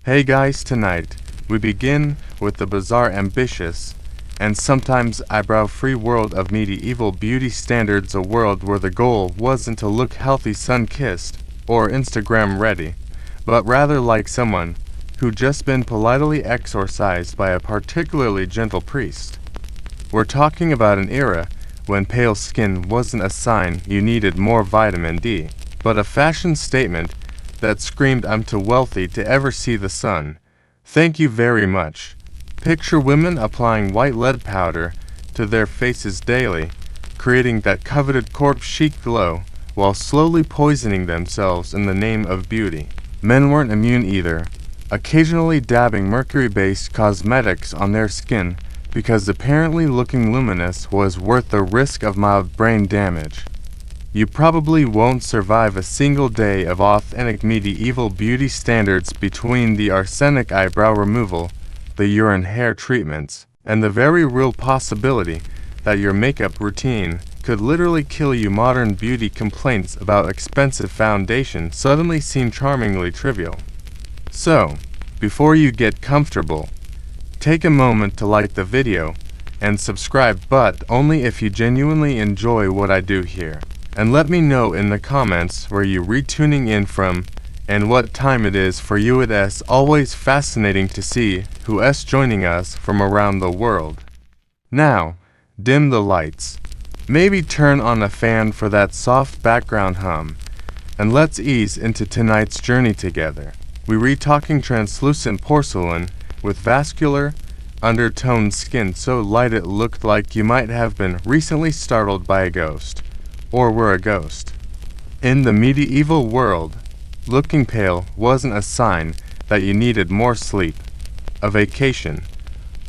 Hey guys, tonight we begin with the bizarre, ambitious, and sometimes eyebrow-free world of medieval beauty standards, a world where the goal wasn't to look healthy, sun-kissed, or Instagram-ready, but rather like someone who'd just been politely exorcised by a particularly gentle priest. We're talking about an era when pale skin wasn't a sign you needed more vitamin D, but a fashion statement that screamed, "I'm too wealthy to ever see the sun. Thank you very much." Picture women applying white lead powder to their faces daily, creating that coveted corpse chic glow, while slowly poisoning themselves in the name of beauty. Men weren't immune either, occasionally dabbing mercury-based cosmetics on their skin because apparently looking luminous was worth the risk of mild brain damage. You probably won't survive a single day of authentic medieval beauty standards between the arsenic eyebrow removal, the urine hair treatments, and the very real possibility that your makeup routine could literally kill you. Modern beauty complaints about expensive foundation suddenly seem charmingly trivial. So, before you get comfortable, take a moment to like the video and subscribe, but only if you genuinely enjoy what I do here. And let me know in the comments where you're retuning in from and what time it is for you. It's always fascinating to see who's joining us from around the world. Now, dim the lights. Maybe turn on a fan for that soft background hum. And let's ease into tonight's journey together. We're talking translucent porcelain with vascular, undertoned skin so light it looked like you might have been recently startled by a ghost. Or were a ghost. In the medieval world, looking pale wasn't a sign that you needed more sleep, a vacation,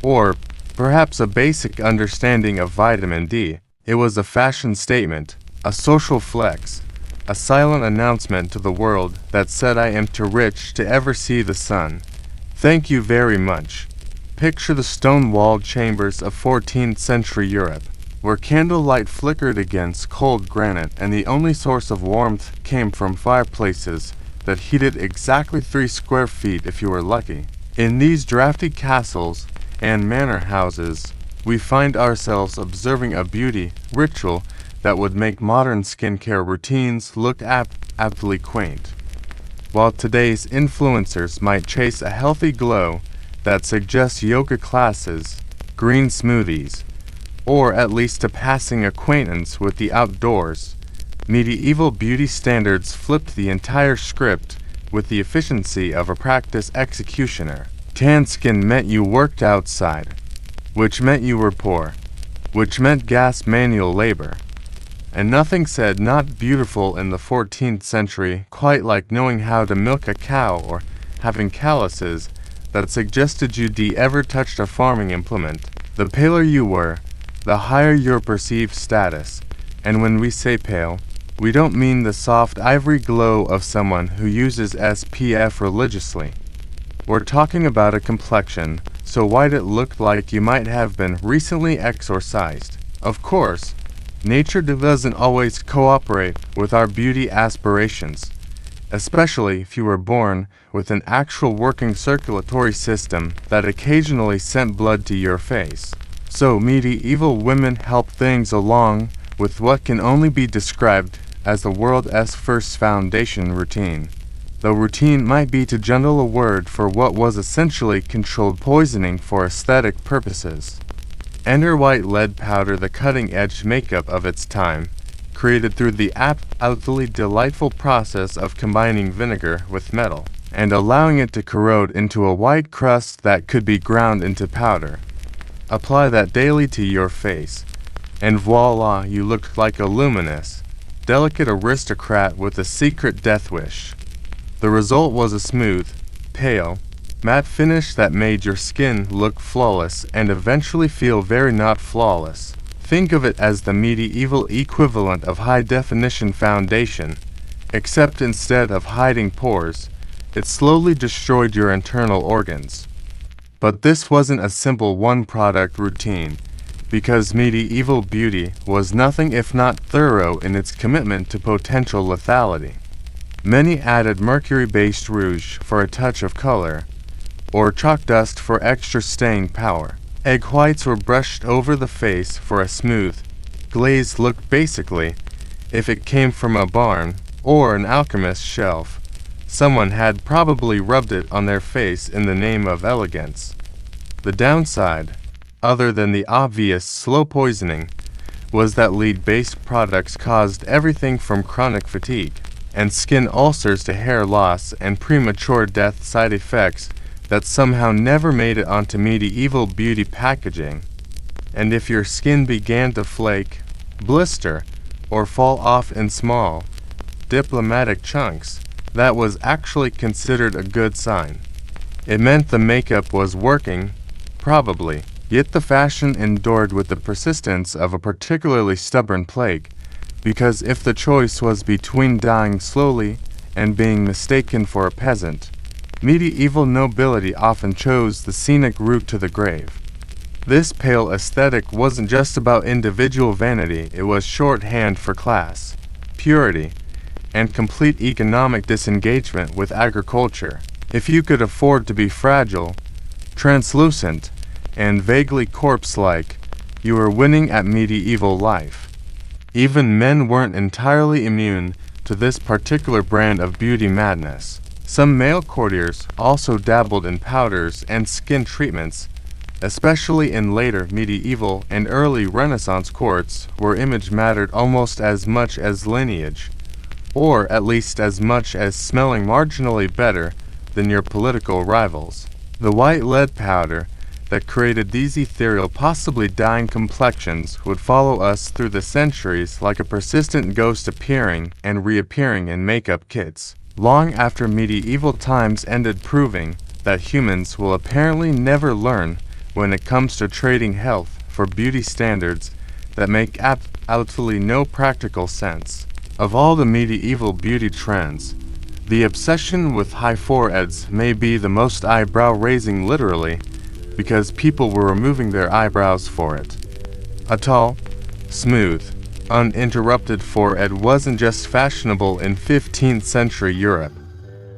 or perhaps a basic understanding of vitamin D. It was a fashion statement, a social flex, a silent announcement to the world that said, "I am too rich to ever see the sun. Thank you very much." Picture the stone-walled chambers of 14th century Europe, where candlelight flickered against cold granite and the only source of warmth came from fireplaces that heated exactly 3 square feet if you were lucky. In these drafty castles and manor houses, we find ourselves observing a beauty ritual that would make modern skincare routines look aptly quaint. While today's influencers might chase a healthy glow that suggests yoga classes, green smoothies, or at least a passing acquaintance with the outdoors, medieval beauty standards flipped the entire script with the efficiency of a practice executioner. Tan skin meant you worked outside, which meant you were poor, which meant gas manual labor. And nothing said not beautiful in the 14th century quite like knowing how to milk a cow or having calluses that suggested you'd ever touched a farming implement. The paler you were, the higher your perceived status. And when we say pale, we don't mean the soft ivory glow of someone who uses SPF religiously. We're talking about a complexion so white it looked like you might have been recently exorcised. Of course, nature doesn't always cooperate with our beauty aspirations, especially if you were born with an actual working circulatory system that occasionally sent blood to your face. So medieval women helped things along with what can only be described as the world's first foundation routine. Though routine might be too gentle a word for what was essentially controlled poisoning for aesthetic purposes. Enter white lead powder, the cutting-edge makeup of its time, created through the absolutely delightful process of combining vinegar with metal and allowing it to corrode into a white crust that could be ground into powder. Apply that daily to your face, and voila, you looked like a luminous, delicate aristocrat with a secret death wish. The result was a smooth, pale, matte finish that made your skin look flawless and eventually feel very not flawless. Think of it as the medieval equivalent of high-definition foundation, except instead of hiding pores, it slowly destroyed your internal organs. But this wasn't a simple one-product routine, because medieval beauty was nothing if not thorough in its commitment to potential lethality. Many added mercury-based rouge for a touch of color, or chalk dust for extra staying power. Egg whites were brushed over the face for a smooth, glazed look basically. If it came from a barn or an alchemist's shelf, someone had probably rubbed it on their face in the name of elegance. The downside, other than the obvious slow poisoning, was that lead-based products caused everything from chronic fatigue and skin ulcers to hair loss and premature death side effects that somehow never made it onto medieval beauty packaging. And if your skin began to flake, blister, or fall off in small, diplomatic chunks, that was actually considered a good sign. It meant the makeup was working, probably. Yet the fashion endured with the persistence of a particularly stubborn plague, because if the choice was between dying slowly and being mistaken for a peasant, medieval nobility often chose the scenic route to the grave. This pale aesthetic wasn't just about individual vanity, it was shorthand for class, purity, and complete economic disengagement with agriculture. If you could afford to be fragile, translucent, and vaguely corpse-like, you were winning at medieval life. Even men weren't entirely immune to this particular brand of beauty madness. Some male courtiers also dabbled in powders and skin treatments, especially in later medieval and early Renaissance courts where image mattered almost as much as lineage, or at least as much as smelling marginally better than your political rivals. The white lead powder that created these ethereal, possibly dying complexions would follow us through the centuries like a persistent ghost appearing and reappearing in makeup kits, long after medieval times ended, proving that humans will apparently never learn when it comes to trading health for beauty standards that make absolutely no practical sense. Of all the medieval beauty trends, the obsession with high foreheads may be the most eyebrow-raising, literally, because people were removing their eyebrows for it. A tall, smooth, uninterrupted forehead wasn't just fashionable in 15th century Europe.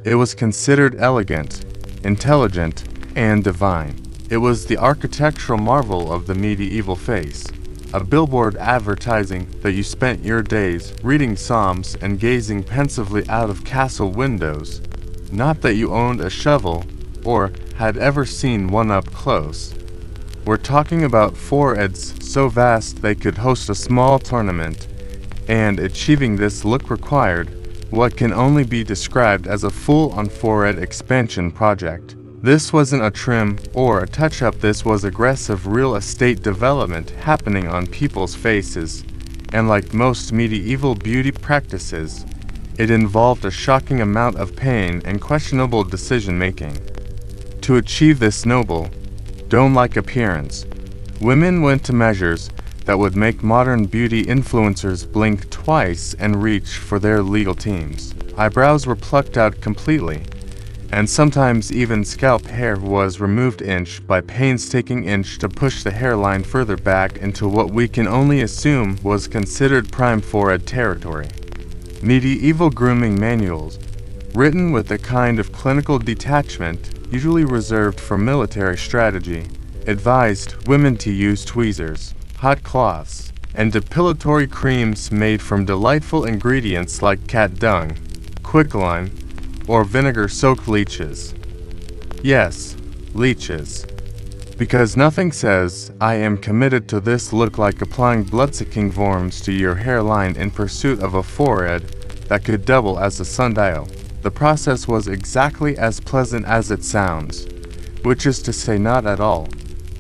It was considered elegant, intelligent, and divine. It was the architectural marvel of the medieval face, a billboard advertising that you spent your days reading psalms and gazing pensively out of castle windows, not that you owned a shovel or had ever seen one up close. We're talking about foreheads so vast they could host a small tournament, and achieving this look required what can only be described as a full-on forehead expansion project. This wasn't a trim or a touch-up, this was aggressive real estate development happening on people's faces, and like most medieval beauty practices, it involved a shocking amount of pain and questionable decision-making. To achieve this noble, dome-like appearance, women went to measures that would make modern beauty influencers blink twice and reach for their legal teams. Eyebrows were plucked out completely, and sometimes even scalp hair was removed inch by painstaking inch to push the hairline further back into what we can only assume was considered prime forehead territory. Medieval grooming manuals, written with a kind of clinical detachment usually reserved for military strategy, advised women to use tweezers, hot cloths, and depilatory creams made from delightful ingredients like cat dung, quicklime, or vinegar-soaked leeches. Yes, leeches. Because nothing says, "I am committed to this look" like applying blood-sucking worms to your hairline in pursuit of a forehead that could double as a sundial. The process was exactly as pleasant as it sounds, which is to say not at all,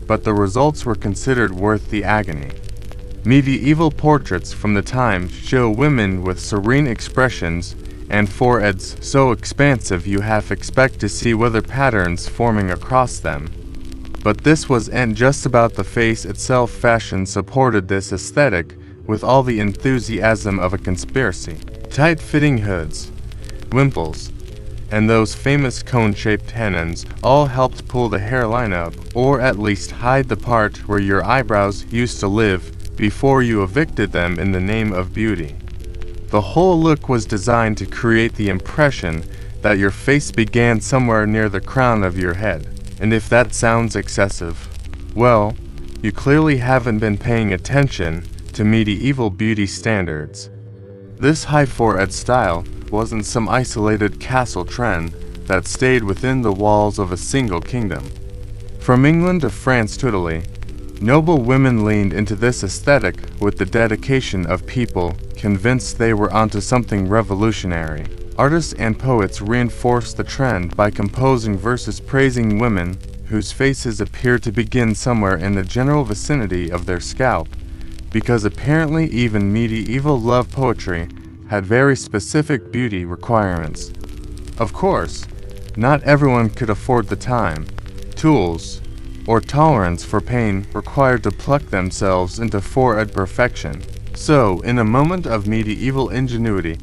but the results were considered worth the agony. Medieval portraits from the time show women with serene expressions and foreheads so expansive you half expect to see weather patterns forming across them. But this wasn't just about the face itself. Fashion supported this aesthetic with all the enthusiasm of a conspiracy. Tight-fitting hoods, wimples, and those famous cone-shaped hennons all helped pull the hairline up, or at least hide the part where your eyebrows used to live before you evicted them in the name of beauty. The whole look was designed to create the impression that your face began somewhere near the crown of your head. And if that sounds excessive, well, you clearly haven't been paying attention to medieval beauty standards. This high forehead style wasn't some isolated castle trend that stayed within the walls of a single kingdom. From England to France to Italy, noble women leaned into this aesthetic with the dedication of people convinced they were onto something revolutionary. Artists and poets reinforced the trend by composing verses praising women whose faces appeared to begin somewhere in the general vicinity of their scalp, because apparently even medieval love poetry had very specific beauty requirements. Of course, not everyone could afford the time, tools, or tolerance for pain required to pluck themselves into forehead perfection. So, in a moment of medieval ingenuity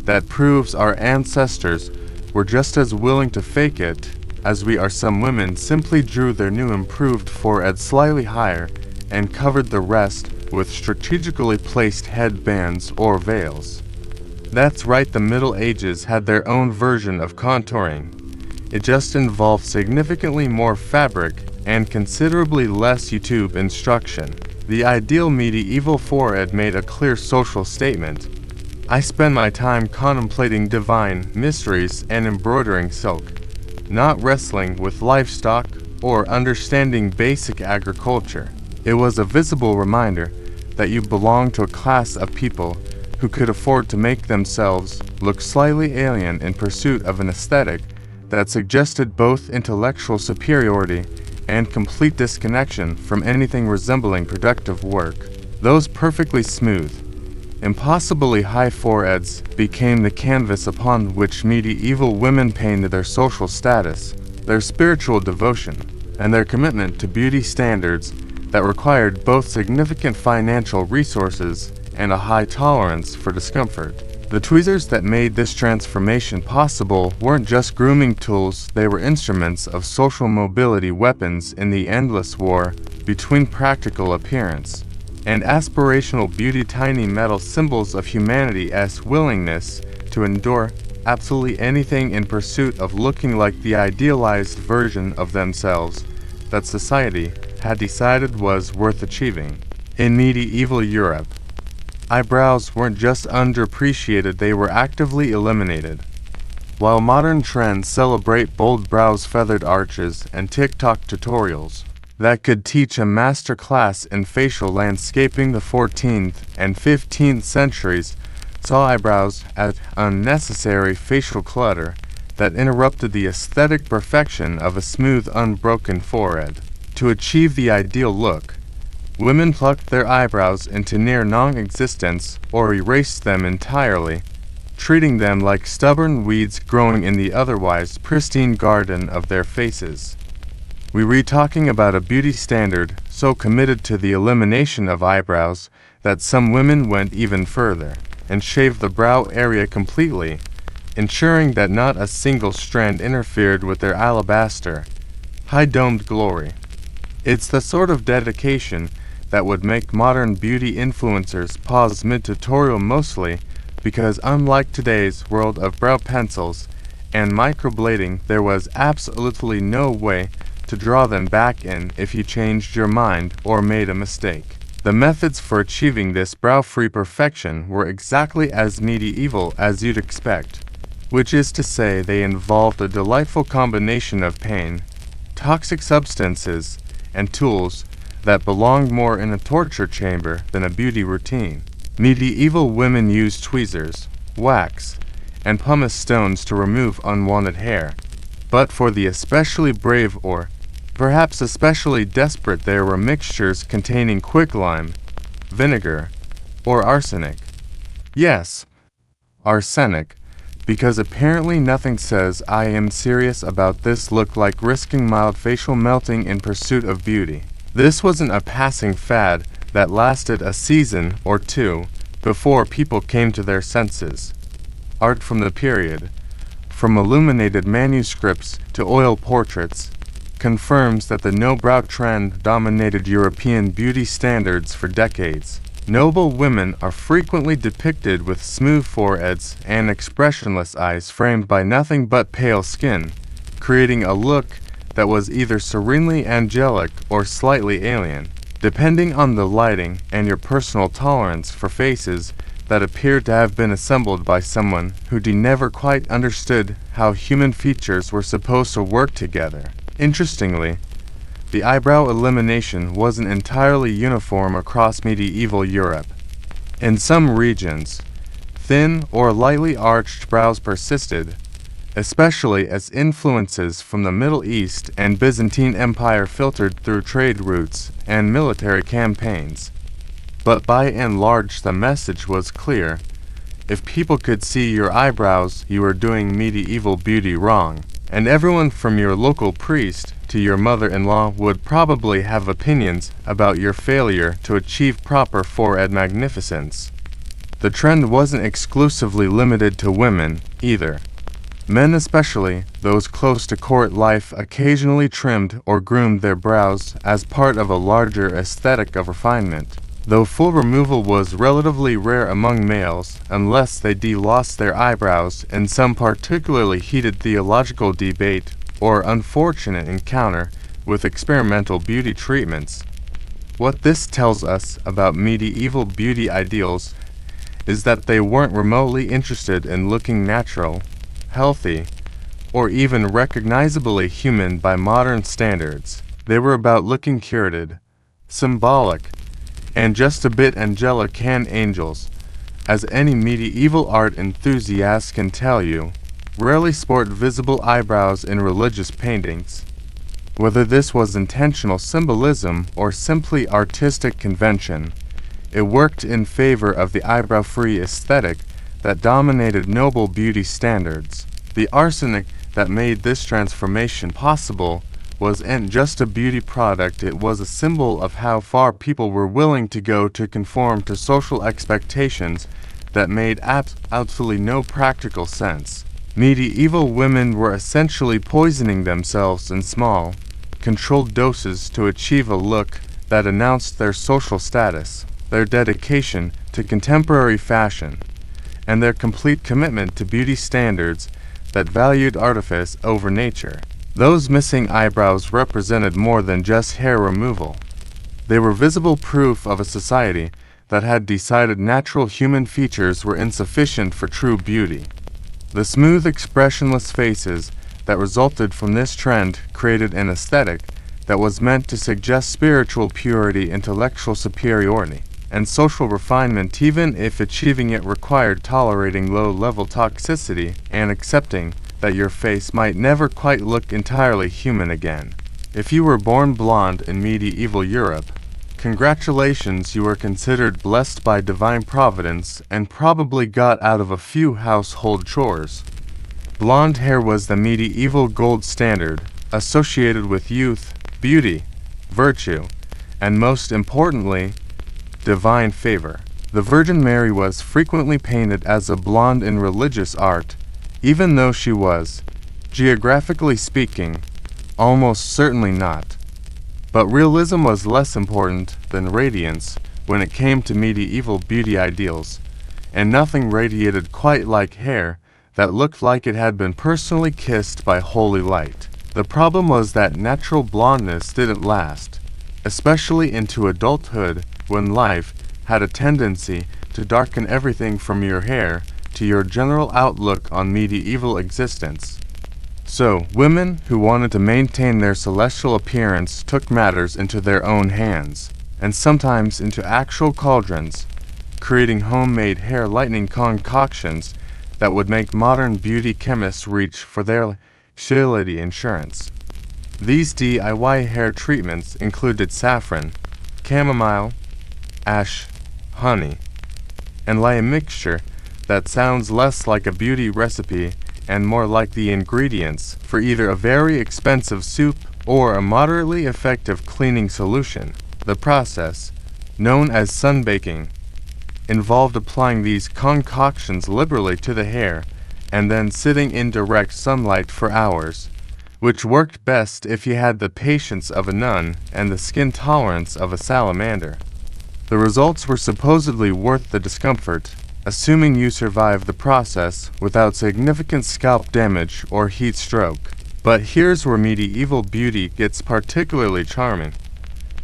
that proves our ancestors were just as willing to fake it as we are, some women simply drew their new improved forehead slightly higher and covered the rest with strategically placed headbands or veils. That's right, the Middle Ages had their own version of contouring. It just involved significantly more fabric and considerably less YouTube instruction. The ideal medieval forehead made a clear social statement. I spend my time contemplating divine mysteries and embroidering silk, not wrestling with livestock or understanding basic agriculture. It was a visible reminder that you belonged to a class of people who could afford to make themselves look slightly alien in pursuit of an aesthetic that suggested both intellectual superiority and complete disconnection from anything resembling productive work. Those perfectly smooth, impossibly high foreheads became the canvas upon which medieval women painted their social status, their spiritual devotion, and their commitment to beauty standards that required both significant financial resources and a high tolerance for discomfort. The tweezers that made this transformation possible weren't just grooming tools, they were instruments of social mobility, weapons in the endless war between practical appearance and aspirational beauty, tiny metal symbols of humanity's willingness to endure absolutely anything in pursuit of looking like the idealized version of themselves that society had decided was worth achieving. In medieval Europe, eyebrows weren't just underappreciated, they were actively eliminated. While modern trends celebrate bold brows, feathered arches, and TikTok tutorials that could teach a master class in facial landscaping, the 14th and 15th centuries saw eyebrows as unnecessary facial clutter that interrupted the aesthetic perfection of a smooth, unbroken forehead. To achieve the ideal look, women plucked their eyebrows into near non-existence or erased them entirely, treating them like stubborn weeds growing in the otherwise pristine garden of their faces. We were talking about a beauty standard so committed to the elimination of eyebrows that some women went even further and shaved the brow area completely, ensuring that not a single strand interfered with their alabaster, high-domed glory. It's the sort of dedication that would make modern beauty influencers pause mid-tutorial, mostly because unlike today's world of brow pencils and microblading, there was absolutely no way to draw them back in if you changed your mind or made a mistake. The methods for achieving this brow-free perfection were exactly as medieval as you'd expect, which is to say they involved a delightful combination of pain, toxic substances, and tools that belonged more in a torture chamber than a beauty routine. Medieval women used tweezers, wax, and pumice stones to remove unwanted hair, but for the especially brave or perhaps especially desperate there were mixtures containing quicklime, vinegar, or arsenic. Yes, arsenic, because apparently nothing says I am serious about this look like risking mild facial melting in pursuit of beauty. This wasn't a passing fad that lasted a season or two before people came to their senses. Art from the period, from illuminated manuscripts to oil portraits, confirms that the no-brow trend dominated European beauty standards for decades. Noble women are frequently depicted with smooth foreheads and expressionless eyes framed by nothing but pale skin, creating a look that was either serenely angelic or slightly alien, depending on the lighting and your personal tolerance for faces that appeared to have been assembled by someone who never quite understood how human features were supposed to work together. Interestingly, the eyebrow elimination wasn't entirely uniform across medieval Europe. In some regions, thin or lightly arched brows persisted, especially as influences from the Middle East and Byzantine Empire filtered through trade routes and military campaigns. But by and large the message was clear. If people could see your eyebrows, you were doing medieval beauty wrong, and everyone from your local priest to your mother-in-law would probably have opinions about your failure to achieve proper forehead magnificence. The trend wasn't exclusively limited to women, either. Men, especially those close to court life, occasionally trimmed or groomed their brows as part of a larger aesthetic of refinement, though full removal was relatively rare among males unless they lost their eyebrows in some particularly heated theological debate or unfortunate encounter with experimental beauty treatments. What this tells us about medieval beauty ideals is that they weren't remotely interested in looking natural, healthy, or even recognizably human by modern standards. They were about looking curated, symbolic, and just a bit angelic angels. As any medieval art enthusiast can tell you, rarely sport visible eyebrows in religious paintings. Whether this was intentional symbolism or simply artistic convention, it worked in favor of the eyebrow-free aesthetic that dominated noble beauty standards. The arsenic that made this transformation possible wasn't just a beauty product, it was a symbol of how far people were willing to go to conform to social expectations that made absolutely no practical sense. Medieval women were essentially poisoning themselves in small, controlled doses to achieve a look that announced their social status, their dedication to contemporary fashion, and their complete commitment to beauty standards that valued artifice over nature. Those missing eyebrows represented more than just hair removal. They were visible proof of a society that had decided natural human features were insufficient for true beauty. The smooth, expressionless faces that resulted from this trend created an aesthetic that was meant to suggest spiritual purity, intellectual superiority, and social refinement, even if achieving it required tolerating low-level toxicity and accepting that your face might never quite look entirely human again. If you were born blonde in medieval Europe, congratulations, you were considered blessed by divine providence and probably got out of a few household chores. Blonde hair was the medieval gold standard, associated with youth, beauty, virtue, and most importantly, divine favor. The Virgin Mary was frequently painted as a blonde in religious art, even though she was, geographically speaking, almost certainly not. But realism was less important than radiance when it came to medieval beauty ideals, and nothing radiated quite like hair that looked like it had been personally kissed by holy light. The problem was that natural blondness didn't last, especially into adulthood, when life had a tendency to darken everything from your hair to your general outlook on medieval existence. So, women who wanted to maintain their celestial appearance took matters into their own hands, and sometimes into actual cauldrons, creating homemade hair lightening concoctions that would make modern beauty chemists reach for their fertility insurance. These DIY hair treatments included saffron, chamomile, ash, honey, and lye mixture that sounds less like a beauty recipe and more like the ingredients for either a very expensive soup or a moderately effective cleaning solution. The process, known as sunbaking, involved applying these concoctions liberally to the hair and then sitting in direct sunlight for hours, which worked best if you had the patience of a nun and the skin tolerance of a salamander. The results were supposedly worth the discomfort, assuming you survived the process without significant scalp damage or heat stroke. But here's where medieval beauty gets particularly charming.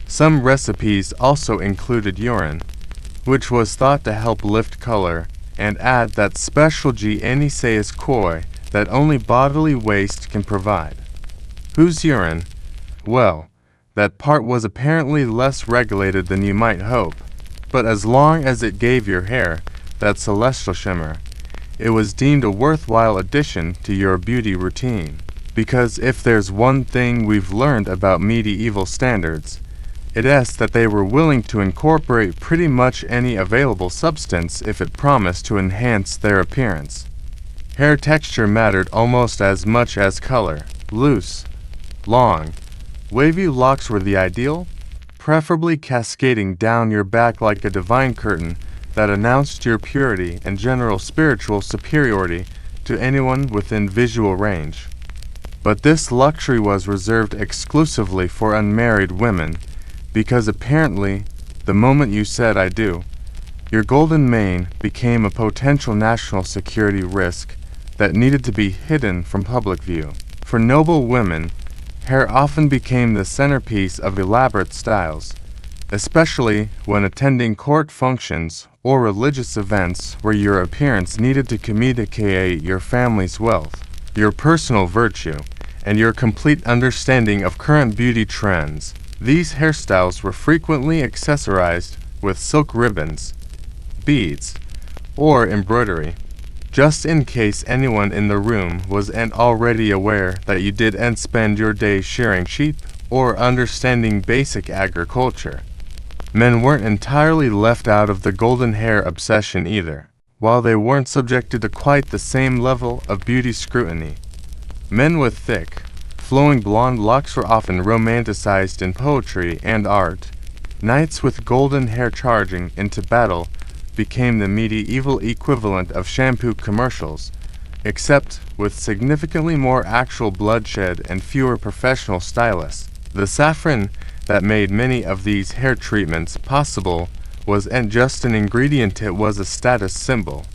Some recipes also included urine, which was thought to help lift color and add that special genius koi that only bodily waste can provide. Whose urine? Well, that part was apparently less regulated than you might hope, but as long as it gave your hair that celestial shimmer, it was deemed a worthwhile addition to your beauty routine. Because if there's one thing we've learned about medieval standards, it is that they were willing to incorporate pretty much any available substance if it promised to enhance their appearance. Hair texture mattered almost as much as color. Loose, long, wavy locks were the ideal, preferably cascading down your back like a divine curtain that announced your purity and general spiritual superiority to anyone within visual range. But this luxury was reserved exclusively for unmarried women, because apparently, the moment you said "I do," your golden mane became a potential national security risk that needed to be hidden from public view. For noble women, hair often became the centerpiece of elaborate styles, especially when attending court functions or religious events where your appearance needed to communicate your family's wealth, your personal virtue, and your complete understanding of current beauty trends. These hairstyles were frequently accessorized with silk ribbons, beads, or embroidery, just in case anyone in the room wasn't already aware that you didn't spend your day shearing sheep or understanding basic agriculture. Men weren't entirely left out of the golden hair obsession either, while they weren't subjected to quite the same level of beauty scrutiny. Men with thick, flowing blonde locks were often romanticized in poetry and art. Knights with golden hair charging into battle became the medieval equivalent of shampoo commercials, except with significantly more actual bloodshed and fewer professional stylists. The saffron that made many of these hair treatments possible wasn't just an ingredient, it was a status symbol.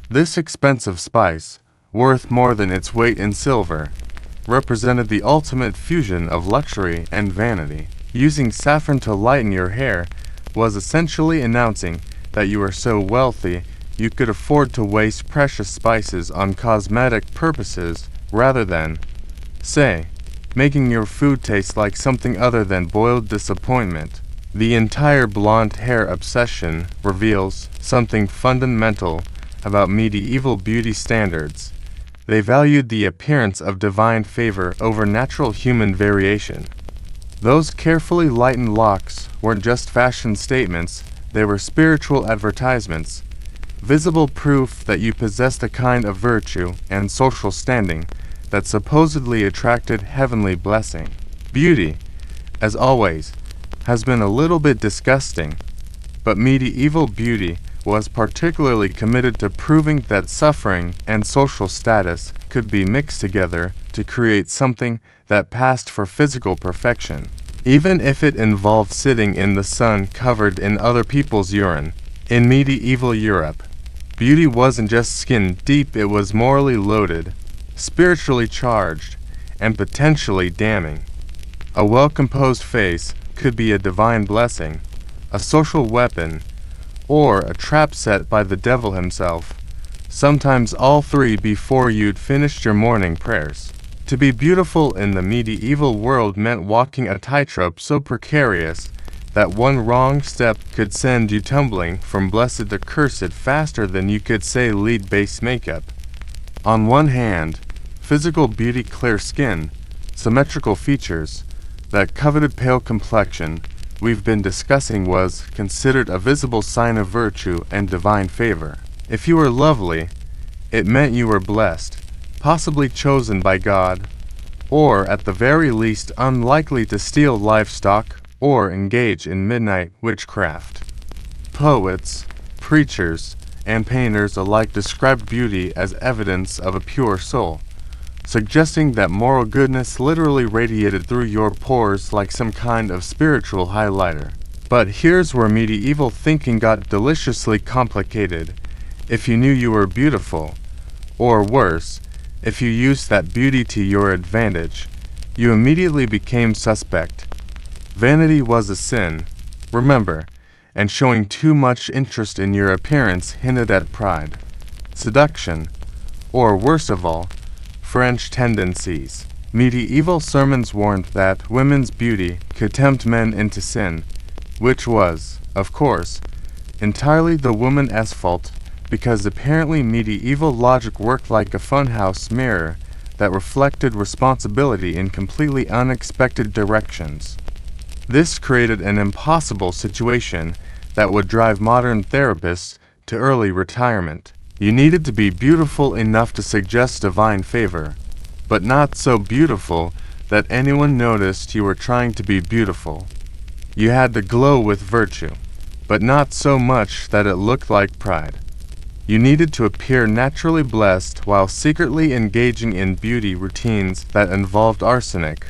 This expensive spice, worth more than its weight in silver, represented the ultimate fusion of luxury and vanity. Using saffron to lighten your hair was essentially announcing that you were so wealthy you could afford to waste precious spices on cosmetic purposes rather than, say, making your food taste like something other than boiled disappointment. The entire blonde hair obsession reveals something fundamental about medieval beauty standards. They valued the appearance of divine favor over natural human variation. Those carefully lightened locks weren't just fashion statements, they were spiritual advertisements, visible proof that you possessed a kind of virtue and social standing that supposedly attracted heavenly blessing. Beauty, as always, has been a little bit disgusting, but medieval beauty was particularly committed to proving that suffering and social status could be mixed together to create something that passed for physical perfection, even if it involved sitting in the sun covered in other people's urine. In medieval Europe, beauty wasn't just skin deep, it was morally loaded, spiritually charged, and potentially damning. A well-composed face could be a divine blessing, a social weapon, or a trap set by the devil himself, sometimes all three before you'd finished your morning prayers. To be beautiful in the medieval world meant walking a tightrope so precarious that one wrong step could send you tumbling from blessed to cursed faster than you could say lead base makeup. On one hand, physical beauty, clear skin, symmetrical features, that coveted pale complexion we've been discussing was considered a visible sign of virtue and divine favor. If you were lovely, it meant you were blessed, possibly chosen by God, or at the very least unlikely to steal livestock or engage in midnight witchcraft. Poets, preachers, and painters alike described beauty as evidence of a pure soul, suggesting that moral goodness literally radiated through your pores like some kind of spiritual highlighter. But here's where medieval thinking got deliciously complicated. If you knew you were beautiful, or worse, If you used that beauty to your advantage, you immediately became suspect. Vanity was a sin, remember, and showing too much interest in your appearance hinted at pride, seduction, or worst of all, French tendencies. Medieval sermons warned that women's beauty could tempt men into sin, which was, of course, entirely the woman's fault, because apparently medieval logic worked like a funhouse mirror that reflected responsibility in completely unexpected directions. This created an impossible situation that would drive modern therapists to early retirement. You needed to be beautiful enough to suggest divine favor, but not so beautiful that anyone noticed you were trying to be beautiful. You had to glow with virtue, but not so much that it looked like pride. You needed to appear naturally blessed while secretly engaging in beauty routines that involved arsenic,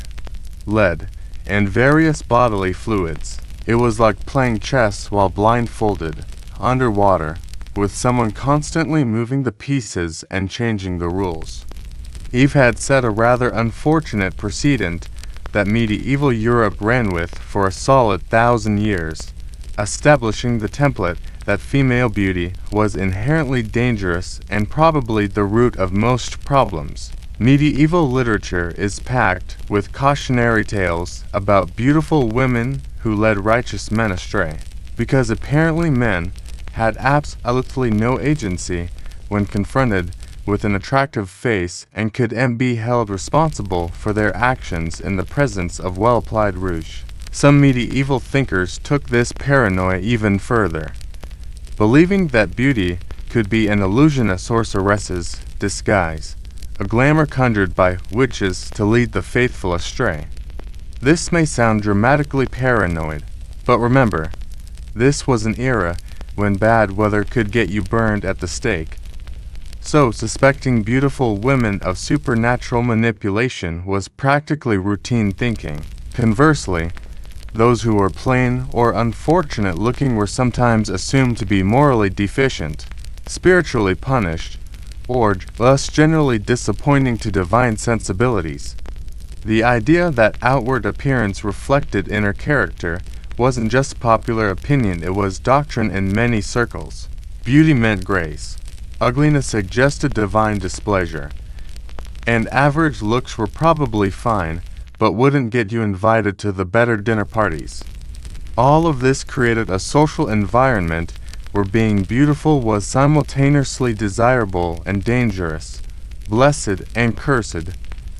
lead, and various bodily fluids. It was like playing chess while blindfolded, underwater, with someone constantly moving the pieces and changing the rules. Eve had set a rather unfortunate precedent that medieval Europe ran with for a solid 1,000 years, establishing the template that female beauty was inherently dangerous and probably the root of most problems. Medieval literature is packed with cautionary tales about beautiful women who led righteous men astray, because apparently men had absolutely no agency when confronted with an attractive face and could be held responsible for their actions in the presence of well-applied rouge. Some medieval thinkers took this paranoia even further, believing that beauty could be an illusion a sorceress's disguise, a glamour conjured by witches to lead the faithful astray. This may sound dramatically paranoid, but remember, this was an era when bad weather could get you burned at the stake. So, suspecting beautiful women of supernatural manipulation was practically routine thinking. Conversely, those who were plain or unfortunate looking were sometimes assumed to be morally deficient, spiritually punished, or thus generally disappointing to divine sensibilities. The idea that outward appearance reflected inner character wasn't just popular opinion, it was doctrine in many circles. Beauty meant grace. Ugliness suggested divine displeasure. And average looks were probably fine, but wouldn't get you invited to the better dinner parties. All of this created a social environment where being beautiful was simultaneously desirable and dangerous, blessed and cursed,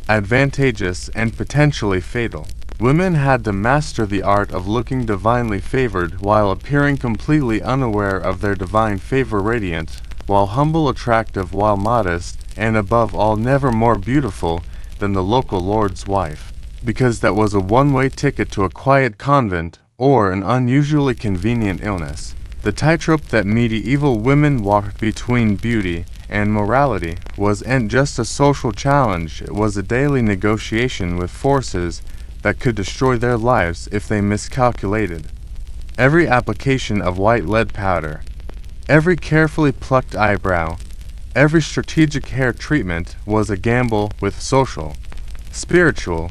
advantageous and potentially fatal. Women had to master the art of looking divinely favored while appearing completely unaware of their divine favor, radiant, while humble, attractive, while modest, and above all never more beautiful than the local lord's wife, because that was a one-way ticket to a quiet convent or an unusually convenient illness. The tightrope that medieval women walked between beauty and morality wasn't just a social challenge, it was a daily negotiation with forces that could destroy their lives if they miscalculated. Every application of white lead powder, every carefully plucked eyebrow, every strategic hair treatment was a gamble with social, spiritual,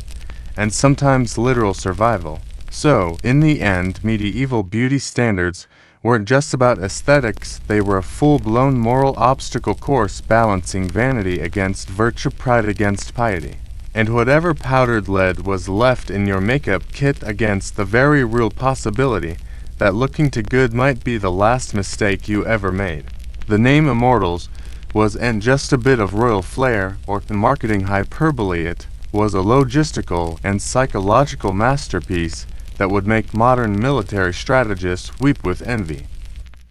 and sometimes literal survival. So, in the end, medieval beauty standards weren't just about aesthetics, they were a full-blown moral obstacle course balancing vanity against virtue, pride against piety, and whatever powdered lead was left in your makeup kit against the very real possibility that looking too good might be the last mistake you ever made. The name Immortals wasn't just a bit of royal flair or marketing hyperbole, it was a logistical and psychological masterpiece that would make modern military strategists weep with envy.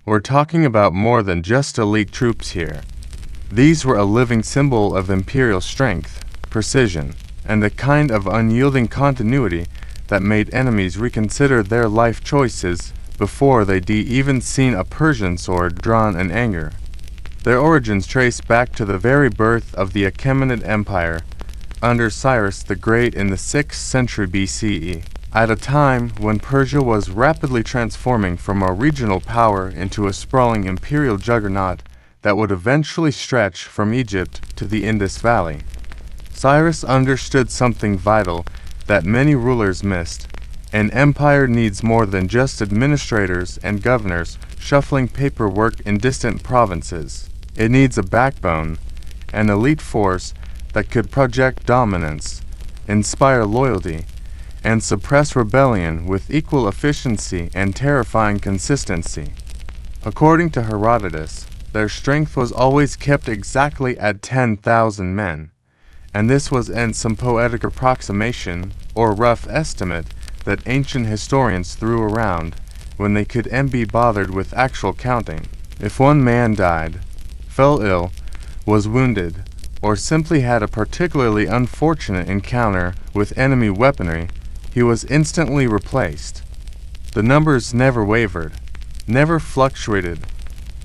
We're talking about more than just elite troops here. These were a living symbol of imperial strength, precision, and a kind of unyielding continuity that made enemies reconsider their life choices before they'd even seen a Persian sword drawn in anger. Their origins trace back to the very birth of the Achaemenid Empire under Cyrus the Great in the 6th century BCE, at a time when Persia was rapidly transforming from a regional power into a sprawling imperial juggernaut that would eventually stretch from Egypt to the Indus Valley. Cyrus understood something vital that many rulers missed. An empire needs more than just administrators and governors shuffling paperwork in distant provinces. It needs a backbone, an elite force that could project dominance, inspire loyalty, and suppress rebellion with equal efficiency and terrifying consistency. According to Herodotus, their strength was always kept exactly at 10,000 men, and this was in some poetic approximation or rough estimate that ancient historians threw around when they couldn't be bothered with actual counting. If one man died, fell ill, was wounded, or simply had a particularly unfortunate encounter with enemy weaponry, he was instantly replaced. The numbers never wavered, never fluctuated,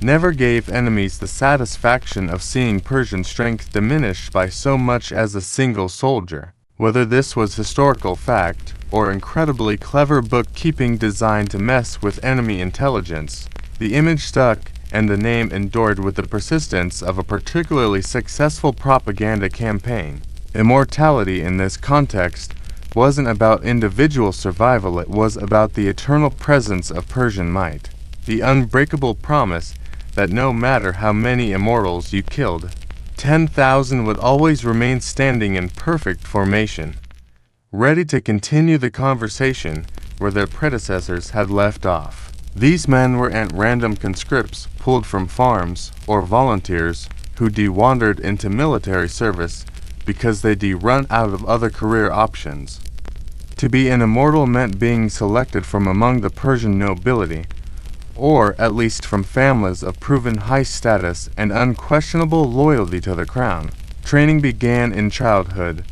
never gave enemies the satisfaction of seeing Persian strength diminished by so much as a single soldier. Whether this was historical fact or incredibly clever bookkeeping designed to mess with enemy intelligence, the image stuck and the name endured with the persistence of a particularly successful propaganda campaign. Immortality in this context wasn't about individual survival, it was about the eternal presence of Persian might, the unbreakable promise that no matter how many immortals you killed, 10,000 would always remain standing in perfect formation, ready to continue the conversation where their predecessors had left off. These men weren't random conscripts pulled from farms or volunteers who wandered into military service because they'd run out of other career options. To be an immortal meant being selected from among the Persian nobility, or at least from families of proven high status and unquestionable loyalty to the crown. Training began in childhood,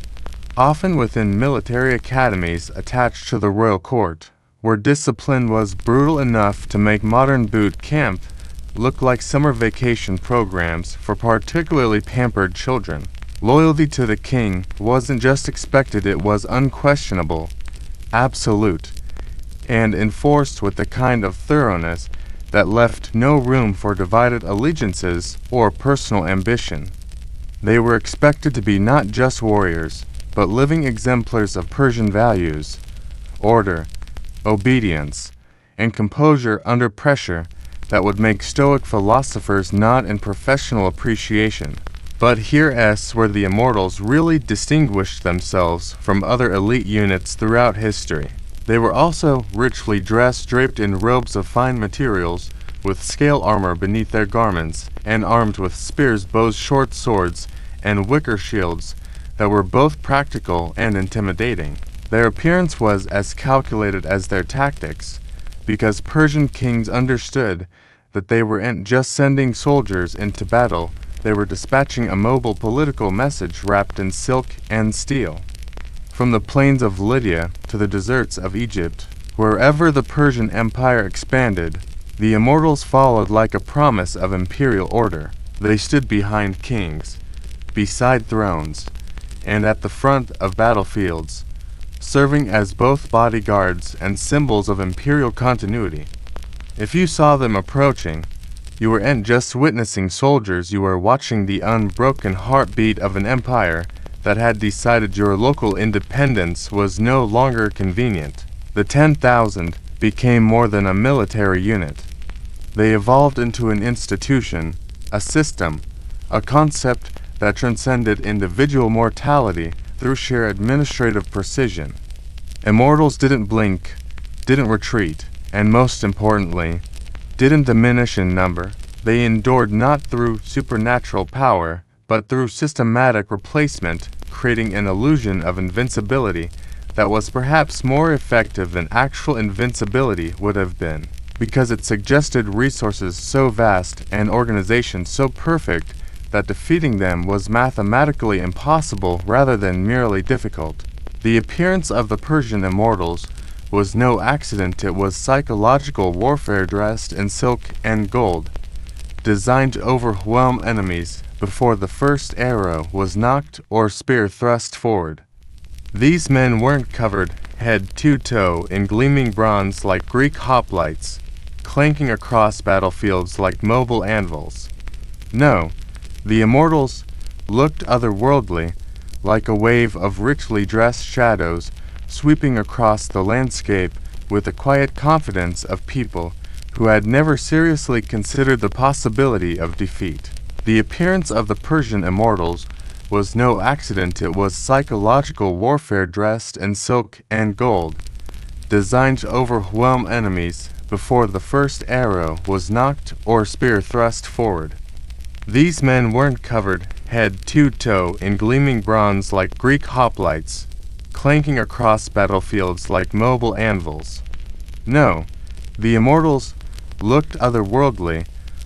often within military academies attached to the royal court, where discipline was brutal enough to make modern boot camp look like summer vacation programs for particularly pampered children. Loyalty to the king wasn't just expected, it was unquestionable, absolute, and enforced with the kind of thoroughness that left no room for divided allegiances or personal ambition. They were expected to be not just warriors, but living exemplars of Persian values, order, obedience, and composure under pressure that would make Stoic philosophers nod in professional appreciation. But here's where the immortals really distinguished themselves from other elite units throughout history. They were also richly dressed, draped in robes of fine materials, with scale armor beneath their garments, and armed with spears, bows, short swords, and wicker shields that were both practical and intimidating. Their appearance was as calculated as their tactics, because Persian kings understood that they weren't just sending soldiers into battle, they were dispatching a mobile political message wrapped in silk and steel. From the plains of Lydia to the deserts of Egypt, wherever the Persian Empire expanded, the immortals followed like a promise of imperial order. They stood behind kings, beside thrones, and at the front of battlefields, serving as both bodyguards and symbols of imperial continuity. If you saw them approaching, you weren't just witnessing soldiers, you were watching the unbroken heartbeat of an empire that had decided your local independence was no longer convenient. The 10,000 became more than a military unit. They evolved into an institution, a system, a concept that transcended individual mortality through sheer administrative precision. Immortals didn't blink, didn't retreat, and most importantly, didn't diminish in number. They endured not through supernatural power, but through systematic replacement, creating an illusion of invincibility that was perhaps more effective than actual invincibility would have been, because it suggested resources so vast and organization so perfect that defeating them was mathematically impossible rather than merely difficult. The appearance of the Persian immortals was no accident, it was psychological warfare dressed in silk and gold, designed to overwhelm enemies before the first arrow was knocked or spear thrust forward. These men weren't covered head to toe in gleaming bronze like Greek hoplites, clanking across battlefields like mobile anvils. No, the immortals looked otherworldly, like a wave of richly dressed shadows sweeping across the landscape with the quiet confidence of people who had never seriously considered the possibility of defeat. The appearance of the Persian immortals was no accident. It was psychological warfare dressed in silk and gold, designed to overwhelm enemies before the first arrow was knocked or spear thrust forward. These men weren't covered head to toe in gleaming bronze like Greek hoplites, clanking across battlefields like mobile anvils. No, the immortals looked otherworldly,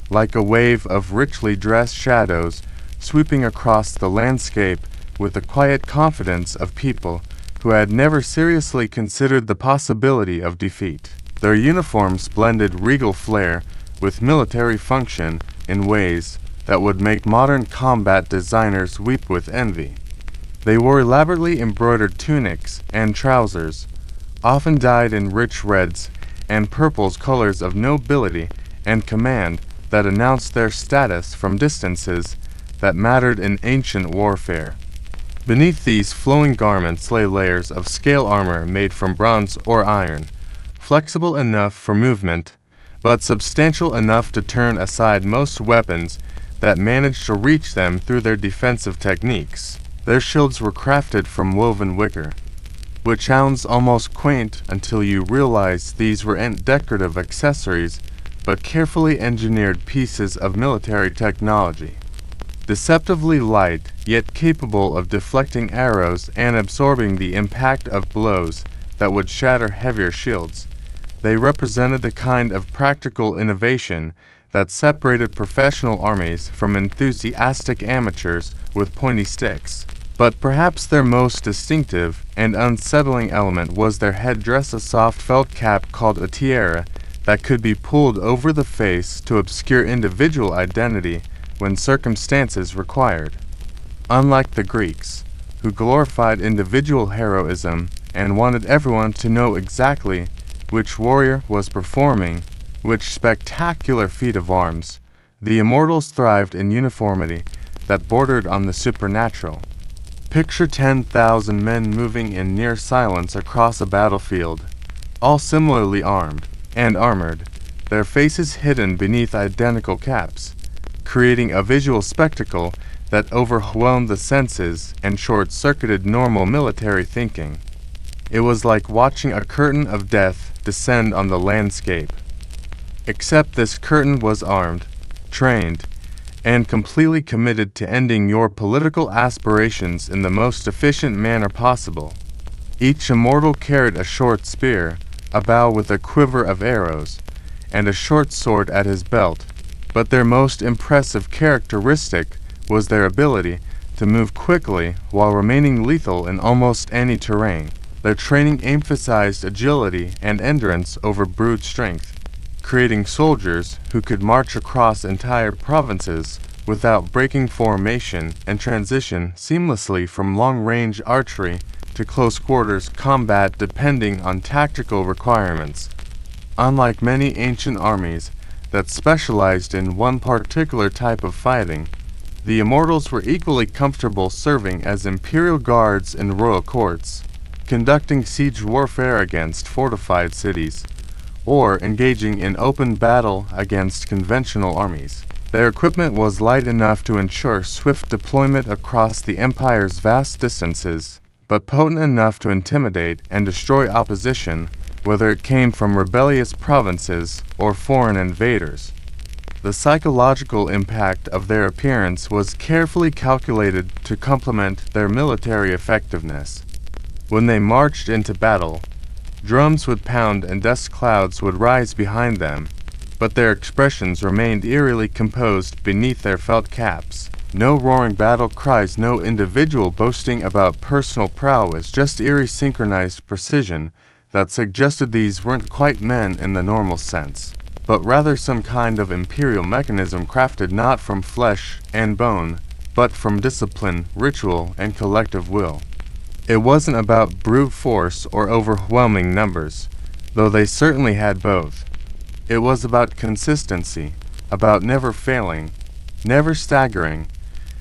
like a wave of richly dressed shadows sweeping across the landscape with the quiet confidence of people who had never seriously considered the possibility of defeat. Their uniforms blended regal flair with military function in ways that would make modern combat designers weep with envy. They wore elaborately embroidered tunics and trousers, often dyed in rich reds and purples, colors of nobility and command that announced their status from distances that mattered in ancient warfare. Beneath these flowing garments lay layers of scale armor made from bronze or iron, flexible enough for movement, but substantial enough to turn aside most weapons that managed to reach them through their defensive techniques. Their shields were crafted from woven wicker, which sounds almost quaint until you realize these weren't decorative accessories but carefully engineered pieces of military technology. Deceptively light, yet capable of deflecting arrows and absorbing the impact of blows that would shatter heavier shields, they represented the kind of practical innovation that separated professional armies from enthusiastic amateurs with pointy sticks. But perhaps their most distinctive and unsettling element was their headdress, a soft felt cap called a tiara that could be pulled over the face to obscure individual identity when circumstances required. Unlike the Greeks, who glorified individual heroism and wanted everyone to know exactly which warrior was performing which spectacular feat of arms, the immortals thrived in uniformity that bordered on the supernatural. Picture 10,000 men moving in near silence across a battlefield, all similarly armed and armored, their faces hidden beneath identical caps, creating a visual spectacle that overwhelmed the senses and short-circuited normal military thinking. It was like watching a curtain of death descend on the landscape. Except this curtain was armed, trained, and completely committed to ending your political aspirations in the most efficient manner possible. Each immortal carried a short spear, a bow with a quiver of arrows, and a short sword at his belt, but their most impressive characteristic was their ability to move quickly while remaining lethal in almost any terrain. Their training emphasized agility and endurance over brute strength, creating soldiers who could march across entire provinces without breaking formation and transition seamlessly from long-range archery to close-quarters combat depending on tactical requirements. Unlike many ancient armies that specialized in one particular type of fighting, the immortals were equally comfortable serving as imperial guards in royal courts, conducting siege warfare against fortified cities, or engaging in open battle against conventional armies. Their equipment was light enough to ensure swift deployment across the empire's vast distances, but potent enough to intimidate and destroy opposition, whether it came from rebellious provinces or foreign invaders. The psychological impact of their appearance was carefully calculated to complement their military effectiveness. When they marched into battle, drums would pound and dust clouds would rise behind them, but their expressions remained eerily composed beneath their felt caps. No roaring battle cries, no individual boasting about personal prowess, just eerie synchronized precision that suggested these weren't quite men in the normal sense, but rather some kind of imperial mechanism crafted not from flesh and bone, but from discipline, ritual, and collective will. It wasn't about brute force or overwhelming numbers, though they certainly had both. It was about consistency, about never failing, never staggering,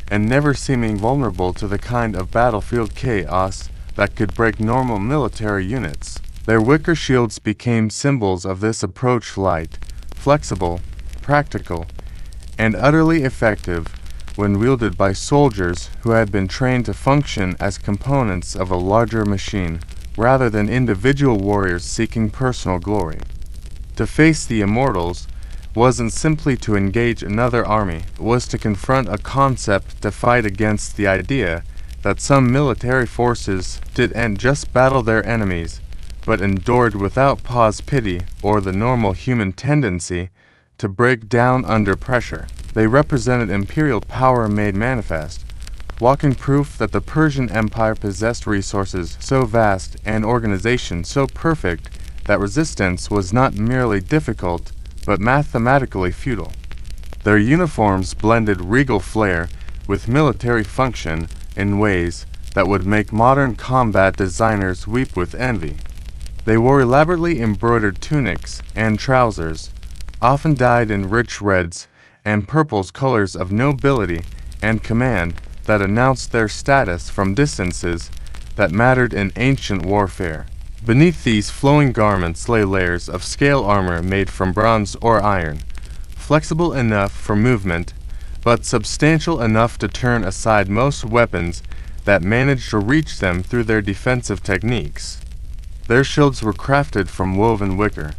and never seeming vulnerable to the kind of battlefield chaos that could break normal military units. Their wicker shields became symbols of this approach: light, flexible, practical, and utterly effective when wielded by soldiers who had been trained to function as components of a larger machine, rather than individual warriors seeking personal glory. To face the immortals wasn't simply to engage another army, it was to confront a concept, to fight against the idea that some military forces didn't just battle their enemies, but endured without pause, pity, or the normal human tendency to break down under pressure. They represented imperial power made manifest, walking proof that the Persian Empire possessed resources so vast and organization so perfect that resistance was not merely difficult, but mathematically futile. Their uniforms blended regal flair with military function in ways that would make modern combat designers weep with envy. They wore elaborately embroidered tunics and trousers, often dyed in rich reds and purples, colors of nobility and command that announced their status from distances that mattered in ancient warfare. Beneath these flowing garments lay layers of scale armor made from bronze or iron, flexible enough for movement, but substantial enough to turn aside most weapons that managed to reach them through their defensive techniques. Their shields were crafted from woven wicker,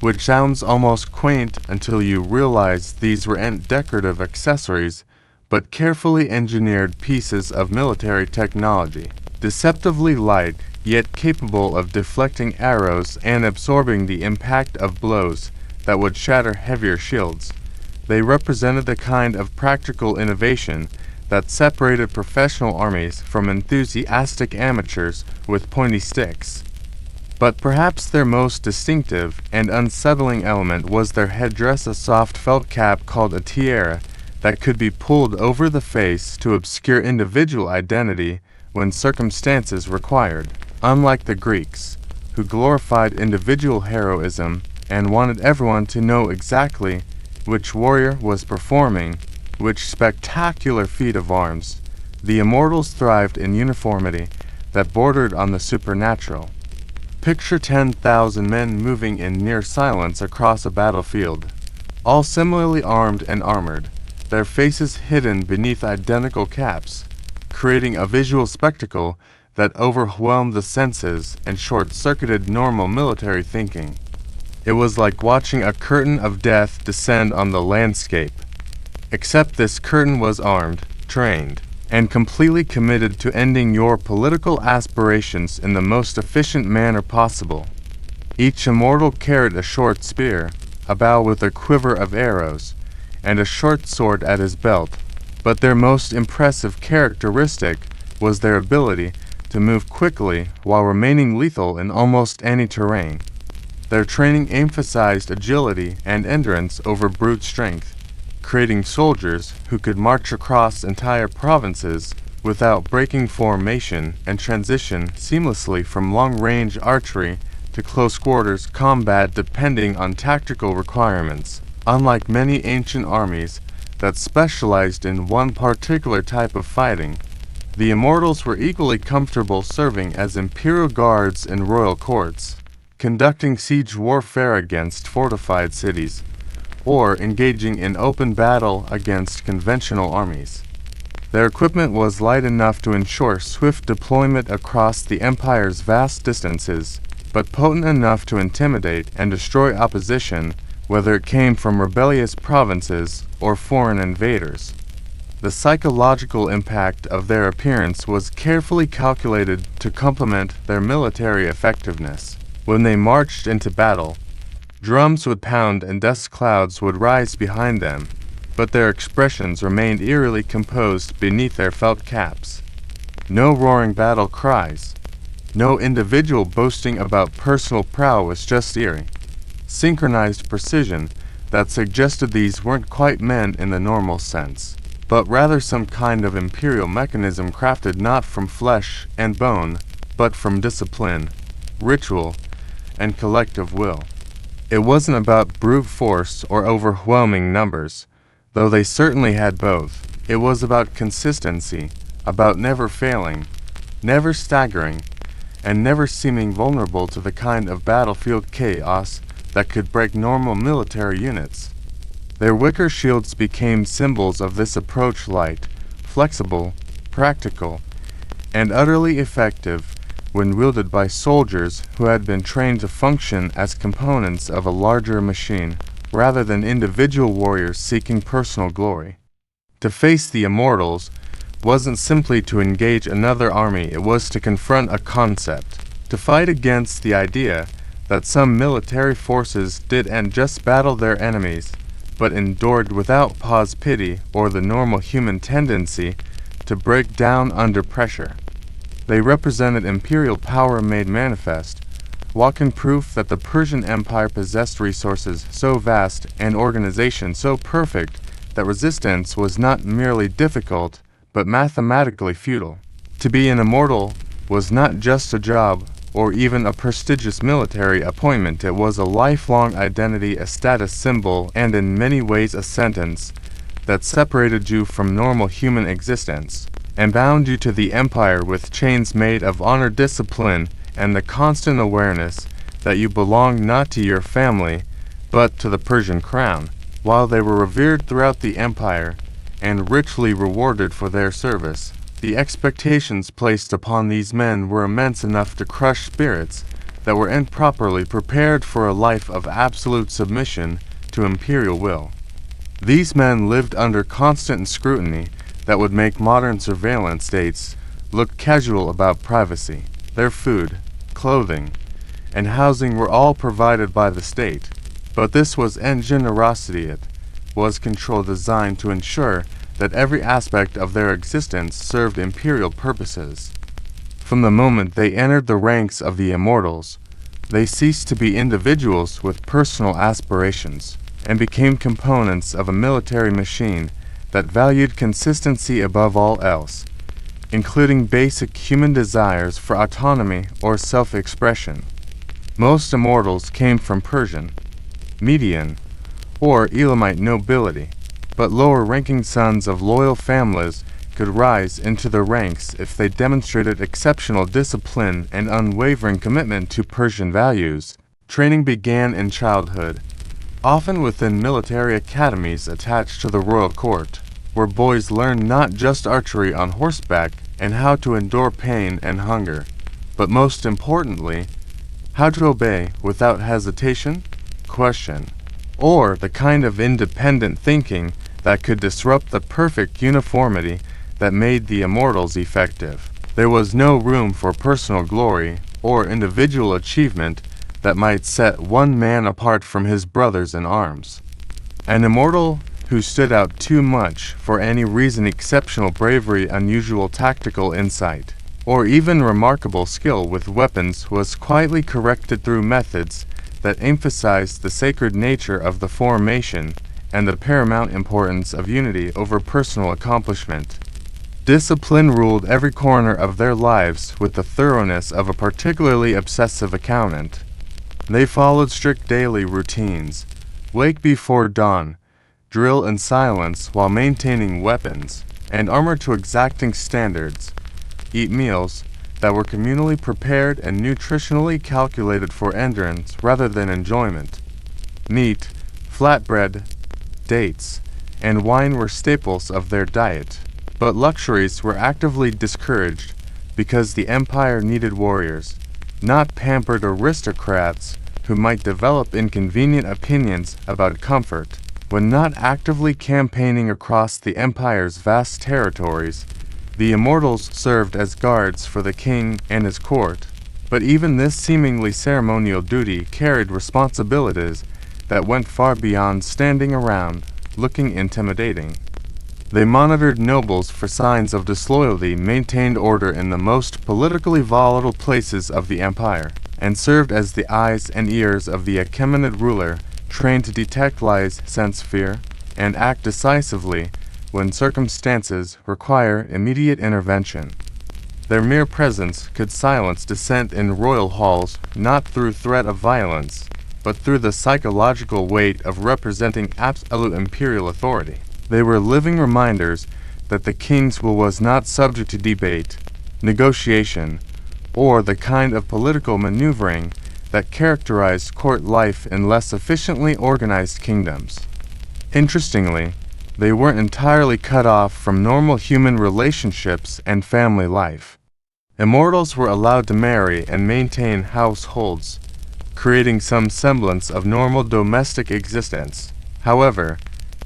which sounds almost quaint until you realize these weren't decorative accessories, but carefully engineered pieces of military technology, deceptively light, yet capable of deflecting arrows and absorbing the impact of blows that would shatter heavier shields. They represented the kind of practical innovation that separated professional armies from enthusiastic amateurs with pointy sticks. But perhaps their most distinctive and unsettling element was their headdress, a soft felt cap called a tiara that could be pulled over the face to obscure individual identity when circumstances required. Unlike the Greeks, who glorified individual heroism and wanted everyone to know exactly which warrior was performing which spectacular feat of arms, the immortals thrived in uniformity that bordered on the supernatural. Picture 10,000 men moving in near silence across a battlefield, all similarly armed and armored, their faces hidden beneath identical caps, creating a visual spectacle that overwhelmed the senses and short-circuited normal military thinking. It was like watching a curtain of death descend on the landscape, except this curtain was armed, trained, and completely committed to ending your political aspirations in the most efficient manner possible. Each immortal carried a short spear, a bow with a quiver of arrows, and a short sword at his belt, but their most impressive characteristic was their ability to move quickly while remaining lethal in almost any terrain. Their training emphasized agility and endurance over brute strength, creating soldiers who could march across entire provinces without breaking formation and transition seamlessly from long-range archery to close-quarters combat depending on tactical requirements. Unlike many ancient armies that specialized in one particular type of fighting, the immortals were equally comfortable serving as imperial guards in royal courts, conducting siege warfare against fortified cities, or engaging in open battle against conventional armies. Their equipment was light enough to ensure swift deployment across the empire's vast distances, but potent enough to intimidate and destroy opposition, whether it came from rebellious provinces or foreign invaders. The psychological impact of their appearance was carefully calculated to complement their military effectiveness. When they marched into battle, drums would pound and dust clouds would rise behind them, but their expressions remained eerily composed beneath their felt caps. No roaring battle cries, no individual boasting about personal prowess, just eerie, synchronized precision that suggested these weren't quite men in the normal sense, but rather some kind of imperial mechanism crafted not from flesh and bone, but from discipline, ritual, and collective will. It wasn't about brute force or overwhelming numbers, Though they certainly had both, it was about consistency, about never failing, never staggering, and never seeming vulnerable to the kind of battlefield chaos that could break normal military units. Their wicker shields became symbols of this approach: light, flexible, practical, and utterly effective when wielded by soldiers who had been trained to function as components of a larger machine, rather than individual warriors seeking personal glory. To face the Immortals wasn't simply to engage another army, it was to confront a concept, to fight against the idea that some military forces didn't just battle their enemies, but endured without pause, pity, or the normal human tendency to break down under pressure. They represented imperial power made manifest, walking proof that the Persian Empire possessed resources so vast and organization so perfect that resistance was not merely difficult, but mathematically futile. To be an immortal was not just a job or even a prestigious military appointment. It was a lifelong identity, a status symbol, and in many ways a sentence that separated you from normal human existence and bound you to the empire with chains made of honor, discipline, and the constant awareness that you belonged not to your family, but to the Persian crown. While they were revered throughout the empire and richly rewarded for their service, the expectations placed upon these men were immense enough to crush spirits that were improperly prepared for a life of absolute submission to imperial will. These men lived under constant scrutiny that would make modern surveillance states look casual about privacy. Their food, clothing, and housing were all provided by the state, but this was generosity. It was control designed to ensure that every aspect of their existence served imperial purposes. From the moment they entered the ranks of the Immortals, they ceased to be individuals with personal aspirations and became components of a military machine that valued consistency above all else, including basic human desires for autonomy or self-expression. Most Immortals came from Persian, Median, or Elamite nobility, but lower-ranking sons of loyal families could rise into the ranks if they demonstrated exceptional discipline and unwavering commitment to Persian values. Training began in childhood, often within military academies attached to the royal court, where boys learned not just archery on horseback and how to endure pain and hunger, but most importantly, how to obey without hesitation, question, or the kind of independent thinking that could disrupt the perfect uniformity that made the Immortals effective. There was no room for personal glory or individual achievement that might set one man apart from his brothers in arms. An Immortal who stood out too much for any reason, exceptional bravery, unusual tactical insight, or even remarkable skill with weapons was quietly corrected through methods that emphasized the sacred nature of the formation and the paramount importance of unity over personal accomplishment. Discipline ruled every corner of their lives with the thoroughness of a particularly obsessive accountant. They followed strict daily routines, wake before dawn, drill in silence while maintaining weapons and armor to exacting standards, eat meals that were communally prepared and nutritionally calculated for endurance rather than enjoyment. Meat, flatbread, dates, and wine were staples of their diet, but luxuries were actively discouraged because the empire needed warriors, not pampered aristocrats who might develop inconvenient opinions about comfort. When not actively campaigning across the empire's vast territories, the Immortals served as guards for the king and his court, but even this seemingly ceremonial duty carried responsibilities that went far beyond standing around, looking intimidating. They monitored nobles for signs of disloyalty, maintained order in the most politically volatile places of the empire, and served as the eyes and ears of the Achaemenid ruler, trained to detect lies, sense fear, and act decisively when circumstances require immediate intervention. Their mere presence could silence dissent in royal halls, not through threat of violence, but through the psychological weight of representing absolute imperial authority. They were living reminders that the king's will was not subject to debate, negotiation, or the kind of political maneuvering that characterized court life in less efficiently organized kingdoms. Interestingly, they weren't entirely cut off from normal human relationships and family life. Immortals were allowed to marry and maintain households, creating some semblance of normal domestic existence. However,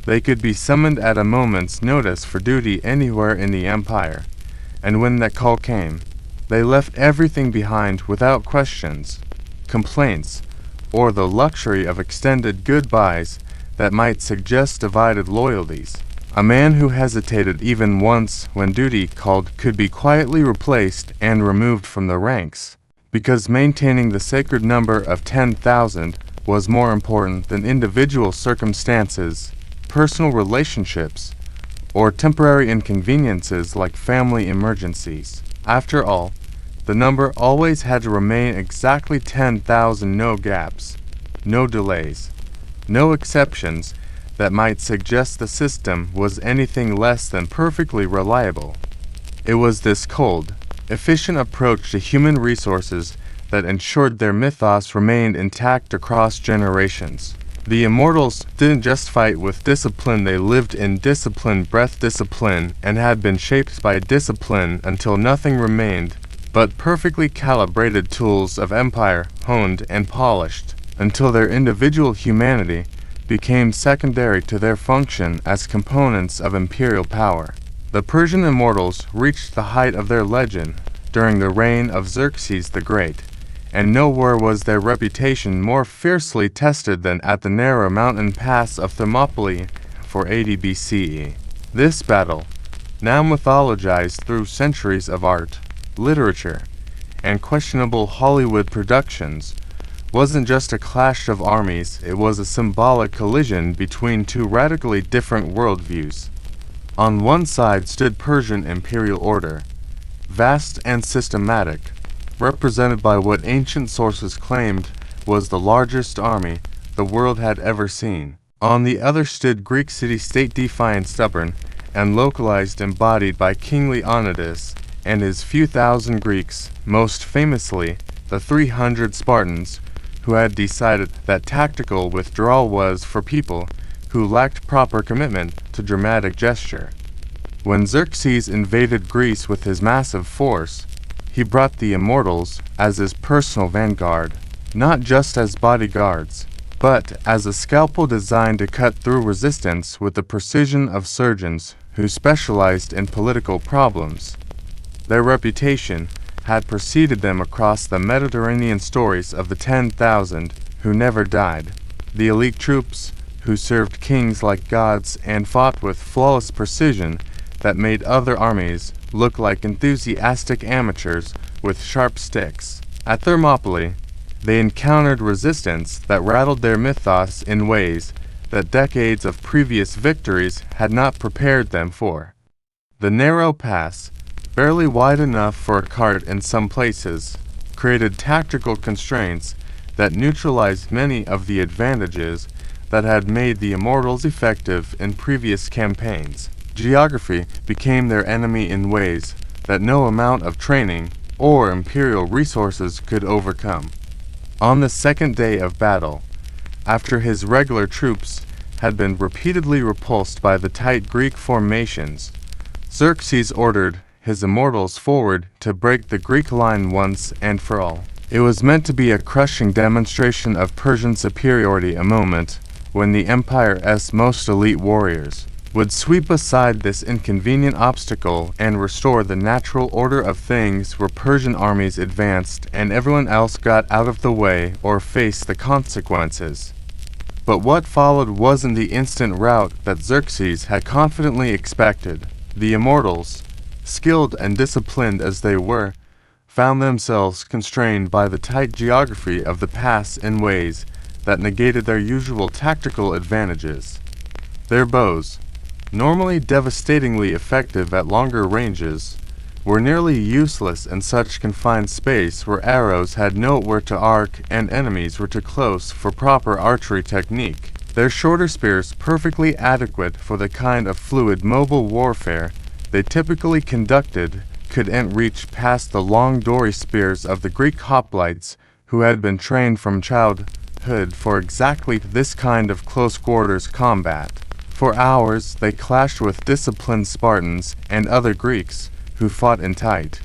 they could be summoned at a moment's notice for duty anywhere in the empire, and when that call came, they left everything behind without questions, complaints, or the luxury of extended goodbyes that might suggest divided loyalties. A man who hesitated even once when duty called could be quietly replaced and removed from the ranks, because maintaining the sacred number of 10,000 was more important than individual circumstances, personal relationships, or temporary inconveniences like family emergencies. After all, the number always had to remain exactly 10,000, no gaps, no delays, no exceptions that might suggest the system was anything less than perfectly reliable. It was this cold, efficient approach to human resources that ensured their mythos remained intact across generations. The immortals didn't just fight with discipline, they lived in discipline, breath discipline, and had been shaped by discipline until nothing remained but perfectly calibrated tools of empire, honed and polished, until their individual humanity became secondary to their function as components of imperial power. The Persian immortals reached the height of their legend during the reign of Xerxes the Great, and nowhere was their reputation more fiercely tested than at the narrow mountain pass of Thermopylae 480 BCE. This battle, now mythologized through centuries of art, literature, and questionable Hollywood productions, wasn't just a clash of armies, it was a symbolic collision between two radically different worldviews. On one side stood Persian imperial order, vast and systematic, represented by what ancient sources claimed was the largest army the world had ever seen. On the other stood Greek city-state, defiant, stubborn, and localized, embodied by King Leonidas and his few thousand Greeks, most famously the 300 Spartans, who had decided that tactical withdrawal was for people who lacked proper commitment to dramatic gesture. When Xerxes invaded Greece with his massive force, he brought the immortals as his personal vanguard, not just as bodyguards, but as a scalpel designed to cut through resistance with the precision of surgeons who specialized in political problems. Their reputation had preceded them across the Mediterranean, stories of the 10,000 who never died, the elite troops who served kings like gods and fought with flawless precision that made other armies look like enthusiastic amateurs with sharp sticks. At Thermopylae, they encountered resistance that rattled their mythos in ways that decades of previous victories had not prepared them for. The narrow pass, barely wide enough for a cart in some places, created tactical constraints that neutralized many of the advantages that had made the immortals effective in previous campaigns. Geography became their enemy in ways that no amount of training or imperial resources could overcome. On the second day of battle, after his regular troops had been repeatedly repulsed by the tight Greek formations, Xerxes ordered his immortals forward to break the Greek line once and for all. It was meant to be a crushing demonstration of Persian superiority, a moment when the empire's most elite warriors would sweep aside this inconvenient obstacle and restore the natural order of things where Persian armies advanced and everyone else got out of the way or faced the consequences. But what followed wasn't the instant rout that Xerxes had confidently expected. The immortals, skilled and disciplined as they were, found themselves constrained by the tight geography of the pass in ways that negated their usual tactical advantages. Their bows, normally devastatingly effective at longer ranges, were nearly useless in such confined space where arrows had nowhere to arc and enemies were too close for proper archery technique. Their shorter spears, perfectly adequate for the kind of fluid mobile warfare they typically conducted, couldn't reach past the long dory spears of the Greek hoplites, who had been trained from childhood for exactly this kind of close-quarters combat. For hours they clashed with disciplined Spartans and other Greeks, who fought in tight,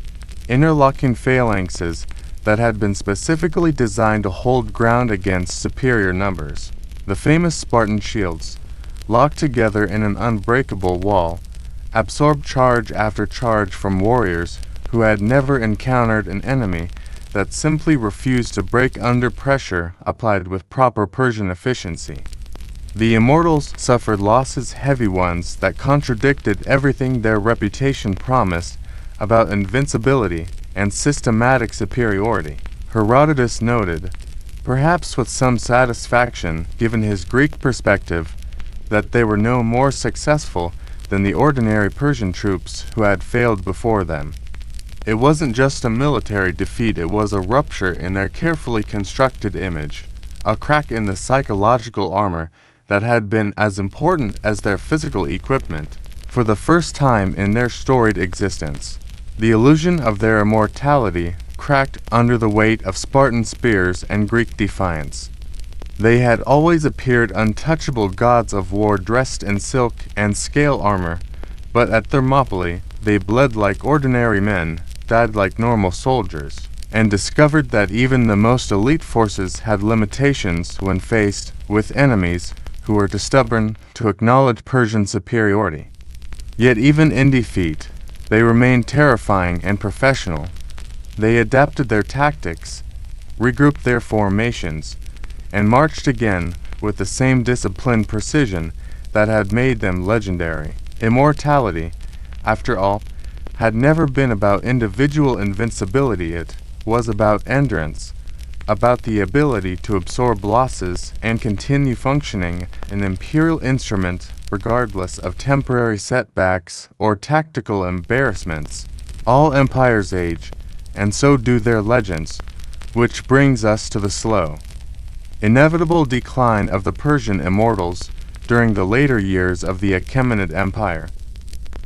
interlocking phalanxes that had been specifically designed to hold ground against superior numbers. The famous Spartan shields, locked together in an unbreakable wall, absorbed charge after charge from warriors who had never encountered an enemy that simply refused to break under pressure applied with proper Persian efficiency. The immortals suffered losses, heavy ones, that contradicted everything their reputation promised about invincibility and systematic superiority. Herodotus noted, perhaps with some satisfaction given his Greek perspective, that they were no more successful than the ordinary Persian troops who had failed before them. It wasn't just a military defeat, it was a rupture in their carefully constructed image, a crack in the psychological armor that had been as important as their physical equipment. For the first time in their storied existence, the illusion of their immortality cracked under the weight of Spartan spears and Greek defiance. They had always appeared untouchable gods of war dressed in silk and scale armor, but at Thermopylae they bled like ordinary men, died like normal soldiers, and discovered that even the most elite forces had limitations when faced with enemies who were too stubborn to acknowledge Persian superiority. Yet even in defeat, they remained terrifying and professional. They adapted their tactics, regrouped their formations, and marched again with the same disciplined precision that had made them legendary. Immortality, after all, had never been about individual invincibility. It was about endurance, about the ability to absorb losses and continue functioning an imperial instrument regardless of temporary setbacks or tactical embarrassments. All empires age, and so do their legends, which brings us to the slow, inevitable decline of the Persian immortals during the later years of the Achaemenid Empire.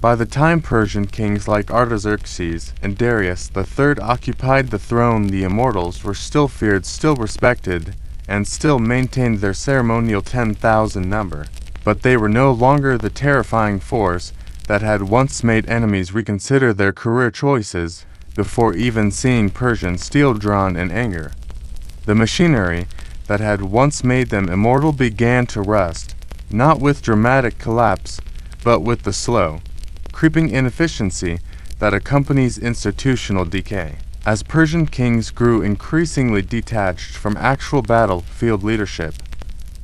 By the time Persian kings like Artaxerxes and Darius III occupied the throne, the immortals were still feared, still respected, and still maintained their ceremonial 10,000 number. But they were no longer the terrifying force that had once made enemies reconsider their career choices before even seeing Persian steel drawn in anger. The machinery that had once made them immortal began to rust, not with dramatic collapse, but with the slow, creeping inefficiency that accompanies institutional decay. As Persian kings grew increasingly detached from actual battlefield leadership,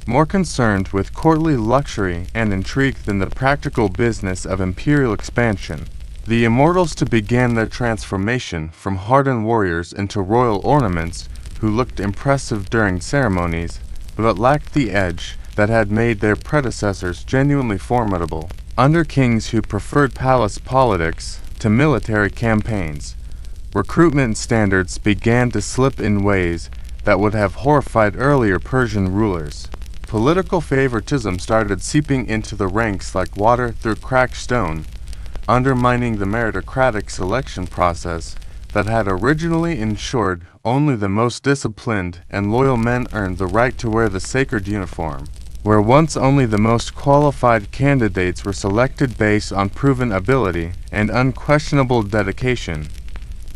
more concerned with courtly luxury and intrigue than the practical business of imperial expansion, the immortals began their transformation from hardened warriors into royal ornaments who looked impressive during ceremonies, but lacked the edge that had made their predecessors genuinely formidable. Under kings who preferred palace politics to military campaigns, recruitment standards began to slip in ways that would have horrified earlier Persian rulers. Political favoritism started seeping into the ranks like water through cracked stone, undermining the meritocratic selection process that had originally ensured only the most disciplined and loyal men earned the right to wear the sacred uniform. Where once only the most qualified candidates were selected based on proven ability and unquestionable dedication,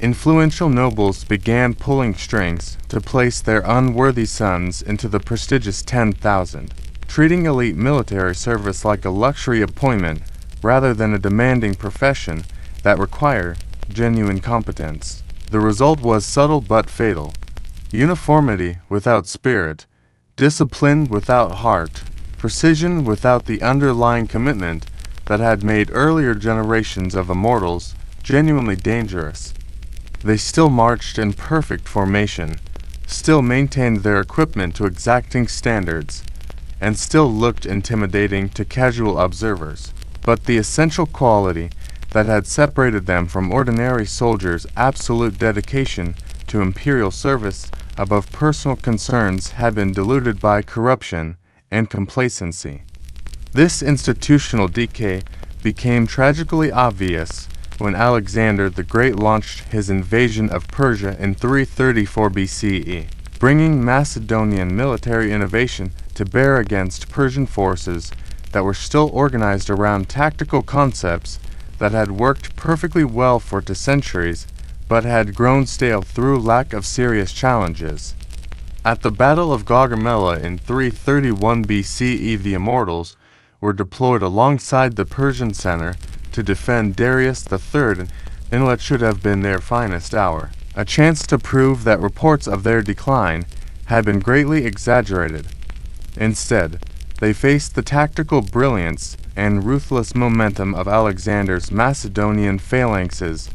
influential nobles began pulling strings to place their unworthy sons into the prestigious 10,000, treating elite military service like a luxury appointment rather than a demanding profession that required genuine competence. The result was subtle but fatal: uniformity without spirit, discipline without heart, precision without the underlying commitment that had made earlier generations of immortals genuinely dangerous. They still marched in perfect formation, still maintained their equipment to exacting standards, and still looked intimidating to casual observers. But the essential quality that had separated them from ordinary soldiers, absolute dedication to imperial service above personal concerns, had been diluted by corruption and complacency. This institutional decay became tragically obvious when Alexander the Great launched his invasion of Persia in 334 BCE, bringing Macedonian military innovation to bear against Persian forces that were still organized around tactical concepts that had worked perfectly well for centuries but had grown stale through lack of serious challenges. At the Battle of Gaugamela in 331 BCE, the Immortals were deployed alongside the Persian center to defend Darius III in what should have been their finest hour, a chance to prove that reports of their decline had been greatly exaggerated. Instead, they faced the tactical brilliance and ruthless momentum of Alexander's Macedonian phalanxes,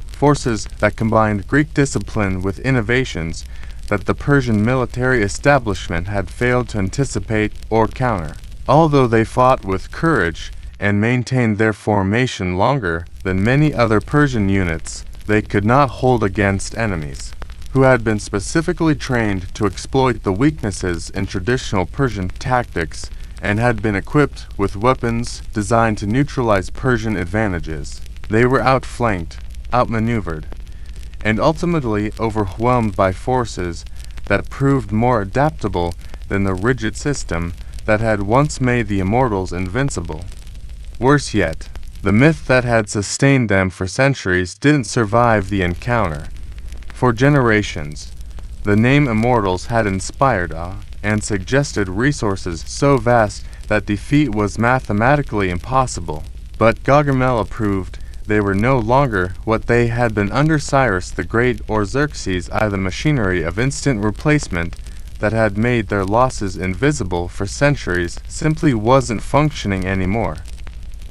forces that combined Greek discipline with innovations that the Persian military establishment had failed to anticipate or counter. Although they fought with courage and maintained their formation longer than many other Persian units, they could not hold against enemies who had been specifically trained to exploit the weaknesses in traditional Persian tactics and had been equipped with weapons designed to neutralize Persian advantages. They were outflanked, outmaneuvered, and ultimately overwhelmed by forces that proved more adaptable than the rigid system that had once made the Immortals invincible. Worse yet, the myth that had sustained them for centuries didn't survive the encounter. For generations, the name Immortals had inspired awe and suggested resources so vast that defeat was mathematically impossible. But Gaugamela proved they were no longer what they had been under Cyrus the Great or Xerxes I. The machinery of instant replacement that had made their losses invisible for centuries simply wasn't functioning anymore.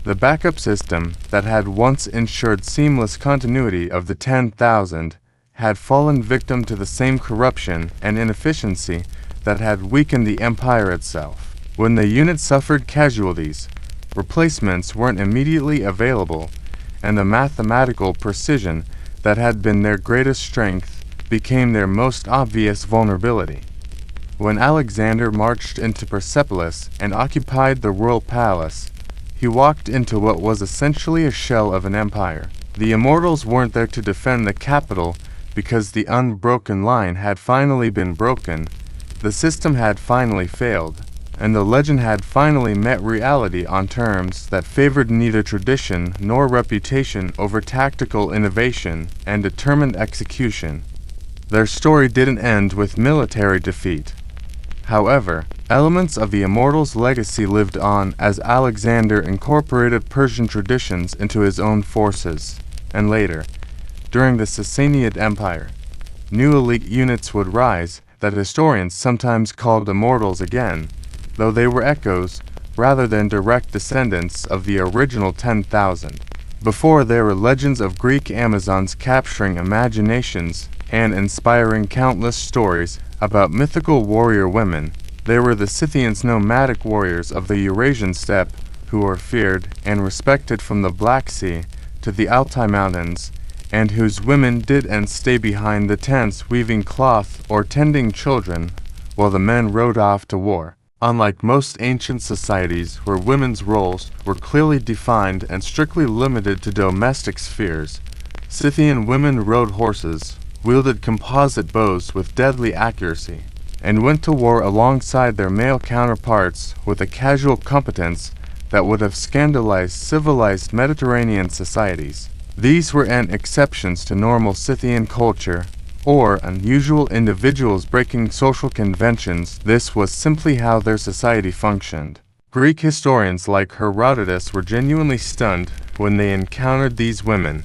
The backup system that had once ensured seamless continuity of the 10,000 had fallen victim to the same corruption and inefficiency that had weakened the empire itself. When the unit suffered casualties, replacements weren't immediately available, and the mathematical precision that had been their greatest strength became their most obvious vulnerability. When Alexander marched into Persepolis and occupied the royal palace, he walked into what was essentially a shell of an empire. The Immortals weren't there to defend the capital because the unbroken line had finally been broken, the system had finally failed, and the legend had finally met reality on terms that favored neither tradition nor reputation over tactical innovation and determined execution. Their story didn't end with military defeat. However, elements of the Immortals' legacy lived on as Alexander incorporated Persian traditions into his own forces, and later, during the Sassanid Empire, new elite units would rise that historians sometimes called Immortals again, though they were echoes rather than direct descendants of the original 10,000. Before, there were legends of Greek Amazons capturing imaginations and inspiring countless stories about mythical warrior women. There were the Scythians, nomadic warriors of the Eurasian steppe, who were feared and respected from the Black Sea to the Altai Mountains, and whose women did and stay behind the tents weaving cloth or tending children, while the men rode off to war. Unlike most ancient societies where women's roles were clearly defined and strictly limited to domestic spheres, Scythian women rode horses, wielded composite bows with deadly accuracy, and went to war alongside their male counterparts with a casual competence that would have scandalized civilized Mediterranean societies. These were an exceptions to normal Scythian culture, or unusual individuals breaking social conventions. This was simply how their society functioned. Greek historians like Herodotus were genuinely stunned when they encountered these women,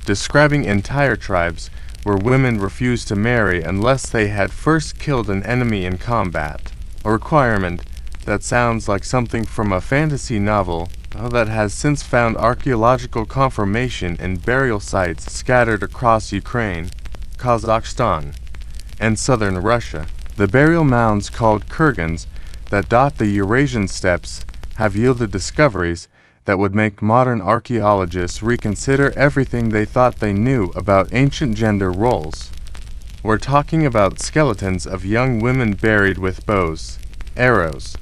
describing entire tribes where women refused to marry unless they had first killed an enemy in combat, a requirement that sounds like something from a fantasy novel that has since found archaeological confirmation in burial sites scattered across Ukraine, Kazakhstan, and southern Russia. The burial mounds called kurgans that dot the Eurasian steppes have yielded discoveries that would make modern archaeologists reconsider everything they thought they knew about ancient gender roles. We're talking about skeletons of young women buried with bows, arrows,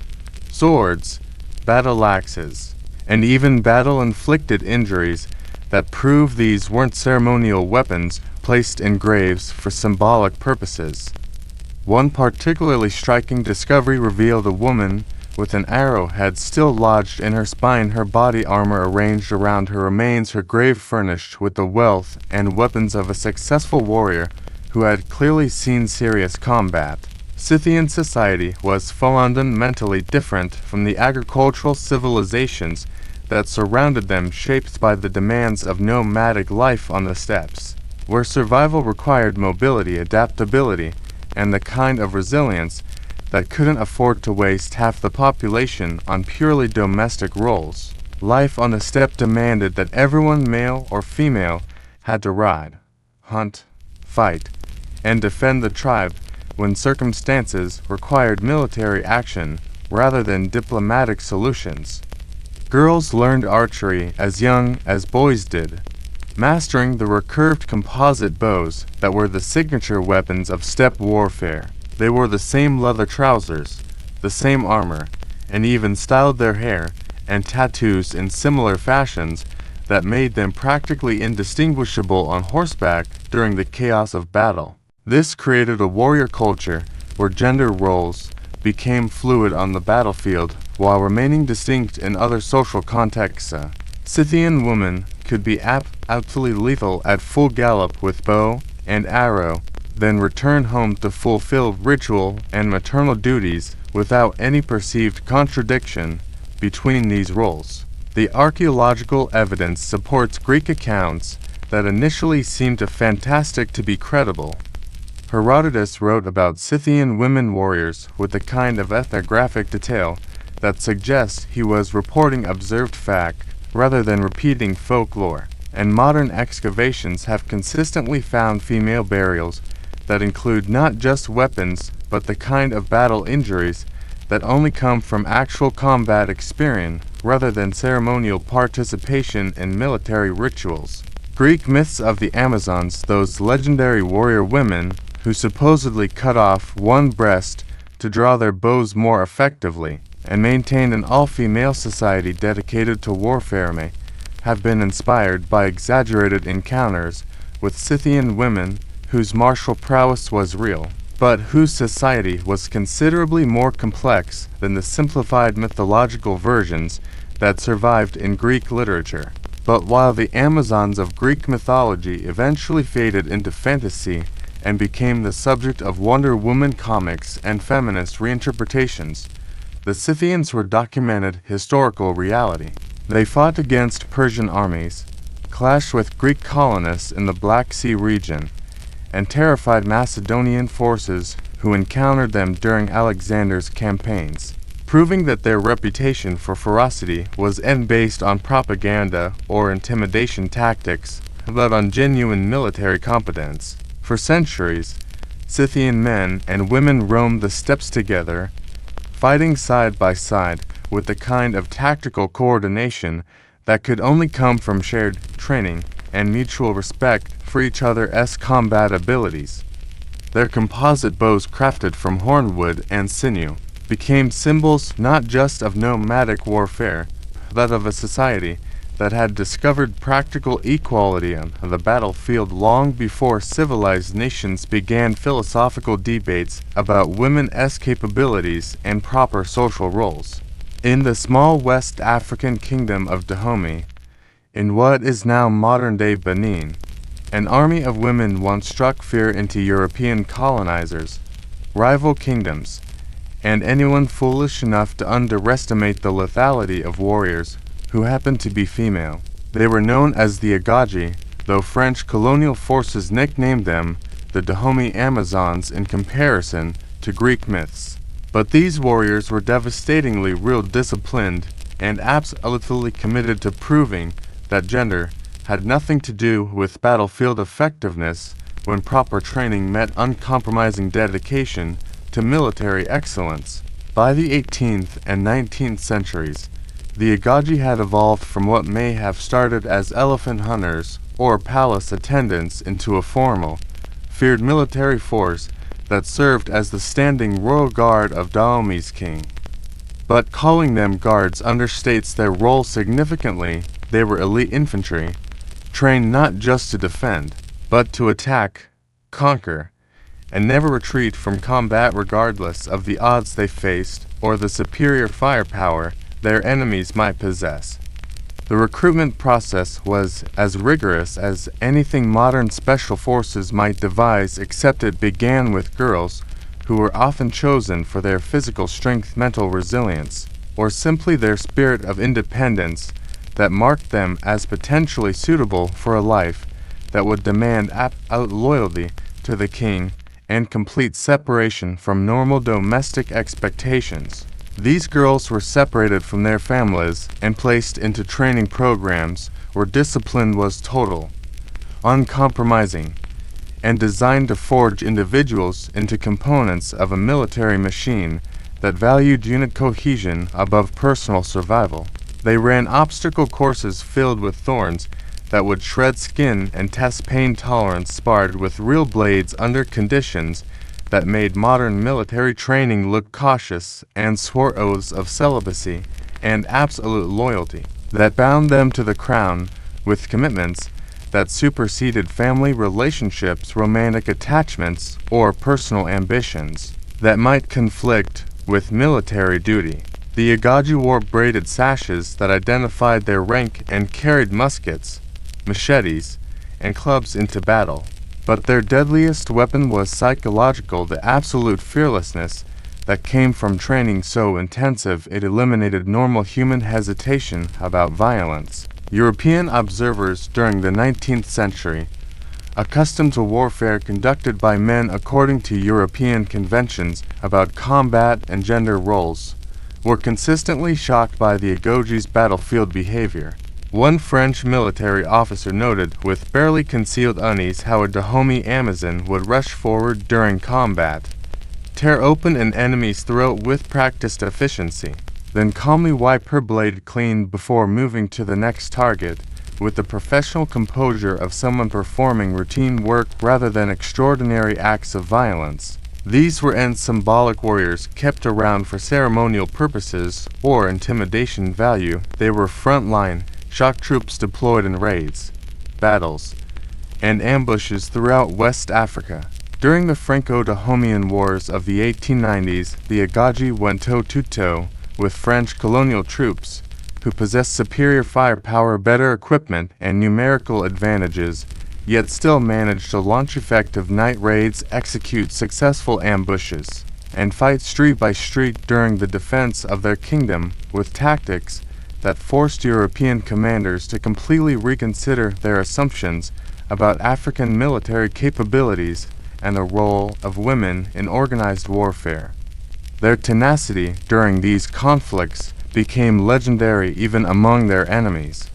swords, battle axes, and even battle-inflicted injuries that prove these weren't ceremonial weapons placed in graves for symbolic purposes. One particularly striking discovery revealed a woman with an arrowhead still lodged in her spine, her body armor arranged around her remains, her grave furnished with the wealth and weapons of a successful warrior who had clearly seen serious combat. Scythian society was fundamentally different from the agricultural civilizations that surrounded them, shaped by the demands of nomadic life on the steppes, where survival required mobility, adaptability, and the kind of resilience that couldn't afford to waste half the population on purely domestic roles. Life on the steppe demanded that everyone, male or female, had to ride, hunt, fight, and defend the tribe when circumstances required military action rather than diplomatic solutions. Girls learned archery as young as boys did, mastering the recurved composite bows that were the signature weapons of steppe warfare. They wore the same leather trousers, the same armor, and even styled their hair and tattoos in similar fashions that made them practically indistinguishable on horseback during the chaos of battle. This created a warrior culture where gender roles became fluid on the battlefield while remaining distinct in other social contexts. Scythian women could be absolutely lethal at full gallop with bow and arrow, then return home to fulfill ritual and maternal duties without any perceived contradiction between these roles. The archaeological evidence supports Greek accounts that initially seemed too fantastic to be credible. Herodotus wrote about Scythian women warriors with a kind of ethnographic detail that suggests he was reporting observed fact rather than repeating folklore, and modern excavations have consistently found female burials that include not just weapons but the kind of battle injuries that only come from actual combat experience rather than ceremonial participation in military rituals. Greek myths of the Amazons, those legendary warrior women who supposedly cut off one breast to draw their bows more effectively and maintained an all-female society dedicated to warfare, may have been inspired by exaggerated encounters with Scythian women whose martial prowess was real, but whose society was considerably more complex than the simplified mythological versions that survived in Greek literature. But while the Amazons of Greek mythology eventually faded into fantasy and became the subject of Wonder Woman comics and feminist reinterpretations, the Scythians were documented historical reality. They fought against Persian armies, clashed with Greek colonists in the Black Sea region, and terrified Macedonian forces who encountered them during Alexander's campaigns, proving that their reputation for ferocity was based on propaganda or intimidation tactics, but on genuine military competence. For centuries, Scythian men and women roamed the steppes together, fighting side by side with the kind of tactical coordination that could only come from shared training and mutual respect for each other's combat abilities. Their composite bows, crafted from hornwood and sinew, became symbols not just of nomadic warfare, but of a society that had discovered practical equality on the battlefield long before civilized nations began philosophical debates about women's capabilities and proper social roles. In the small West African kingdom of Dahomey, in what is now modern-day Benin, an army of women once struck fear into European colonizers, rival kingdoms, and anyone foolish enough to underestimate the lethality of warriors who happened to be female. They were known as the Agaji, though French colonial forces nicknamed them the Dahomey Amazons in comparison to Greek myths. But these warriors were devastatingly real, disciplined, and absolutely committed to proving that gender had nothing to do with battlefield effectiveness when proper training met uncompromising dedication to military excellence. By the 18th and 19th centuries, the Agaji had evolved from what may have started as elephant hunters or palace attendants into a formal, feared military force that served as the standing royal guard of Dahomey's king. But calling them guards understates their role significantly. They were elite infantry, trained not just to defend, but to attack, conquer, and never retreat from combat regardless of the odds they faced or the superior firepower their enemies might possess. The recruitment process was as rigorous as anything modern special forces might devise, except it began with girls who were often chosen for their physical strength, mental resilience, or simply their spirit of independence that marked them as potentially suitable for a life that would demand absolute loyalty to the king and complete separation from normal domestic expectations. These girls were separated from their families and placed into training programs where discipline was total, uncompromising, and designed to forge individuals into components of a military machine that valued unit cohesion above personal survival. They ran obstacle courses filled with thorns that would shred skin and test pain tolerance, sparred with real blades under conditions that made modern military training look cautious, and swore oaths of celibacy and absolute loyalty that bound them to the crown with commitments that superseded family relationships, romantic attachments, or personal ambitions that might conflict with military duty. The Agaji wore braided sashes that identified their rank and carried muskets, machetes, and clubs into battle. But their deadliest weapon was psychological, the absolute fearlessness that came from training so intensive it eliminated normal human hesitation about violence. European observers during the 19th century, accustomed to warfare conducted by men according to European conventions about combat and gender roles, were consistently shocked by the Agogi's battlefield behavior. One French military officer noted with barely concealed unease how a Dahomey Amazon would rush forward during combat, tear open an enemy's throat with practiced efficiency, then calmly wipe her blade clean before moving to the next target, with the professional composure of someone performing routine work rather than extraordinary acts of violence. These were symbolic warriors kept around for ceremonial purposes or intimidation value. They were front-line, shock troops deployed in raids, battles, and ambushes throughout West Africa. During the Franco-Dahomean Wars of the 1890s, the Agaji went toe-to-toe with French colonial troops, who possessed superior firepower, better equipment, and numerical advantages, yet still managed to launch effective night raids, execute successful ambushes, and fight street by street during the defense of their kingdom with tactics that forced European commanders to completely reconsider their assumptions about African military capabilities and the role of women in organized warfare. Their tenacity during these conflicts became legendary even among their enemies.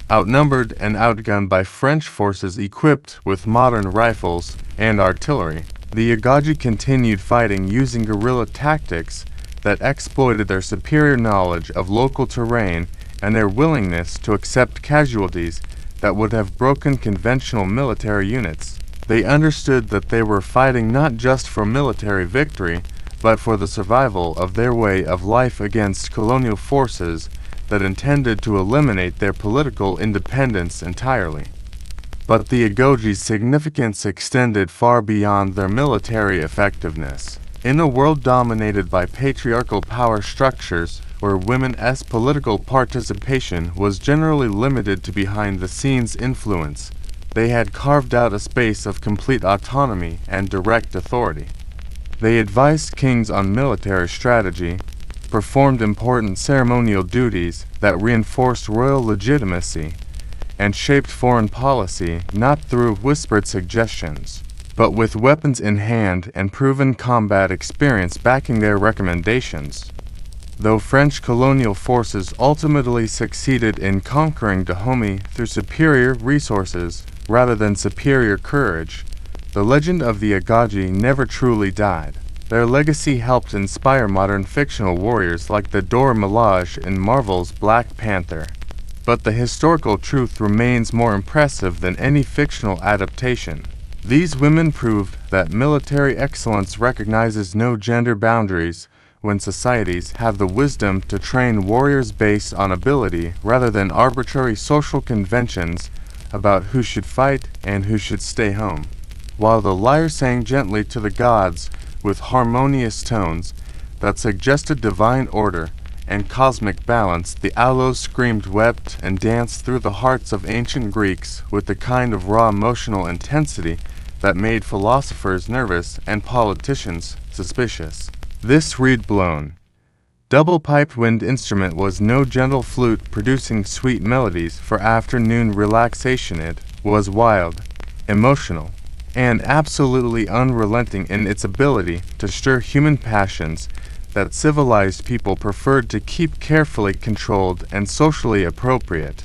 Outnumbered and outgunned by French forces equipped with modern rifles and artillery, the Agaji continued fighting using guerrilla tactics that exploited their superior knowledge of local terrain and their willingness to accept casualties that would have broken conventional military units. They understood that they were fighting not just for military victory, but for the survival of their way of life against colonial forces that intended to eliminate their political independence entirely. But the Agogi's significance extended far beyond their military effectiveness. In a world dominated by patriarchal power structures, where women's political participation was generally limited to behind-the-scenes influence, they had carved out a space of complete autonomy and direct authority. They advised kings on military strategy, performed important ceremonial duties that reinforced royal legitimacy, and shaped foreign policy not through whispered suggestions, but with weapons in hand and proven combat experience backing their recommendations. Though French colonial forces ultimately succeeded in conquering Dahomey through superior resources rather than superior courage, the legend of the Agaji never truly died. Their legacy helped inspire modern fictional warriors like the Dora Milaje in Marvel's Black Panther. But the historical truth remains more impressive than any fictional adaptation. These women proved that military excellence recognizes no gender boundaries, when societies have the wisdom to train warriors based on ability rather than arbitrary social conventions about who should fight and who should stay home. While the lyre sang gently to the gods with harmonious tones that suggested divine order and cosmic balance, the aloes screamed, wept, and danced through the hearts of ancient Greeks with the kind of raw emotional intensity that made philosophers nervous and politicians suspicious. This reed-blown, double-piped wind instrument was no gentle flute producing sweet melodies for afternoon relaxation. It was wild, emotional, and absolutely unrelenting in its ability to stir human passions that civilized people preferred to keep carefully controlled and socially appropriate.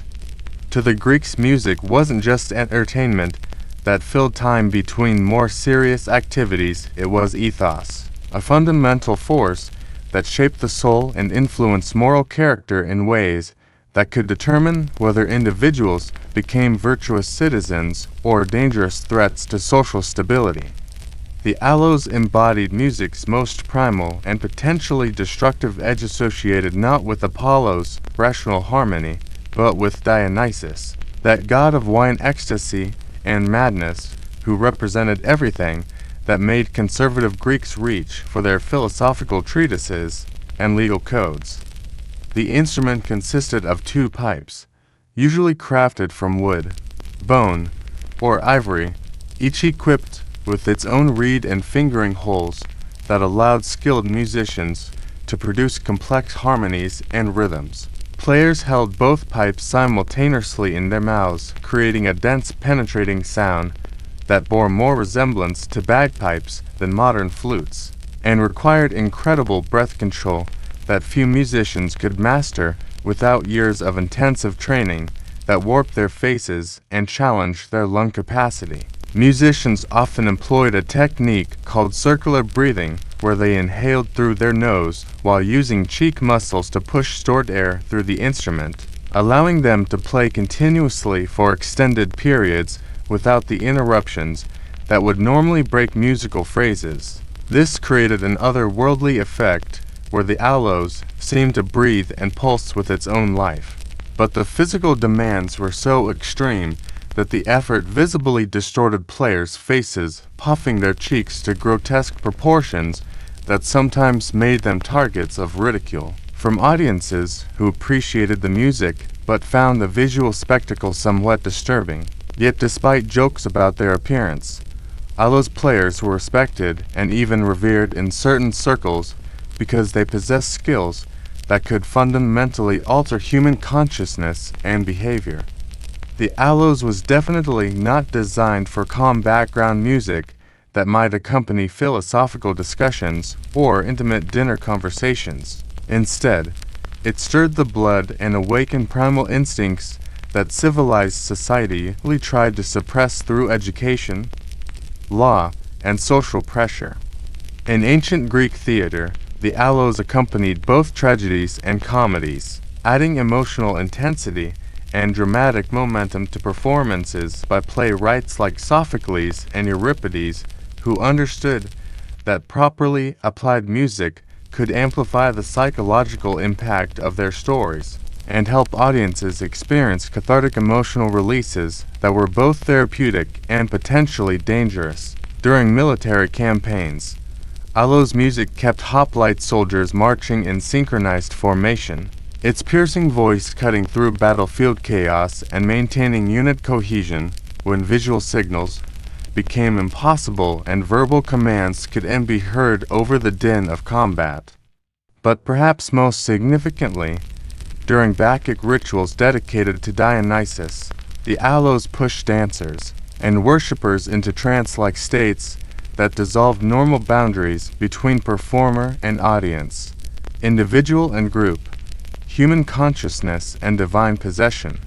To the Greeks, music wasn't just entertainment that filled time between more serious activities. It was ethos, a fundamental force that shaped the soul and influenced moral character in ways that could determine whether individuals became virtuous citizens or dangerous threats to social stability. The aloes embodied music's most primal and potentially destructive edge, associated not with Apollo's rational harmony, but with Dionysus, that god of wine, ecstasy, and madness, who represented everything that made conservative Greeks reach for their philosophical treatises and legal codes. The instrument consisted of two pipes, usually crafted from wood, bone, or ivory, each equipped with its own reed and fingering holes that allowed skilled musicians to produce complex harmonies and rhythms. Players held both pipes simultaneously in their mouths, creating a dense, penetrating sound that bore more resemblance to bagpipes than modern flutes, and required incredible breath control that few musicians could master without years of intensive training that warped their faces and challenged their lung capacity. Musicians often employed a technique called circular breathing, where they inhaled through their nose while using cheek muscles to push stored air through the instrument, allowing them to play continuously for extended periods without the interruptions that would normally break musical phrases. This created an otherworldly effect where the aloes seemed to breathe and pulse with its own life. But the physical demands were so extreme that the effort visibly distorted players' faces, puffing their cheeks to grotesque proportions that sometimes made them targets of ridicule from audiences who appreciated the music but found the visual spectacle somewhat disturbing. Yet despite jokes about their appearance, aloes players were respected and even revered in certain circles because they possessed skills that could fundamentally alter human consciousness and behavior. The aloes was definitely not designed for calm background music that might accompany philosophical discussions or intimate dinner conversations. Instead, it stirred the blood and awakened primal instincts that civilized society really tried to suppress through education, law, and social pressure. In ancient Greek theater, the aloes accompanied both tragedies and comedies, adding emotional intensity and dramatic momentum to performances by playwrights like Sophocles and Euripides, who understood that properly applied music could amplify the psychological impact of their stories and help audiences experience cathartic emotional releases that were both therapeutic and potentially dangerous. During military campaigns, aloes music kept hoplite soldiers marching in synchronized formation, its piercing voice cutting through battlefield chaos and maintaining unit cohesion when visual signals became impossible and verbal commands could then be heard over the din of combat. But perhaps most significantly, during Bacchic rituals dedicated to Dionysus, the aloes pushed dancers and worshippers into trance-like states that dissolved normal boundaries between performer and audience, individual and group, human consciousness and divine possession.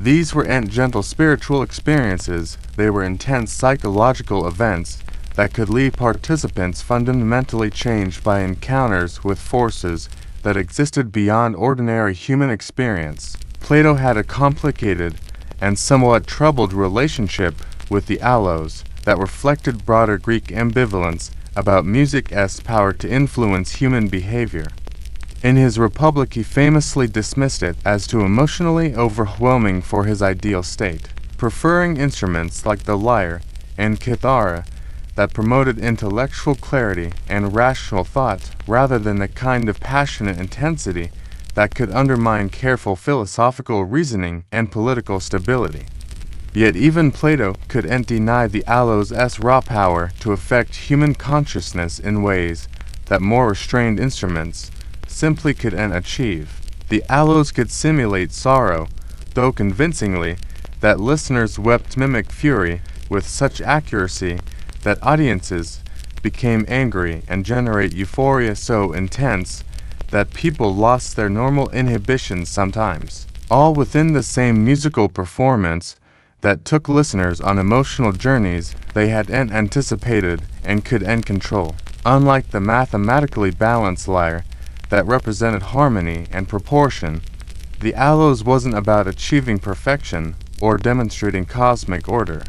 These weren't gentle spiritual experiences, they were intense psychological events that could leave participants fundamentally changed by encounters with forces that existed beyond ordinary human experience. Plato had a complicated and somewhat troubled relationship with the aloes that reflected broader Greek ambivalence about music's power to influence human behavior. In his Republic, he famously dismissed it as too emotionally overwhelming for his ideal state, preferring instruments like the lyre and kithara that promoted intellectual clarity and rational thought rather than the kind of passionate intensity that could undermine careful philosophical reasoning and political stability. Yet even Plato couldn't deny the aloe's raw power to affect human consciousness in ways that more restrained instruments simply couldn't achieve. The aloes could simulate sorrow, though convincingly, that listeners wept mimic fury with such accuracy that audiences became angry and generate euphoria so intense that people lost their normal inhibitions sometimes, all within the same musical performance that took listeners on emotional journeys they hadn't anticipated and couldn't control. Unlike the mathematically balanced lyre that represented harmony and proportion, the aloes wasn't about achieving perfection or demonstrating cosmic order.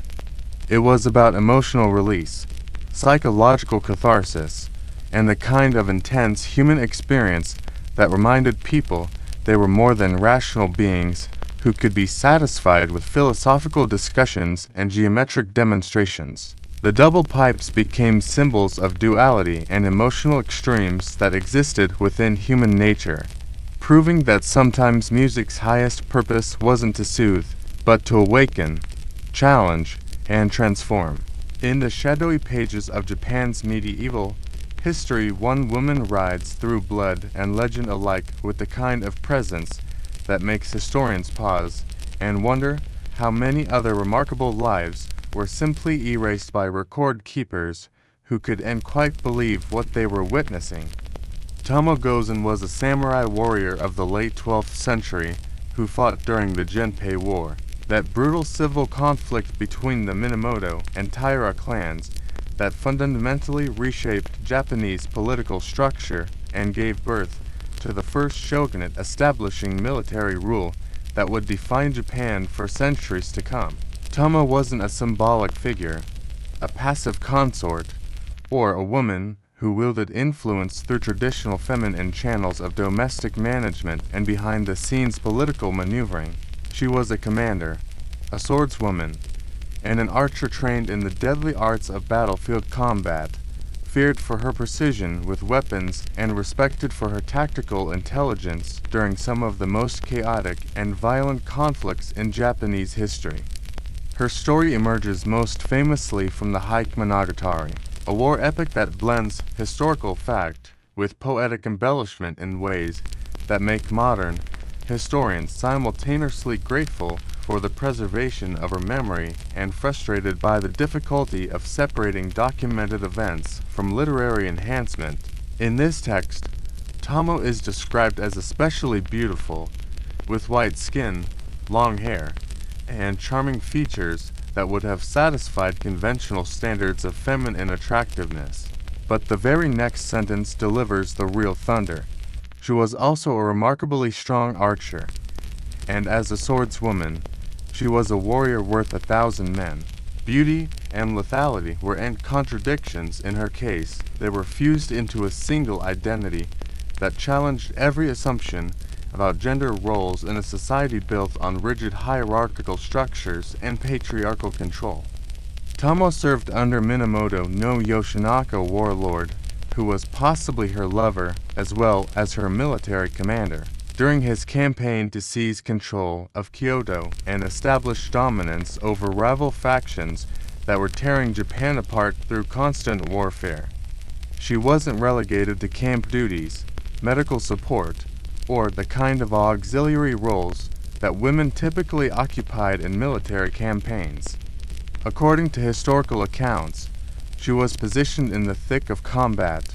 It was about emotional release, psychological catharsis, and the kind of intense human experience that reminded people they were more than rational beings who could be satisfied with philosophical discussions and geometric demonstrations. The double pipes became symbols of duality and emotional extremes that existed within human nature, proving that sometimes music's highest purpose wasn't to soothe, but to awaken, challenge, and transform. In the shadowy pages of Japan's medieval history, one woman rides through blood and legend alike with the kind of presence that makes historians pause and wonder how many other remarkable lives were simply erased by record keepers who couldn't quite believe what they were witnessing. Tomo Gozen was a samurai warrior of the late 12th century who fought during the Genpei War, that brutal civil conflict between the Minamoto and Taira clans that fundamentally reshaped Japanese political structure and gave birth to the first shogunate, establishing military rule that would define Japan for centuries to come. Tomo wasn't a symbolic figure, a passive consort, or a woman who wielded influence through traditional feminine channels of domestic management and behind-the-scenes political maneuvering. She was a commander, a swordswoman, and an archer trained in the deadly arts of battlefield combat, feared for her precision with weapons and respected for her tactical intelligence during some of the most chaotic and violent conflicts in Japanese history. Her story emerges most famously from the Hike Monogatari, a war epic that blends historical fact with poetic embellishment in ways that make modern historians simultaneously grateful for the preservation of her memory and frustrated by the difficulty of separating documented events from literary enhancement. In this text, Tomo is described as especially beautiful, with white skin, long hair, and charming features that would have satisfied conventional standards of feminine attractiveness. But the very next sentence delivers the real thunder. She was also a remarkably strong archer, and as a swordswoman, she was a warrior worth 1,000 men. Beauty and lethality weren't contradictions in her case. They were fused into a single identity that challenged every assumption about gender roles in a society built on rigid hierarchical structures and patriarchal control. Tomo served under Minamoto no Yoshinaka warlord, who was possibly her lover as well as her military commander. During his campaign to seize control of Kyoto and establish dominance over rival factions that were tearing Japan apart through constant warfare. She wasn't relegated to camp duties, medical support, or the kind of auxiliary roles that women typically occupied in military campaigns. According to historical accounts, she was positioned in the thick of combat,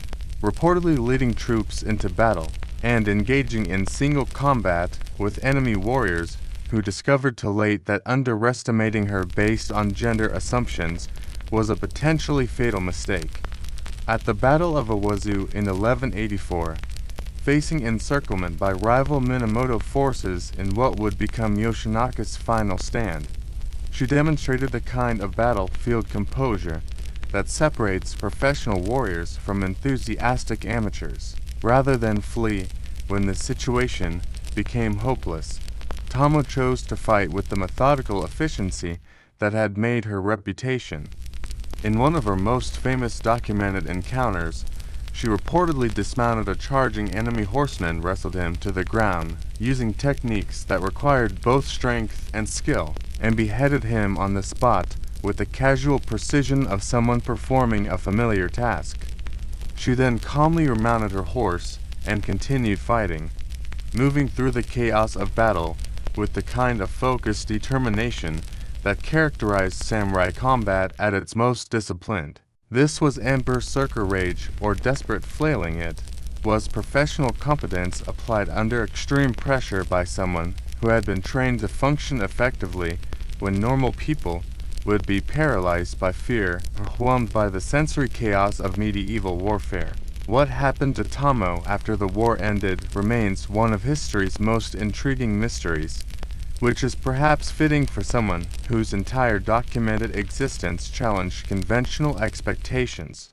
reportedly leading troops into battle, and engaging in single combat with enemy warriors who discovered too late that underestimating her based on gender assumptions was a potentially fatal mistake. At the Battle of Awazu in 1184, facing encirclement by rival Minamoto forces in what would become Yoshinaka's final stand, she demonstrated the kind of battlefield composure that separates professional warriors from enthusiastic amateurs. Rather than flee when the situation became hopeless, Tomo chose to fight with the methodical efficiency that had made her reputation. In one of her most famous documented encounters, she reportedly dismounted a charging enemy horseman and wrestled him to the ground, using techniques that required both strength and skill, and beheaded him on the spot with the casual precision of someone performing a familiar task. She then calmly remounted her horse and continued fighting, moving through the chaos of battle with the kind of focused determination that characterized samurai combat at its most disciplined. This was berserker rage, or desperate flailing. It was professional competence applied under extreme pressure by someone who had been trained to function effectively when normal people would be paralyzed by fear or overwhelmed by the sensory chaos of medieval warfare. What happened to Tomo after the war ended remains one of history's most intriguing mysteries, which is perhaps fitting for someone whose entire documented existence challenged conventional expectations.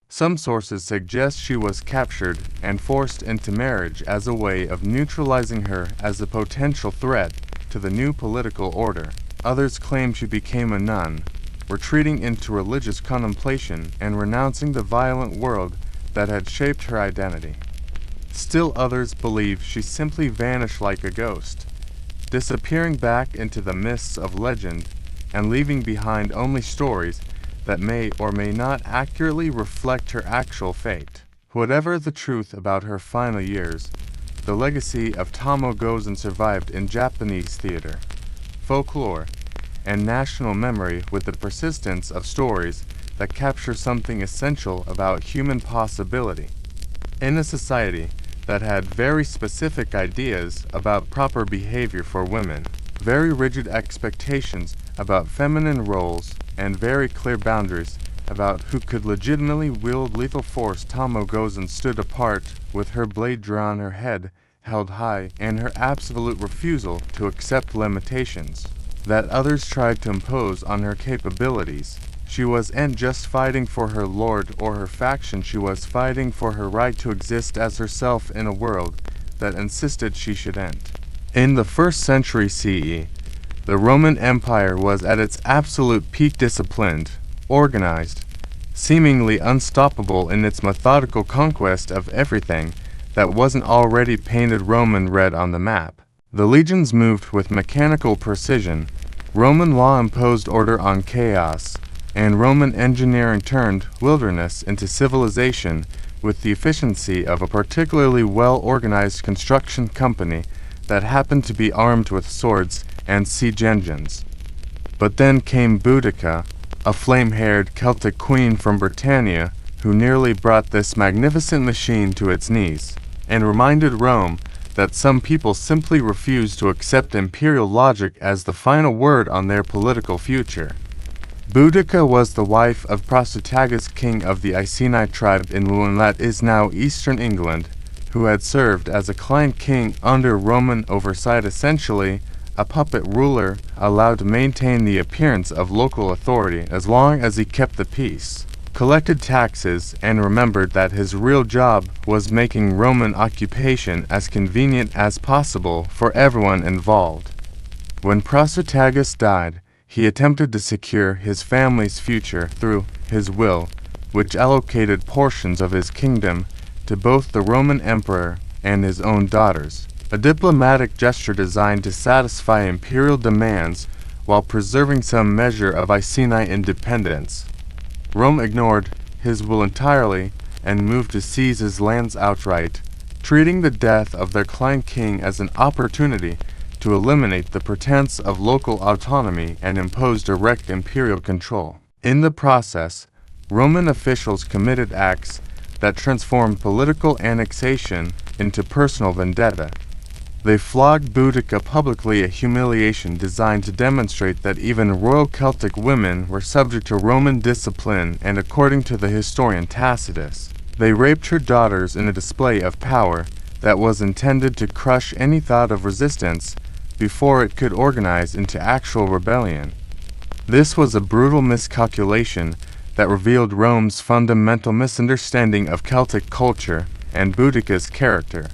Some sources suggest she was captured and forced into marriage as a way of neutralizing her as a potential threat to the new political order. Others claim she became a nun, retreating into religious contemplation and renouncing the violent world that had shaped her identity. Still others believe she simply vanished like a ghost, disappearing back into the mists of legend and leaving behind only stories that may or may not accurately reflect her actual fate. Whatever the truth about her final years, the legacy of Tomo Gozen survived in Japanese theater, folklore, and national memory with the persistence of stories that capture something essential about human possibility. In a society that had very specific ideas about proper behavior for women, very rigid expectations about feminine roles, and very clear boundaries about who could legitimately wield lethal force, Tomo Gozen stood apart with her blade drawn, her head held high, and her absolute refusal to accept limitations that others tried to impose on her capabilities. She wasn't just fighting for her lord or her faction, she was fighting for her right to exist as herself in a world that insisted she should end. In the 1st century CE, the Roman Empire was at its absolute peak, disciplined, organized, seemingly unstoppable in its methodical conquest of everything that wasn't already painted Roman red on the map. The legions moved with mechanical precision, Roman law imposed order on chaos, and Roman engineering turned wilderness into civilization with the efficiency of a particularly well-organized construction company that happened to be armed with swords and siege engines. But then came Boudica, a flame-haired Celtic queen from Britannia, who nearly brought this magnificent machine to its knees, and reminded Rome that some people simply refused to accept imperial logic as the final word on their political future. Boudica was the wife of Prasutagus, king of the Iceni tribe in what that is now eastern England, who had served as a client king under Roman oversight, essentially a puppet ruler allowed to maintain the appearance of local authority as long as he kept the peace, collected taxes, and remembered that his real job was making Roman occupation as convenient as possible for everyone involved. When Prasutagus died, he attempted to secure his family's future through his will, which allocated portions of his kingdom to both the Roman emperor and his own daughters, a diplomatic gesture designed to satisfy imperial demands while preserving some measure of Iceni independence. Rome ignored his will entirely and moved to seize his lands outright, treating the death of their client king as an opportunity to eliminate the pretense of local autonomy and impose direct imperial control. In the process, Roman officials committed acts that transformed political annexation into personal vendetta. They flogged Boudica publicly, a humiliation designed to demonstrate that even royal Celtic women were subject to Roman discipline, and according to the historian Tacitus, they raped her daughters in a display of power that was intended to crush any thought of resistance before it could organize into actual rebellion. This was a brutal miscalculation that revealed Rome's fundamental misunderstanding of Celtic culture and Boudicca's character.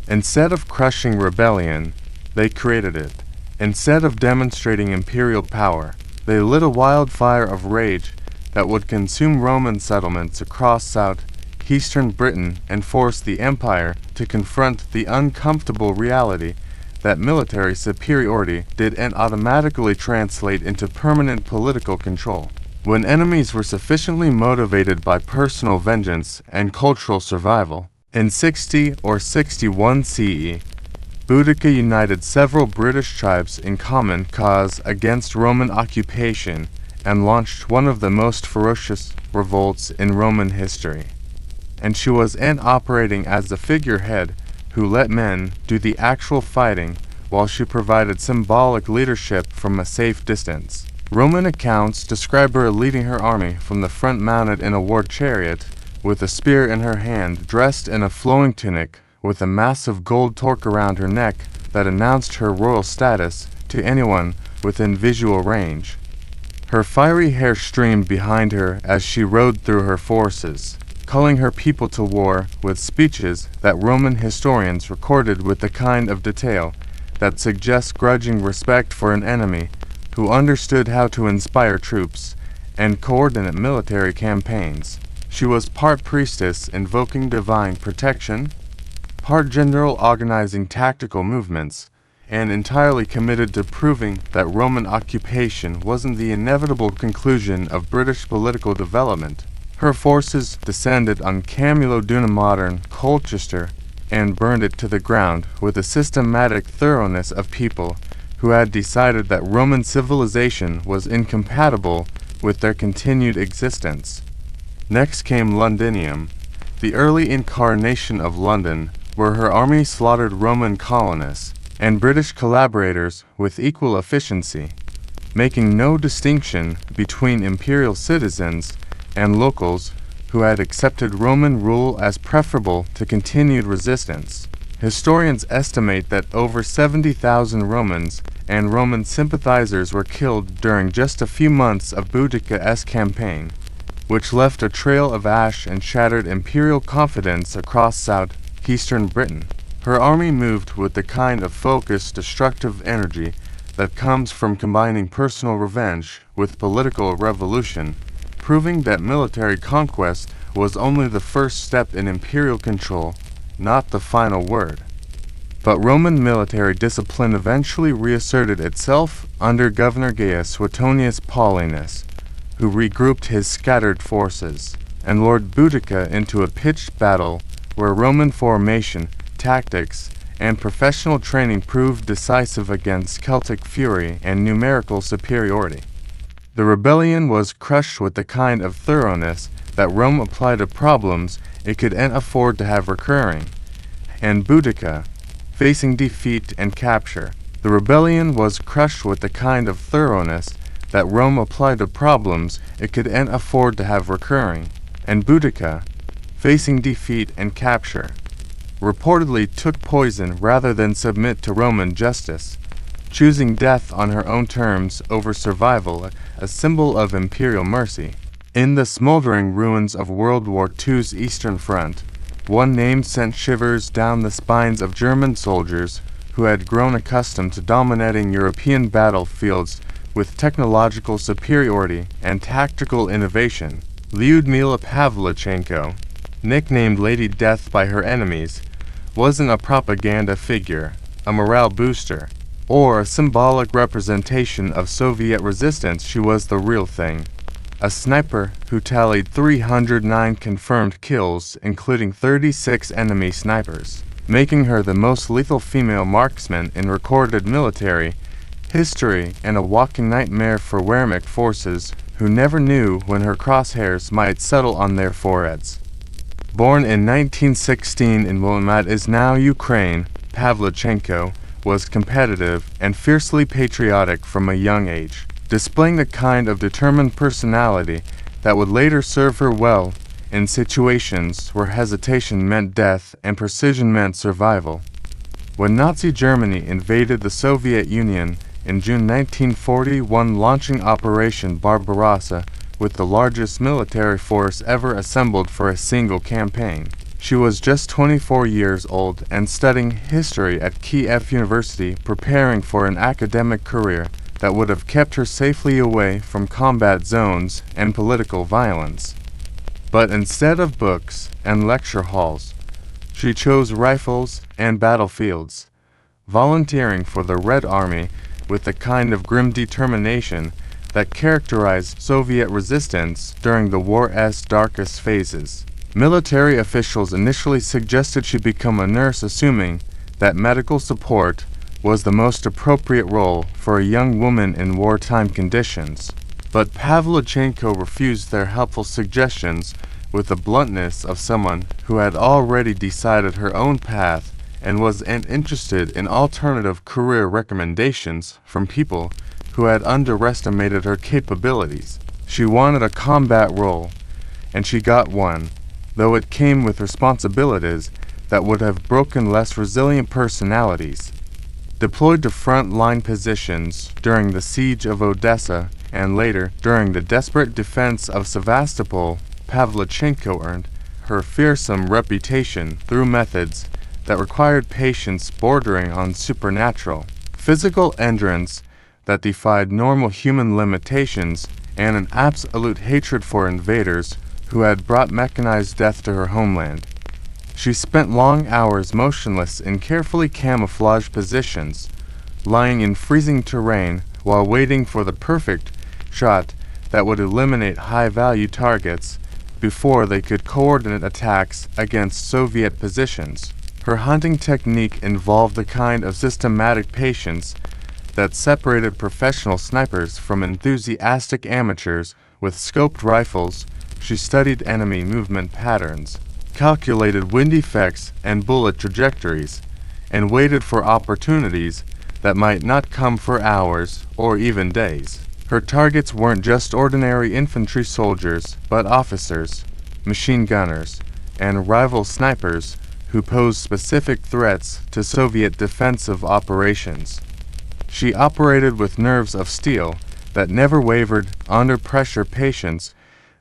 Instead of crushing rebellion, they created it. Instead of demonstrating imperial power, they lit a wildfire of rage that would consume Roman settlements across southeastern Britain and force the empire to confront the uncomfortable reality that military superiority didn't automatically translate into permanent political control. When enemies were sufficiently motivated by personal vengeance and cultural survival, in 60 or 61 CE, Boudicca united several British tribes in common cause against Roman occupation and launched one of the most ferocious revolts in Roman history. And she was operating as the figurehead who let men do the actual fighting while she provided symbolic leadership from a safe distance. Roman accounts describe her leading her army from the front mounted in a war chariot, with a spear in her hand, dressed in a flowing tunic, with a massive gold torque around her neck that announced her royal status to anyone within visual range. Her fiery hair streamed behind her as she rode through her forces, calling her people to war with speeches that Roman historians recorded with the kind of detail that suggests grudging respect for an enemy who understood how to inspire troops and coordinate military campaigns. She was part priestess invoking divine protection, part general organizing tactical movements, and entirely committed to proving that Roman occupation wasn't the inevitable conclusion of British political development. Her forces descended on Camulodunum, modern Colchester, and burned it to the ground with a systematic thoroughness of people who had decided that Roman civilization was incompatible with their continued existence. Next came Londinium, the early incarnation of London, where her army slaughtered Roman colonists and British collaborators with equal efficiency, making no distinction between imperial citizens and locals who had accepted Roman rule as preferable to continued resistance. Historians estimate that over 70,000 Romans and Roman sympathizers were killed during just a few months of Boudicca's campaign, which left a trail of ash and shattered imperial confidence across southeastern Britain. Her army moved with the kind of focused, destructive energy that comes from combining personal revenge with political revolution, proving that military conquest was only the first step in imperial control, not the final word. But Roman military discipline eventually reasserted itself under Governor Gaius Suetonius Paulinus, who regrouped his scattered forces and lured Boudicca into a pitched battle where Roman formation, tactics, and professional training proved decisive against Celtic fury and numerical superiority. The rebellion was crushed with the kind of thoroughness that Rome applied to problems it couldn't afford to have recurring, and Boudicca, facing defeat and capture. The rebellion was crushed with the kind of thoroughness that Rome applied to problems it couldn't afford to have recurring, and Boudicca, facing defeat and capture, reportedly took poison rather than submit to Roman justice, choosing death on her own terms over survival, a symbol of imperial mercy. In the smoldering ruins of World War II's Eastern Front, one name sent shivers down the spines of German soldiers who had grown accustomed to dominating European battlefields with technological superiority and tactical innovation. Lyudmila Pavlichenko, nicknamed Lady Death by her enemies, wasn't a propaganda figure, a morale booster, or a symbolic representation of Soviet resistance. She was the real thing. A sniper who tallied 309 confirmed kills, including 36 enemy snipers, making her the most lethal female marksman in recorded military history and a walking nightmare for Wehrmacht forces who never knew when her crosshairs might settle on their foreheads. Born in 1916 in what is now Ukraine, Pavlichenko was competitive and fiercely patriotic from a young age, displaying the kind of determined personality that would later serve her well in situations where hesitation meant death and precision meant survival. When Nazi Germany invaded the Soviet Union in June 1941, launching Operation Barbarossa with the largest military force ever assembled for a single campaign. She was just 24 years old and studying history at Kiev University, preparing for an academic career that would have kept her safely away from combat zones and political violence. But instead of books and lecture halls, she chose rifles and battlefields, volunteering for the Red Army with the kind of grim determination that characterized Soviet resistance during the war's darkest phases. Military officials initially suggested she become a nurse, assuming that medical support was the most appropriate role for a young woman in wartime conditions. But Pavlichenko refused their helpful suggestions with the bluntness of someone who had already decided her own path and was interested in alternative career recommendations from people who had underestimated her capabilities. She wanted a combat role, and she got one, though it came with responsibilities that would have broken less resilient personalities. Deployed to front-line positions during the siege of Odessa and later during the desperate defense of Sevastopol, Pavlichenko earned her fearsome reputation through methods that required patience bordering on supernatural, physical endurance that defied normal human limitations, and an absolute hatred for invaders who had brought mechanized death to her homeland. She spent long hours motionless in carefully camouflaged positions, lying in freezing terrain while waiting for the perfect shot that would eliminate high-value targets before they could coordinate attacks against Soviet positions. Her hunting technique involved the kind of systematic patience that separated professional snipers from enthusiastic amateurs. With scoped rifles, she studied enemy movement patterns, calculated wind effects and bullet trajectories, and waited for opportunities that might not come for hours or even days. Her targets weren't just ordinary infantry soldiers, but officers, machine gunners, and rival snipers who posed specific threats to Soviet defensive operations. She operated with nerves of steel that never wavered under pressure, patience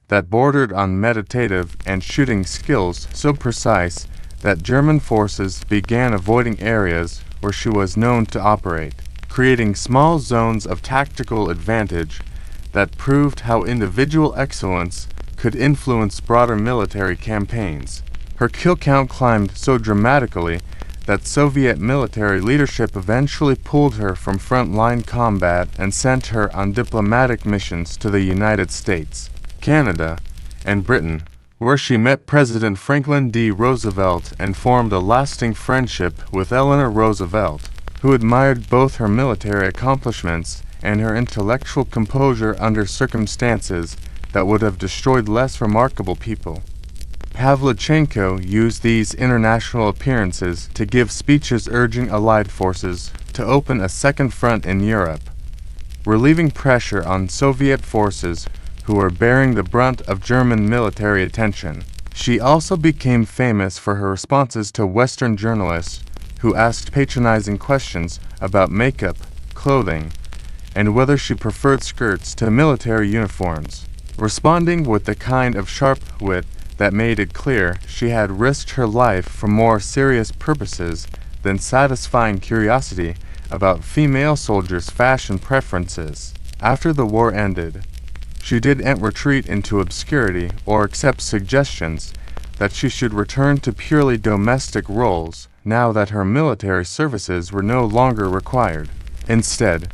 that bordered on meditative, and shooting skills so precise that German forces began avoiding areas where she was known to operate, creating small zones of tactical advantage that proved how individual excellence could influence broader military campaigns. Her kill count climbed so dramatically that Soviet military leadership eventually pulled her from front-line combat and sent her on diplomatic missions to the United States, Canada, and Britain, where she met President Franklin D. Roosevelt and formed a lasting friendship with Eleanor Roosevelt, who admired both her military accomplishments and her intellectual composure under circumstances that would have destroyed less remarkable people. Pavlichenko used these international appearances to give speeches urging Allied forces to open a second front in Europe, relieving pressure on Soviet forces who were bearing the brunt of German military attention. She also became famous for her responses to Western journalists who asked patronizing questions about makeup, clothing, and whether she preferred skirts to military uniforms, responding with the kind of sharp wit that made it clear she had risked her life for more serious purposes than satisfying curiosity about female soldiers' fashion preferences. After the war ended, she didn't retreat into obscurity or accept suggestions that she should return to purely domestic roles now that her military services were no longer required. Instead,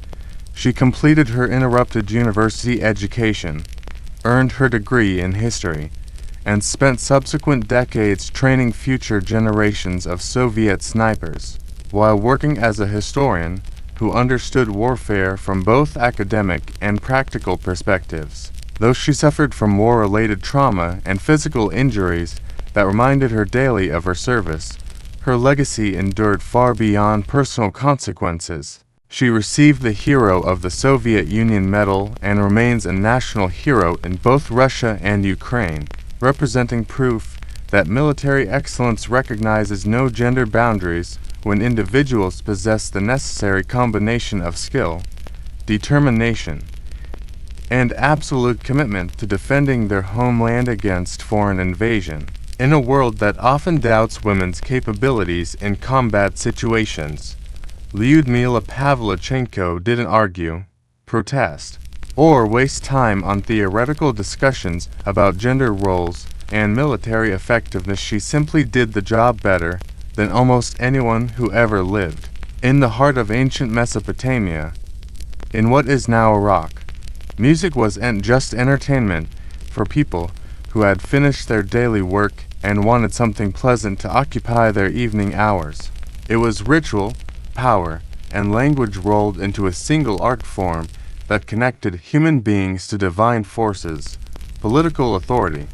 she completed her interrupted university education, earned her degree in history, and spent subsequent decades training future generations of Soviet snipers, while working as a historian who understood warfare from both academic and practical perspectives. Though she suffered from war-related trauma and physical injuries that reminded her daily of her service, her legacy endured far beyond personal consequences. She received the Hero of the Soviet Union medal and remains a national hero in both Russia and Ukraine, representing proof that military excellence recognizes no gender boundaries when individuals possess the necessary combination of skill, determination, and absolute commitment to defending their homeland against foreign invasion. In a world that often doubts women's capabilities in combat situations, Lyudmila Pavlichenko didn't argue, protest, or waste time on theoretical discussions about gender roles and military effectiveness. She simply did the job better than almost anyone who ever lived. In the heart of ancient Mesopotamia, in what is now Iraq, music wasn't just entertainment for people who had finished their daily work and wanted something pleasant to occupy their evening hours. It was ritual, power, and language rolled into a single art form that connected human beings to divine forces, political authority,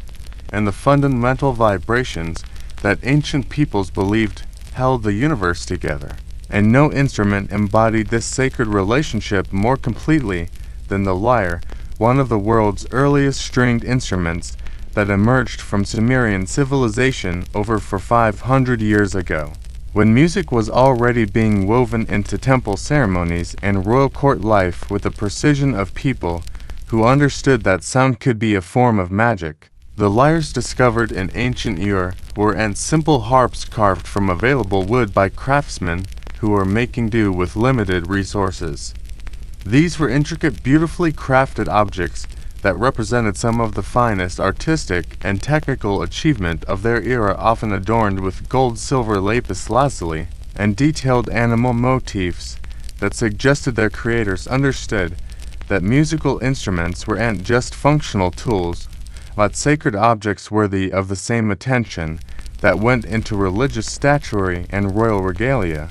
and the fundamental vibrations that ancient peoples believed held the universe together. And no instrument embodied this sacred relationship more completely than the lyre, one of the world's earliest stringed instruments that emerged from Sumerian civilization over 500 years ago. When music was already being woven into temple ceremonies and royal court life with the precision of people who understood that sound could be a form of magic, the lyres discovered in ancient Ur were simple harps carved from available wood by craftsmen who were making do with limited resources. These were intricate, beautifully crafted objects that represented some of the finest artistic and technical achievement of their era, often adorned with gold, silver, lapis lazuli, and detailed animal motifs that suggested their creators understood that musical instruments weren't just functional tools, but sacred objects worthy of the same attention that went into religious statuary and royal regalia.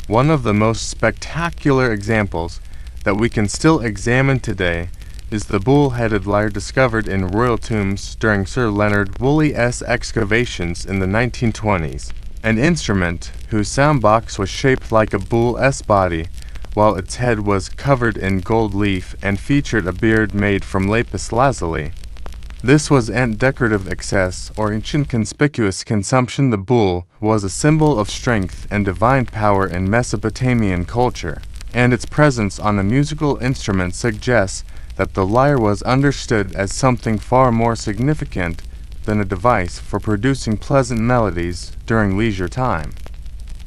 One of the most spectacular examples that we can still examine today is the bull-headed lyre discovered in royal tombs during Sir Leonard Woolley's excavations in the 1920s, an instrument whose soundbox was shaped like a bull's body, while its head was covered in gold leaf and featured a beard made from lapis lazuli. This wasn't decorative excess or ancient conspicuous consumption. The bull was a symbol of strength and divine power in Mesopotamian culture, and its presence on a musical instrument suggests that the lyre was understood as something far more significant than a device for producing pleasant melodies during leisure time.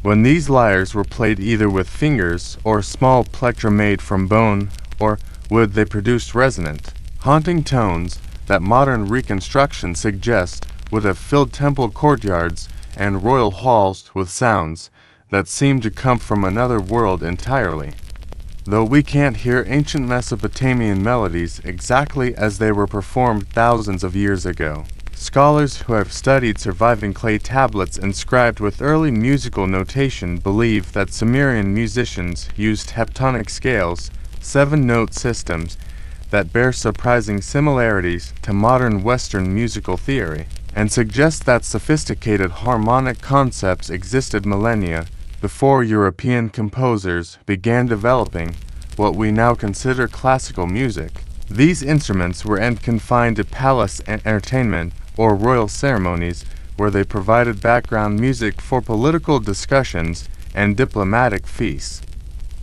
When these lyres were played either with fingers or small plectrum made from bone or wood, they produced resonant, haunting tones that modern reconstruction suggests would have filled temple courtyards and royal halls with sounds that seemed to come from another world entirely. Though we can't hear ancient Mesopotamian melodies exactly as they were performed thousands of years ago, scholars who have studied surviving clay tablets inscribed with early musical notation believe that Sumerian musicians used heptonic scales, 7-note systems, that bear surprising similarities to modern Western musical theory, and suggest that sophisticated harmonic concepts existed millennia before European composers began developing what we now consider classical music. These instruments weren't confined to palace entertainment or royal ceremonies, where they provided background music for political discussions and diplomatic feasts.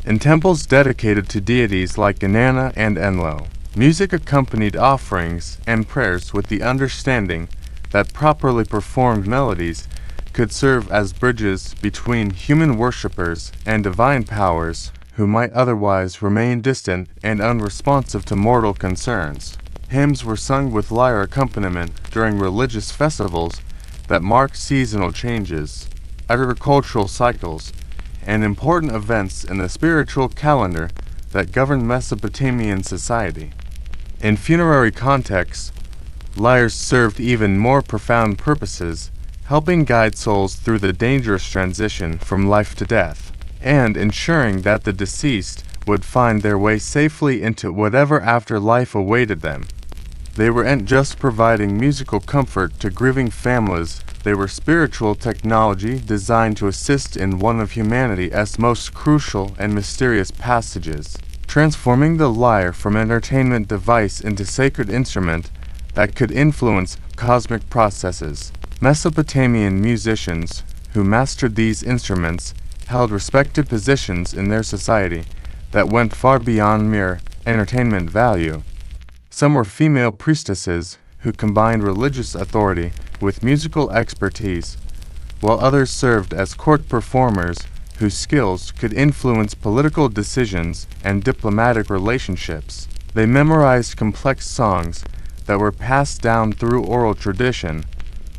In temples dedicated to deities like Inanna and Enlil, music accompanied offerings and prayers with the understanding that properly performed melodies could serve as bridges between human worshippers and divine powers who might otherwise remain distant and unresponsive to mortal concerns. Hymns were sung with lyre accompaniment during religious festivals that marked seasonal changes, agricultural cycles, and important events in the spiritual calendar that governed Mesopotamian society. In funerary contexts, lyres served even more profound purposes, helping guide souls through the dangerous transition from life to death, and ensuring that the deceased would find their way safely into whatever afterlife awaited them. They weren't just providing musical comfort to grieving families, they were spiritual technology designed to assist in one of humanity's most crucial and mysterious passages, transforming the lyre from entertainment device into sacred instrument that could influence cosmic processes. Mesopotamian musicians who mastered these instruments held respected positions in their society that went far beyond mere entertainment value. Some were female priestesses who combined religious authority with musical expertise, while others served as court performers whose skills could influence political decisions and diplomatic relationships. They memorized complex songs that were passed down through oral tradition,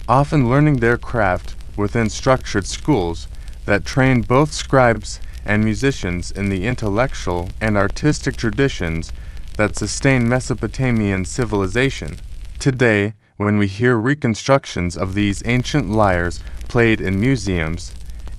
often learning their craft within structured schools that trained both scribes and musicians in the intellectual and artistic traditions that sustained Mesopotamian civilization. Today, when we hear reconstructions of these ancient lyres played in museums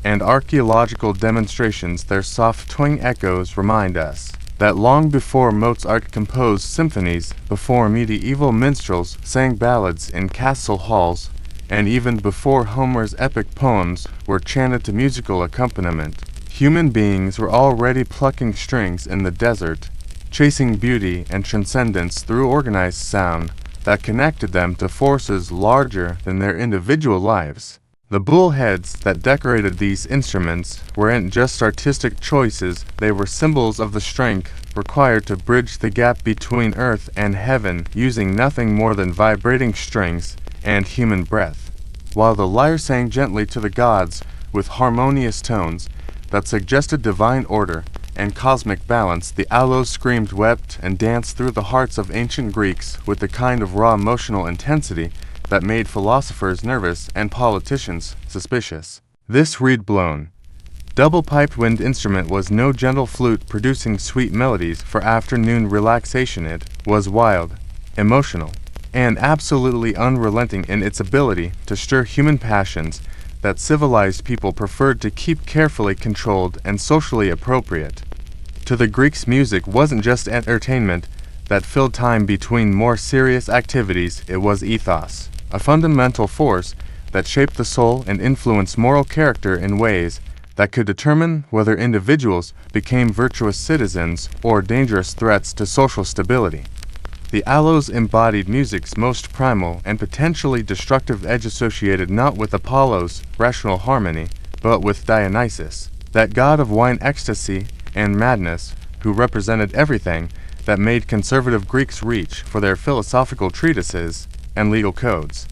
and archaeological demonstrations, their soft twang echoes remind us that long before Mozart composed symphonies, before medieval minstrels sang ballads in castle halls, and even before Homer's epic poems were chanted to musical accompaniment, human beings were already plucking strings in the desert, chasing beauty and transcendence through organized sound that connected them to forces larger than their individual lives. The bullheads that decorated these instruments weren't just artistic choices, they were symbols of the strength required to bridge the gap between earth and heaven using nothing more than vibrating strings and human breath. While the lyre sang gently to the gods with harmonious tones that suggested divine order and cosmic balance, the aloes screamed, wept, and danced through the hearts of ancient Greeks with the kind of raw emotional intensity that made philosophers nervous and politicians suspicious. This reed-blown, double-piped wind instrument was no gentle flute producing sweet melodies for afternoon relaxation. It was wild, emotional, and absolutely unrelenting in its ability to stir human passions that civilized people preferred to keep carefully controlled and socially appropriate. To the Greeks, music wasn't just entertainment that filled time between more serious activities, it was ethos, a fundamental force that shaped the soul and influenced moral character in ways that could determine whether individuals became virtuous citizens or dangerous threats to social stability. The aloes embodied music's most primal and potentially destructive edge, associated not with Apollo's rational harmony, but with Dionysus, that god of wine, ecstasy, and madness, who represented everything that made conservative Greeks reach for their philosophical treatises and legal codes.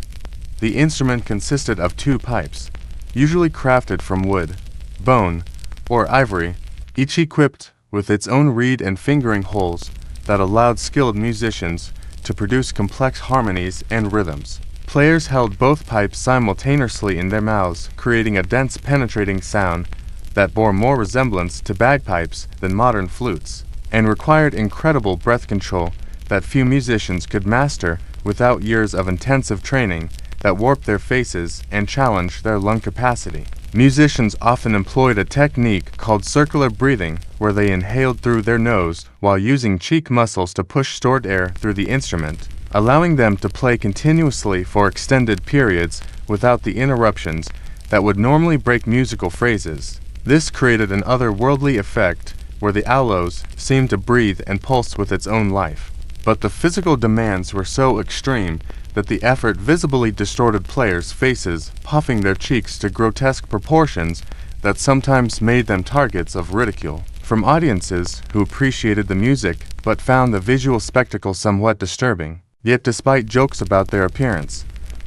The instrument consisted of two pipes, usually crafted from wood, bone, or ivory, each equipped with its own reed and fingering holes that allowed skilled musicians to produce complex harmonies and rhythms. Players held both pipes simultaneously in their mouths, creating a dense, penetrating sound that bore more resemblance to bagpipes than modern flutes, and required incredible breath control that few musicians could master without years of intensive training that warped their faces and challenged their lung capacity. Musicians often employed a technique called circular breathing, where they inhaled through their nose while using cheek muscles to push stored air through the instrument, allowing them to play continuously for extended periods without the interruptions that would normally break musical phrases. This created an otherworldly effect where the aloes seemed to breathe and pulse with its own life. But the physical demands were so extreme that the effort visibly distorted players' faces, puffing their cheeks to grotesque proportions that sometimes made them targets of ridicule from audiences who appreciated the music but found the visual spectacle somewhat disturbing. Yet despite jokes about their appearance,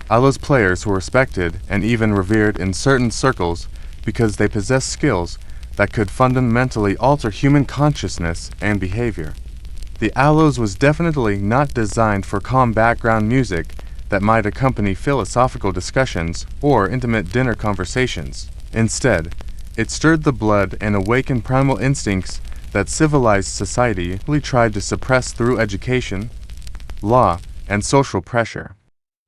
aloes players were respected and even revered in certain circles because they possessed skills that could fundamentally alter human consciousness and behavior. The aloes was definitely not designed for calm background music that might accompany philosophical discussions or intimate dinner conversations. Instead, it stirred the blood and awakened primal instincts that civilized society usually tried to suppress through education, law, and social pressure.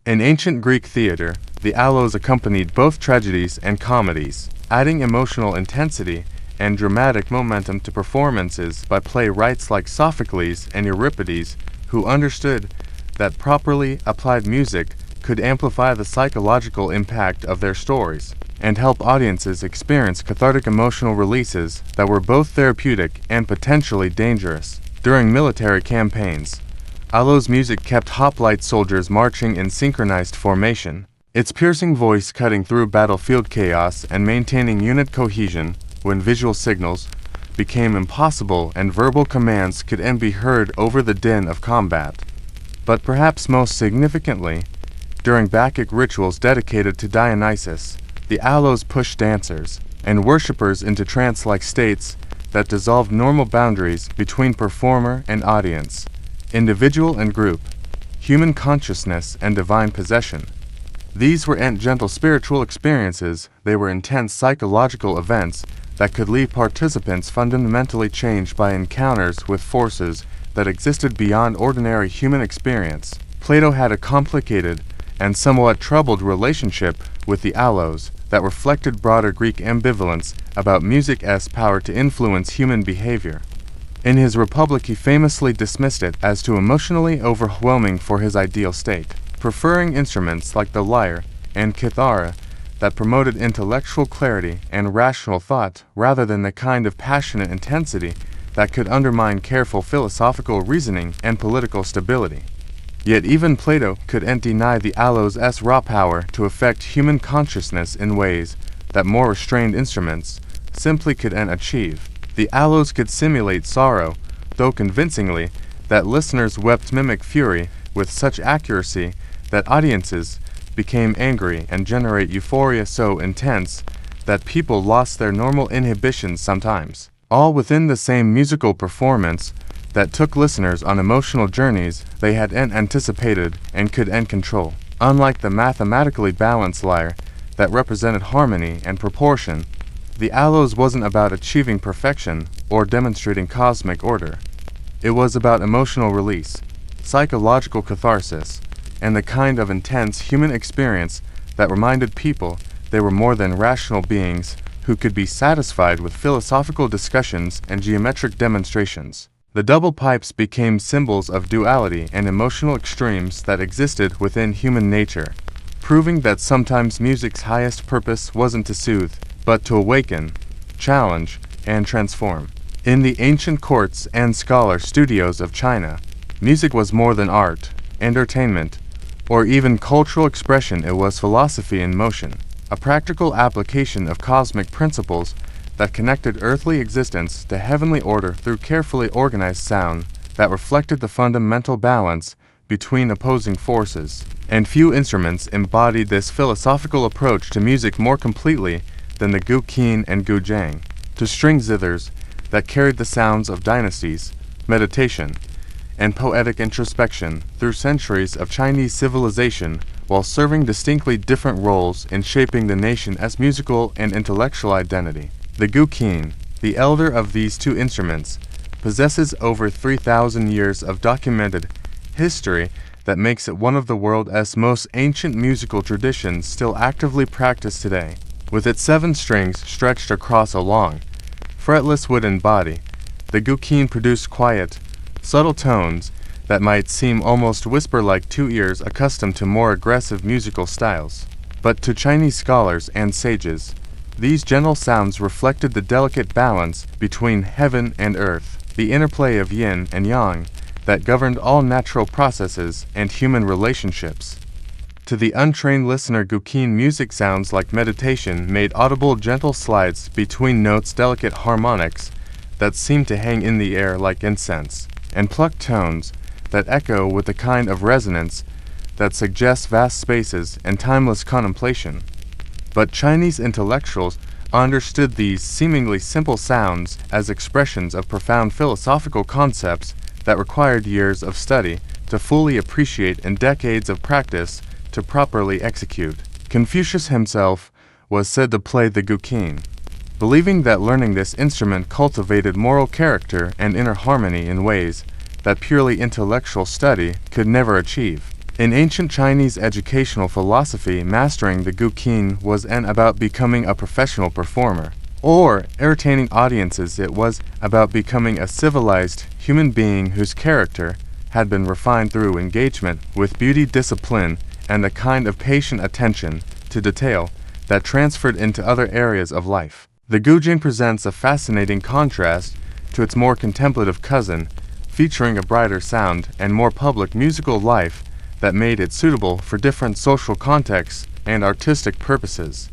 In ancient Greek theater, the aloes accompanied both tragedies and comedies, adding emotional intensity and dramatic momentum to performances by playwrights like Sophocles and Euripides, who understood that properly applied music could amplify the psychological impact of their stories and help audiences experience cathartic emotional releases that were both therapeutic and potentially dangerous. During military campaigns, aloes music kept hoplite soldiers marching in synchronized formation, its piercing voice cutting through battlefield chaos and maintaining unit cohesion when visual signals became impossible and verbal commands could be heard over the din of combat. But perhaps most significantly, during Bacchic rituals dedicated to Dionysus, the aloes pushed dancers and worshippers into trance-like states that dissolved normal boundaries between performer and audience, individual and group, human consciousness and divine possession. These weren't gentle spiritual experiences, they were intense psychological events that could leave participants fundamentally changed by encounters with forces that existed beyond ordinary human experience. Plato had a complicated and somewhat troubled relationship with the aloes that reflected broader Greek ambivalence about music's power to influence human behavior. In his Republic, he famously dismissed it as too emotionally overwhelming for his ideal state, preferring instruments like the lyre and kithara that promoted intellectual clarity and rational thought rather than the kind of passionate intensity that could undermine careful philosophical reasoning and political stability. Yet even Plato couldn't deny the aloes' raw power to affect human consciousness in ways that more restrained instruments simply couldn't achieve. The aloes could simulate sorrow, though convincingly, that listeners wept mimic fury with such accuracy that audiences became angry and generate euphoria so intense that people lost their normal inhibitions sometimes, all within the same musical performance that took listeners on emotional journeys they hadn't anticipated and couldn't control. Unlike the mathematically balanced lyre that represented harmony and proportion, the aloes wasn't about achieving perfection or demonstrating cosmic order. It was about emotional release, psychological catharsis, and the kind of intense human experience that reminded people they were more than rational beings who could be satisfied with philosophical discussions and geometric demonstrations. The double pipes became symbols of duality and emotional extremes that existed within human nature, proving that sometimes music's highest purpose wasn't to soothe, but to awaken, challenge, and transform. In the ancient courts and scholar studios of China, music was more than art, entertainment, or even cultural expression. It was philosophy in motion, a practical application of cosmic principles that connected earthly existence to heavenly order through carefully organized sound that reflected the fundamental balance between opposing forces. And few instruments embodied this philosophical approach to music more completely than the guqin and guzheng, to string zithers that carried the sounds of dynasties, meditation, and poetic introspection through centuries of Chinese civilization, while serving distinctly different roles in shaping the nation's musical and intellectual identity. The guqin, the elder of these two instruments, possesses over 3,000 years of documented history that makes it one of the world's most ancient musical traditions still actively practiced today. With its 7 strings stretched across a long, fretless wooden body, the guqin produced quiet, subtle tones that might seem almost whisper-like to ears accustomed to more aggressive musical styles. But to Chinese scholars and sages, these gentle sounds reflected the delicate balance between heaven and earth, the interplay of yin and yang that governed all natural processes and human relationships. To the untrained listener, guqin music sounds like meditation, made audible gentle slides between notes, delicate harmonics that seemed to hang in the air like incense, and plucked tones that echo with a kind of resonance that suggests vast spaces and timeless contemplation. But Chinese intellectuals understood these seemingly simple sounds as expressions of profound philosophical concepts that required years of study to fully appreciate and decades of practice to properly execute. Confucius himself was said to play the guqin, believing that learning this instrument cultivated moral character and inner harmony in ways that purely intellectual study could never achieve. In ancient Chinese educational philosophy, mastering the guqin wasn't about becoming a professional performer or entertaining audiences. It was about becoming a civilized human being whose character had been refined through engagement with beauty, discipline, and a kind of patient attention to detail that transferred into other areas of life. The guzheng presents a fascinating contrast to its more contemplative cousin, featuring a brighter sound and more public musical life that made it suitable for different social contexts and artistic purposes.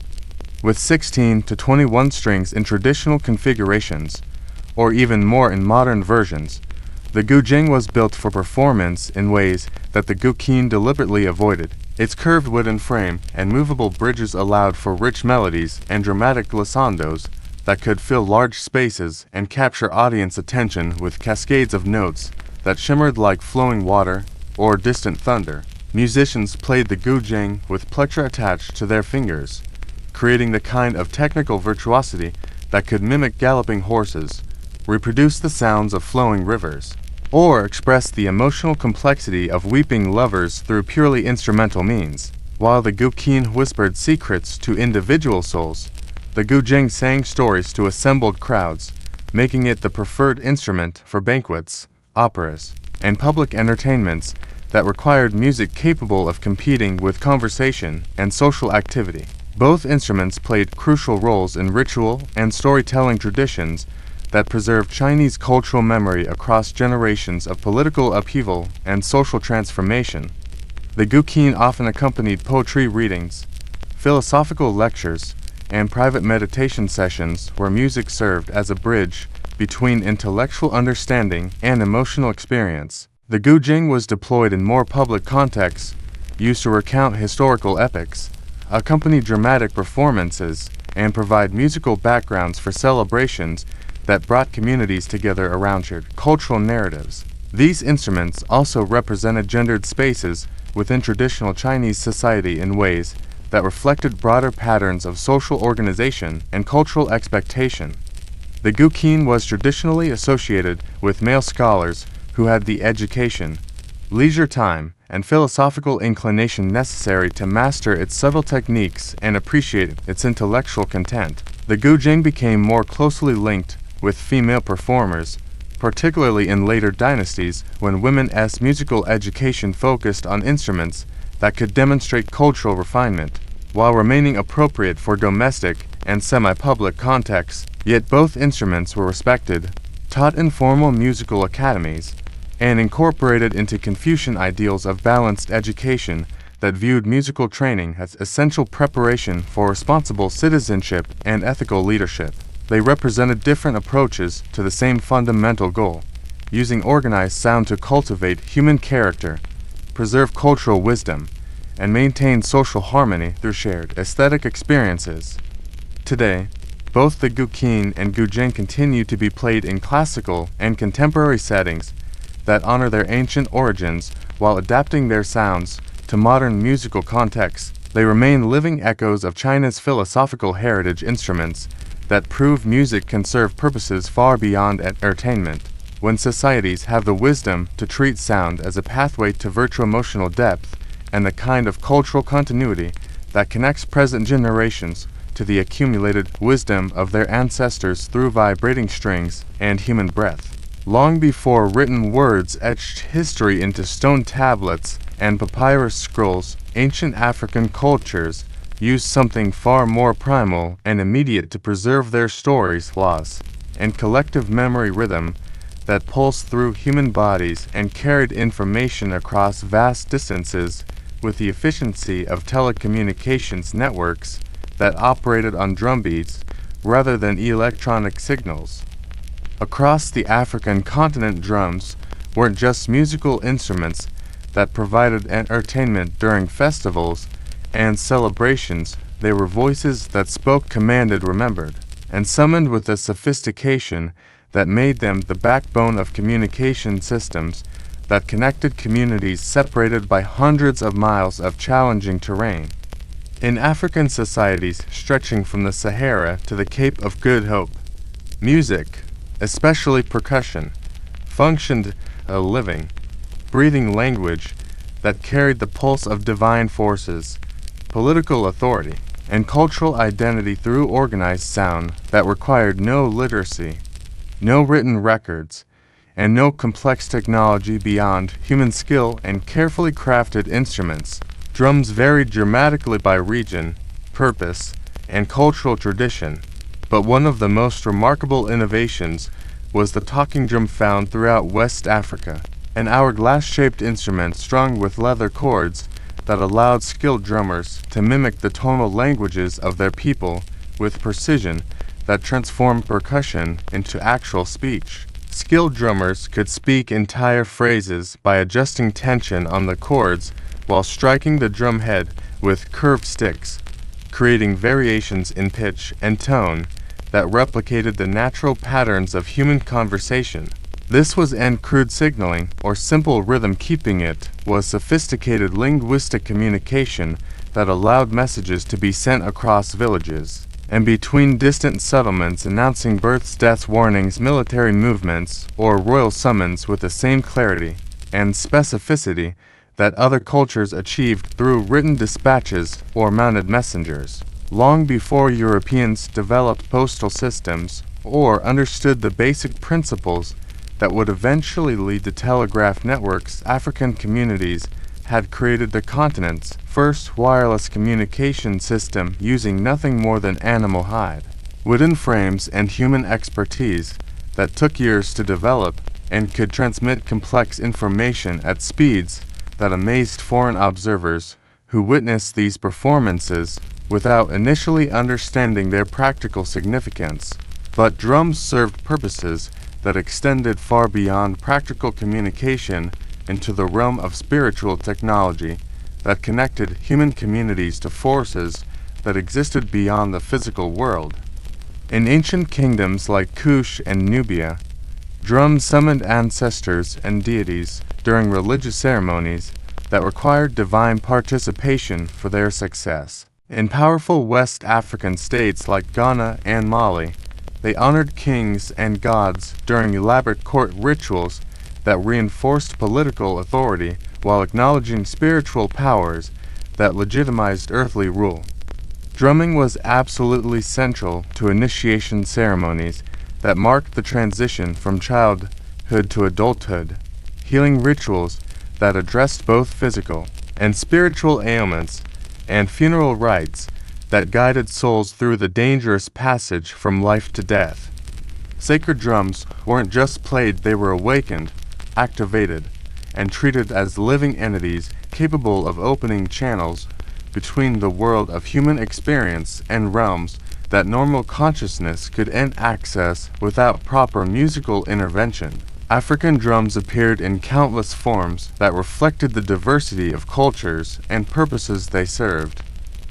With 16 to 21 strings in traditional configurations, or even more in modern versions, The guzheng was built for performance in ways that the guqin deliberately avoided. Its curved wooden frame and movable bridges allowed for rich melodies and dramatic glissandos that could fill large spaces and capture audience attention with cascades of notes that shimmered like flowing water or distant thunder. Musicians played the guzheng with pleasure attached to their fingers, creating the kind of technical virtuosity that could mimic galloping horses, reproduce the sounds of flowing rivers, or express the emotional complexity of weeping lovers through purely instrumental means. While the guqin whispered secrets to individual souls, the guzheng sang stories to assembled crowds, making it the preferred instrument for banquets, operas, and public entertainments that required music capable of competing with conversation and social activity. Both instruments played crucial roles in ritual and storytelling traditions that preserved Chinese cultural memory across generations of political upheaval and social transformation. The guqin often accompanied poetry readings, philosophical lectures, and private meditation sessions where music served as a bridge between intellectual understanding and emotional experience. The guzheng was deployed in more public contexts, used to recount historical epics, accompany dramatic performances, and provide musical backgrounds for celebrations that brought communities together around shared cultural narratives. These instruments also represented gendered spaces within traditional Chinese society in ways that reflected broader patterns of social organization and cultural expectation. The guqin was traditionally associated with male scholars who had the education, leisure time, and philosophical inclination necessary to master its subtle techniques and appreciate its intellectual content. The guzheng became more closely linked with female performers, particularly in later dynasties when women's musical education focused on instruments that could demonstrate cultural refinement, while remaining appropriate for domestic and semi-public contexts. Yet both instruments were respected, taught in formal musical academies, and incorporated into Confucian ideals of balanced education that viewed musical training as essential preparation for responsible citizenship and ethical leadership. They represented different approaches to the same fundamental goal, using organized sound to cultivate human character, preserve cultural wisdom, and maintain social harmony through shared aesthetic experiences. Today, both the guqin and guzheng continue to be played in classical and contemporary settings that honor their ancient origins while adapting their sounds to modern musical contexts. They remain living echoes of China's philosophical heritage instruments that prove music can serve purposes far beyond entertainment. When societies have the wisdom to treat sound as a pathway to virtuo-emotional depth and the kind of cultural continuity that connects present generations to the accumulated wisdom of their ancestors through vibrating strings and human breath. Long before written words etched history into stone tablets and papyrus scrolls, ancient African cultures used something far more primal and immediate to preserve their stories, laws, and collective memory rhythm that pulsed through human bodies and carried information across vast distances with the efficiency of telecommunications networks that operated on drumbeats rather than electronic signals. Across the African continent, drums weren't just musical instruments that provided entertainment during festivals and celebrations. They were voices that spoke, commanded, remembered, and summoned with a sophistication that made them the backbone of communication systems that connected communities separated by hundreds of miles of challenging terrain. In African societies stretching from the Sahara to the Cape of Good Hope, music, especially percussion, functioned a living, breathing language that carried the pulse of divine forces, political authority, and cultural identity through organized sound that required no literacy, no written records, and no complex technology beyond human skill and carefully crafted instruments. Drums varied dramatically by region, purpose, and cultural tradition, but one of the most remarkable innovations was the talking drum found throughout West Africa, an hourglass-shaped instrument strung with leather cords that allowed skilled drummers to mimic the tonal languages of their people with precision that transformed percussion into actual speech. Skilled drummers could speak entire phrases by adjusting tension on the chords while striking the drum head with curved sticks, creating variations in pitch and tone that replicated the natural patterns of human conversation. This was crude signaling, or simple rhythm. Keeping it was sophisticated linguistic communication that allowed messages to be sent across villages and between distant settlements, announcing births, deaths, warnings, military movements, or royal summons with the same clarity and specificity that other cultures achieved through written dispatches or mounted messengers. Long before Europeans developed postal systems or understood the basic principles that would eventually lead to telegraph networks, African communities had created the continent's first wireless communication system using nothing more than animal hide, wooden frames, and human expertise that took years to develop and could transmit complex information at speeds that amazed foreign observers who witnessed these performances without initially understanding their practical significance. But drums served purposes that extended far beyond practical communication into the realm of spiritual technology that connected human communities to forces that existed beyond the physical world. In ancient kingdoms like Kush and Nubia, drums summoned ancestors and deities during religious ceremonies that required divine participation for their success. In powerful West African states like Ghana and Mali, they honored kings and gods during elaborate court rituals that reinforced political authority while acknowledging spiritual powers that legitimized earthly rule. Drumming was absolutely central to initiation ceremonies that marked the transition from childhood to adulthood, healing rituals that addressed both physical and spiritual ailments, and funeral rites that guided souls through the dangerous passage from life to death. Sacred drums weren't just played, they were awakened, activated, and treated as living entities capable of opening channels between the world of human experience and realms that normal consciousness could access without proper musical intervention. African drums appeared in countless forms that reflected the diversity of cultures and purposes they served.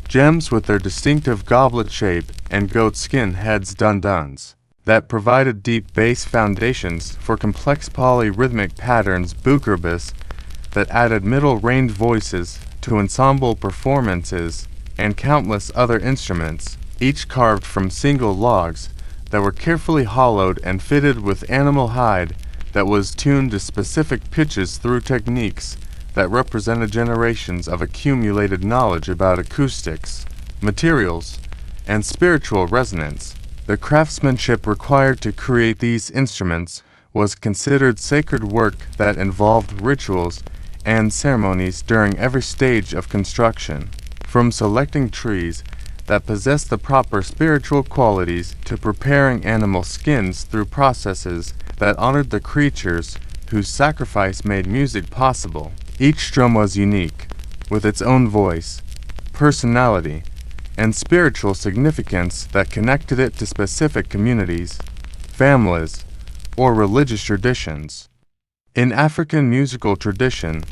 Gems with their distinctive goblet shape and goat skin heads dun-duns that provided deep bass foundations for complex polyrhythmic patterns, bouquerbis that added middle-range voices to ensemble performances, and countless other instruments, each carved from single logs that were carefully hollowed and fitted with animal hide that was tuned to specific pitches through techniques that represented generations of accumulated knowledge about acoustics, materials, and spiritual resonance. The craftsmanship required to create these instruments was considered sacred work that involved rituals and ceremonies during every stage of construction, from selecting trees that possessed the proper spiritual qualities to preparing animal skins through processes that honored the creatures whose sacrifice made music possible. Each drum was unique, with its own voice, personality, and spiritual significance that connected it to specific communities, families, or religious traditions. In African musical tradition,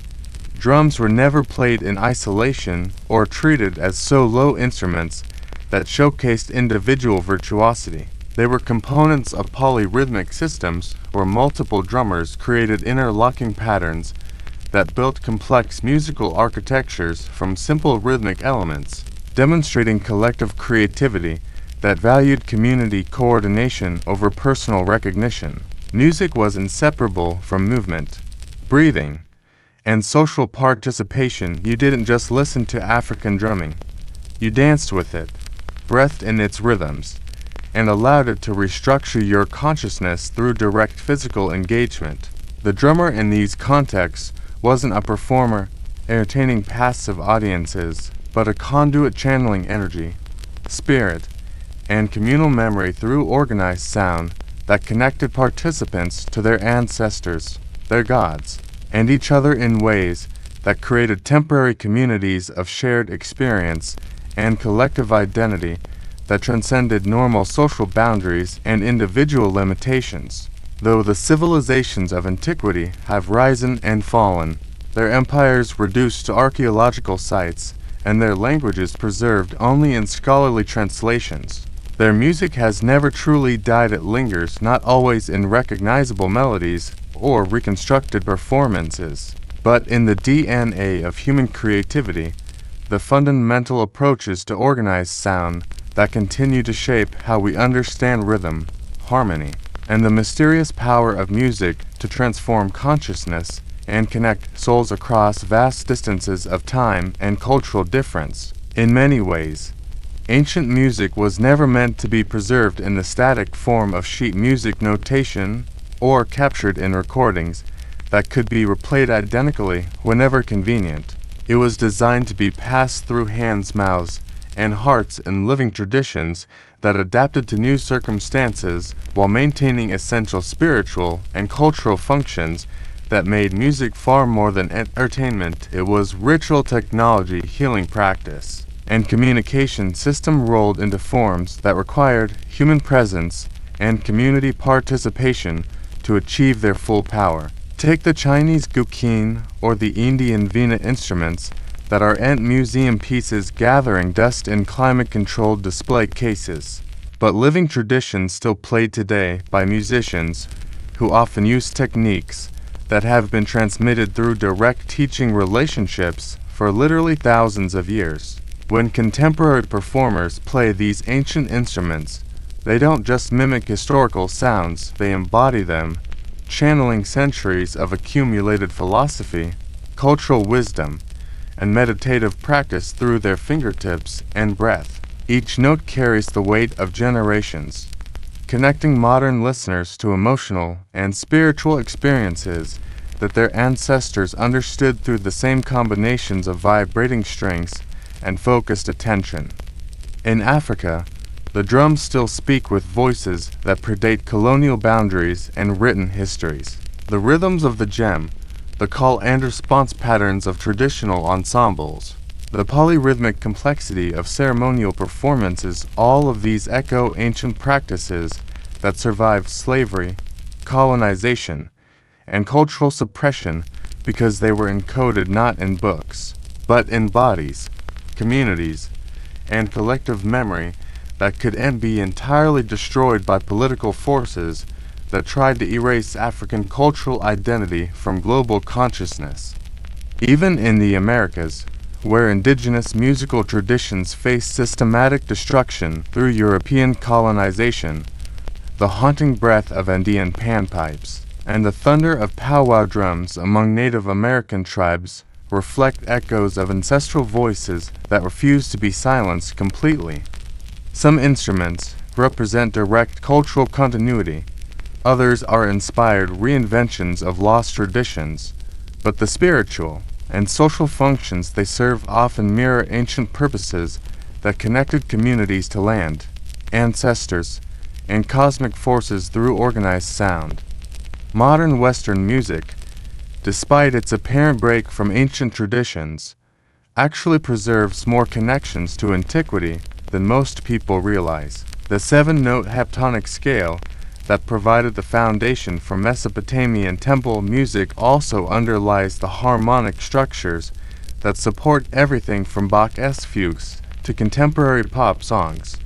drums were never played in isolation or treated as solo instruments that showcased individual virtuosity. They were components of polyrhythmic systems where multiple drummers created interlocking patterns that built complex musical architectures from simple rhythmic elements, demonstrating collective creativity that valued community coordination over personal recognition. Music was inseparable from movement, breathing, and social participation. You didn't just listen to African drumming, you danced with it, breathed in its rhythms, and allowed it to restructure your consciousness through direct physical engagement. The drummer in these contexts wasn't a performer entertaining passive audiences, but a conduit channeling energy, spirit, and communal memory through organized sound that connected participants to their ancestors, their gods, and each other in ways that created temporary communities of shared experience and collective identity that transcended normal social boundaries and individual limitations. Though the civilizations of antiquity have risen and fallen, their empires reduced to archaeological sites, and their languages preserved only in scholarly translations, their music has never truly died. It lingers, not always in recognizable melodies or reconstructed performances, but in the DNA of human creativity, the fundamental approaches to organized sound that continue to shape how we understand rhythm, harmony, and the mysterious power of music to transform consciousness and connect souls across vast distances of time and cultural difference. In many ways, ancient music was never meant to be preserved in the static form of sheet music notation or captured in recordings that could be replayed identically whenever convenient. It was designed to be passed through hands, mouths, and hearts in living traditions that adapted to new circumstances while maintaining essential spiritual and cultural functions that made music far more than entertainment. It was ritual, technology, healing practice, and communication system rolled into forms that required human presence and community participation to achieve their full power. Take the Chinese guqin or the Indian veena instruments that are ant museum pieces gathering dust in climate-controlled display cases, but living traditions still played today by musicians who often use techniques that have been transmitted through direct teaching relationships for literally thousands of years. When contemporary performers play these ancient instruments, they don't just mimic historical sounds, they embody them, channeling centuries of accumulated philosophy, cultural wisdom, and meditative practice through their fingertips and breath. Each note carries the weight of generations, connecting modern listeners to emotional and spiritual experiences that their ancestors understood through the same combinations of vibrating strings and focused attention. In Africa, the drums still speak with voices that predate colonial boundaries and written histories. The rhythms of the gem, the call and response patterns of traditional ensembles, the polyrhythmic complexity of ceremonial performances, all of these echo ancient practices that survived slavery, colonization, and cultural suppression because they were encoded not in books, but in bodies, communities, and collective memory that could be entirely destroyed by political forces that tried to erase African cultural identity from global consciousness. Even in the Americas, where indigenous musical traditions faced systematic destruction through European colonization, the haunting breath of Andean panpipes and the thunder of powwow drums among Native American tribes reflect echoes of ancestral voices that refuse to be silenced completely. Some instruments represent direct cultural continuity, others are inspired reinventions of lost traditions, but the spiritual and social functions they serve often mirror ancient purposes that connected communities to land, ancestors, and cosmic forces through organized sound. Modern Western music, despite its apparent break from ancient traditions, actually preserves more connections to antiquity than most people realize. The 7-note heptonic scale that provided the foundation for Mesopotamian temple music also underlies the harmonic structures that support everything from Bach's fugues to contemporary pop songs.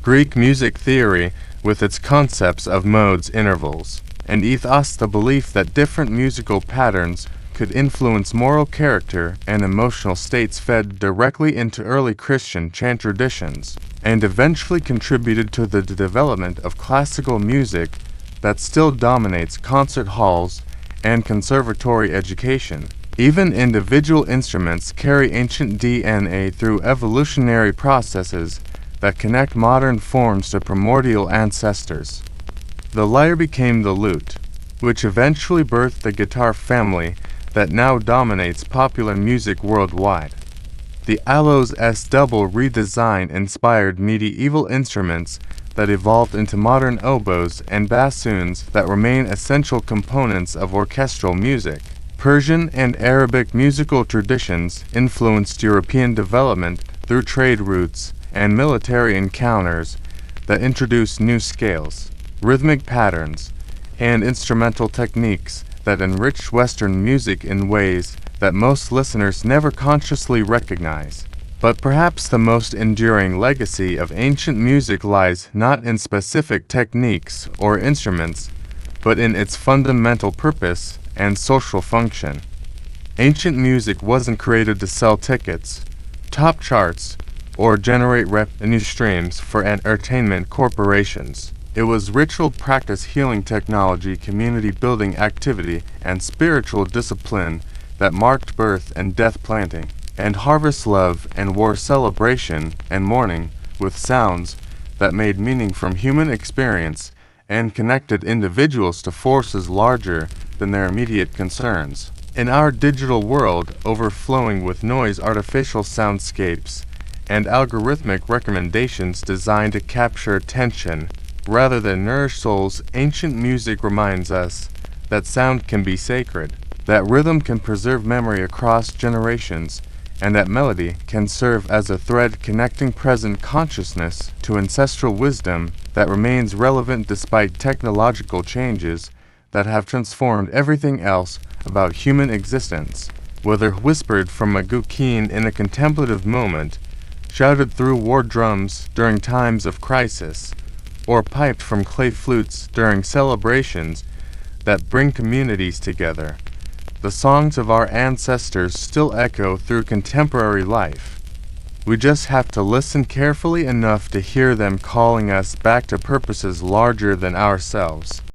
Greek music theory, with its concepts of modes, intervals, and ethos, the belief that different musical patterns could influence moral character and emotional states, fed directly into early Christian chant traditions, and eventually contributed to the development of classical music that still dominates concert halls and conservatory education. Even individual instruments carry ancient DNA through evolutionary processes that connect modern forms to primordial ancestors. The lyre became the lute, which eventually birthed the guitar family that now dominates popular music worldwide. The aloes S double redesign inspired medieval instruments that evolved into modern oboes and bassoons that remain essential components of orchestral music. Persian and Arabic musical traditions influenced European development through trade routes and military encounters that introduced new scales, rhythmic patterns, and instrumental techniques that enriched Western music in ways that most listeners never consciously recognize. But perhaps the most enduring legacy of ancient music lies not in specific techniques or instruments, but in its fundamental purpose and social function. Ancient music wasn't created to sell tickets, top charts, or generate revenue streams for entertainment corporations. It was ritual practice, healing technology, community building activity, and spiritual discipline that marked birth and death, planting and harvest, love and war, celebration and mourning, with sounds that made meaning from human experience and connected individuals to forces larger than their immediate concerns. In our digital world, overflowing with noise, artificial soundscapes, and algorithmic recommendations designed to capture attention rather than nourish souls, ancient music reminds us that sound can be sacred, that rhythm can preserve memory across generations, and that melody can serve as a thread connecting present consciousness to ancestral wisdom that remains relevant despite technological changes that have transformed everything else about human existence. Whether whispered from a guqin in a contemplative moment, shouted through war drums during times of crisis, or piped from clay flutes during celebrations that bring communities together, the songs of our ancestors still echo through contemporary life. We just have to listen carefully enough to hear them calling us back to purposes larger than ourselves.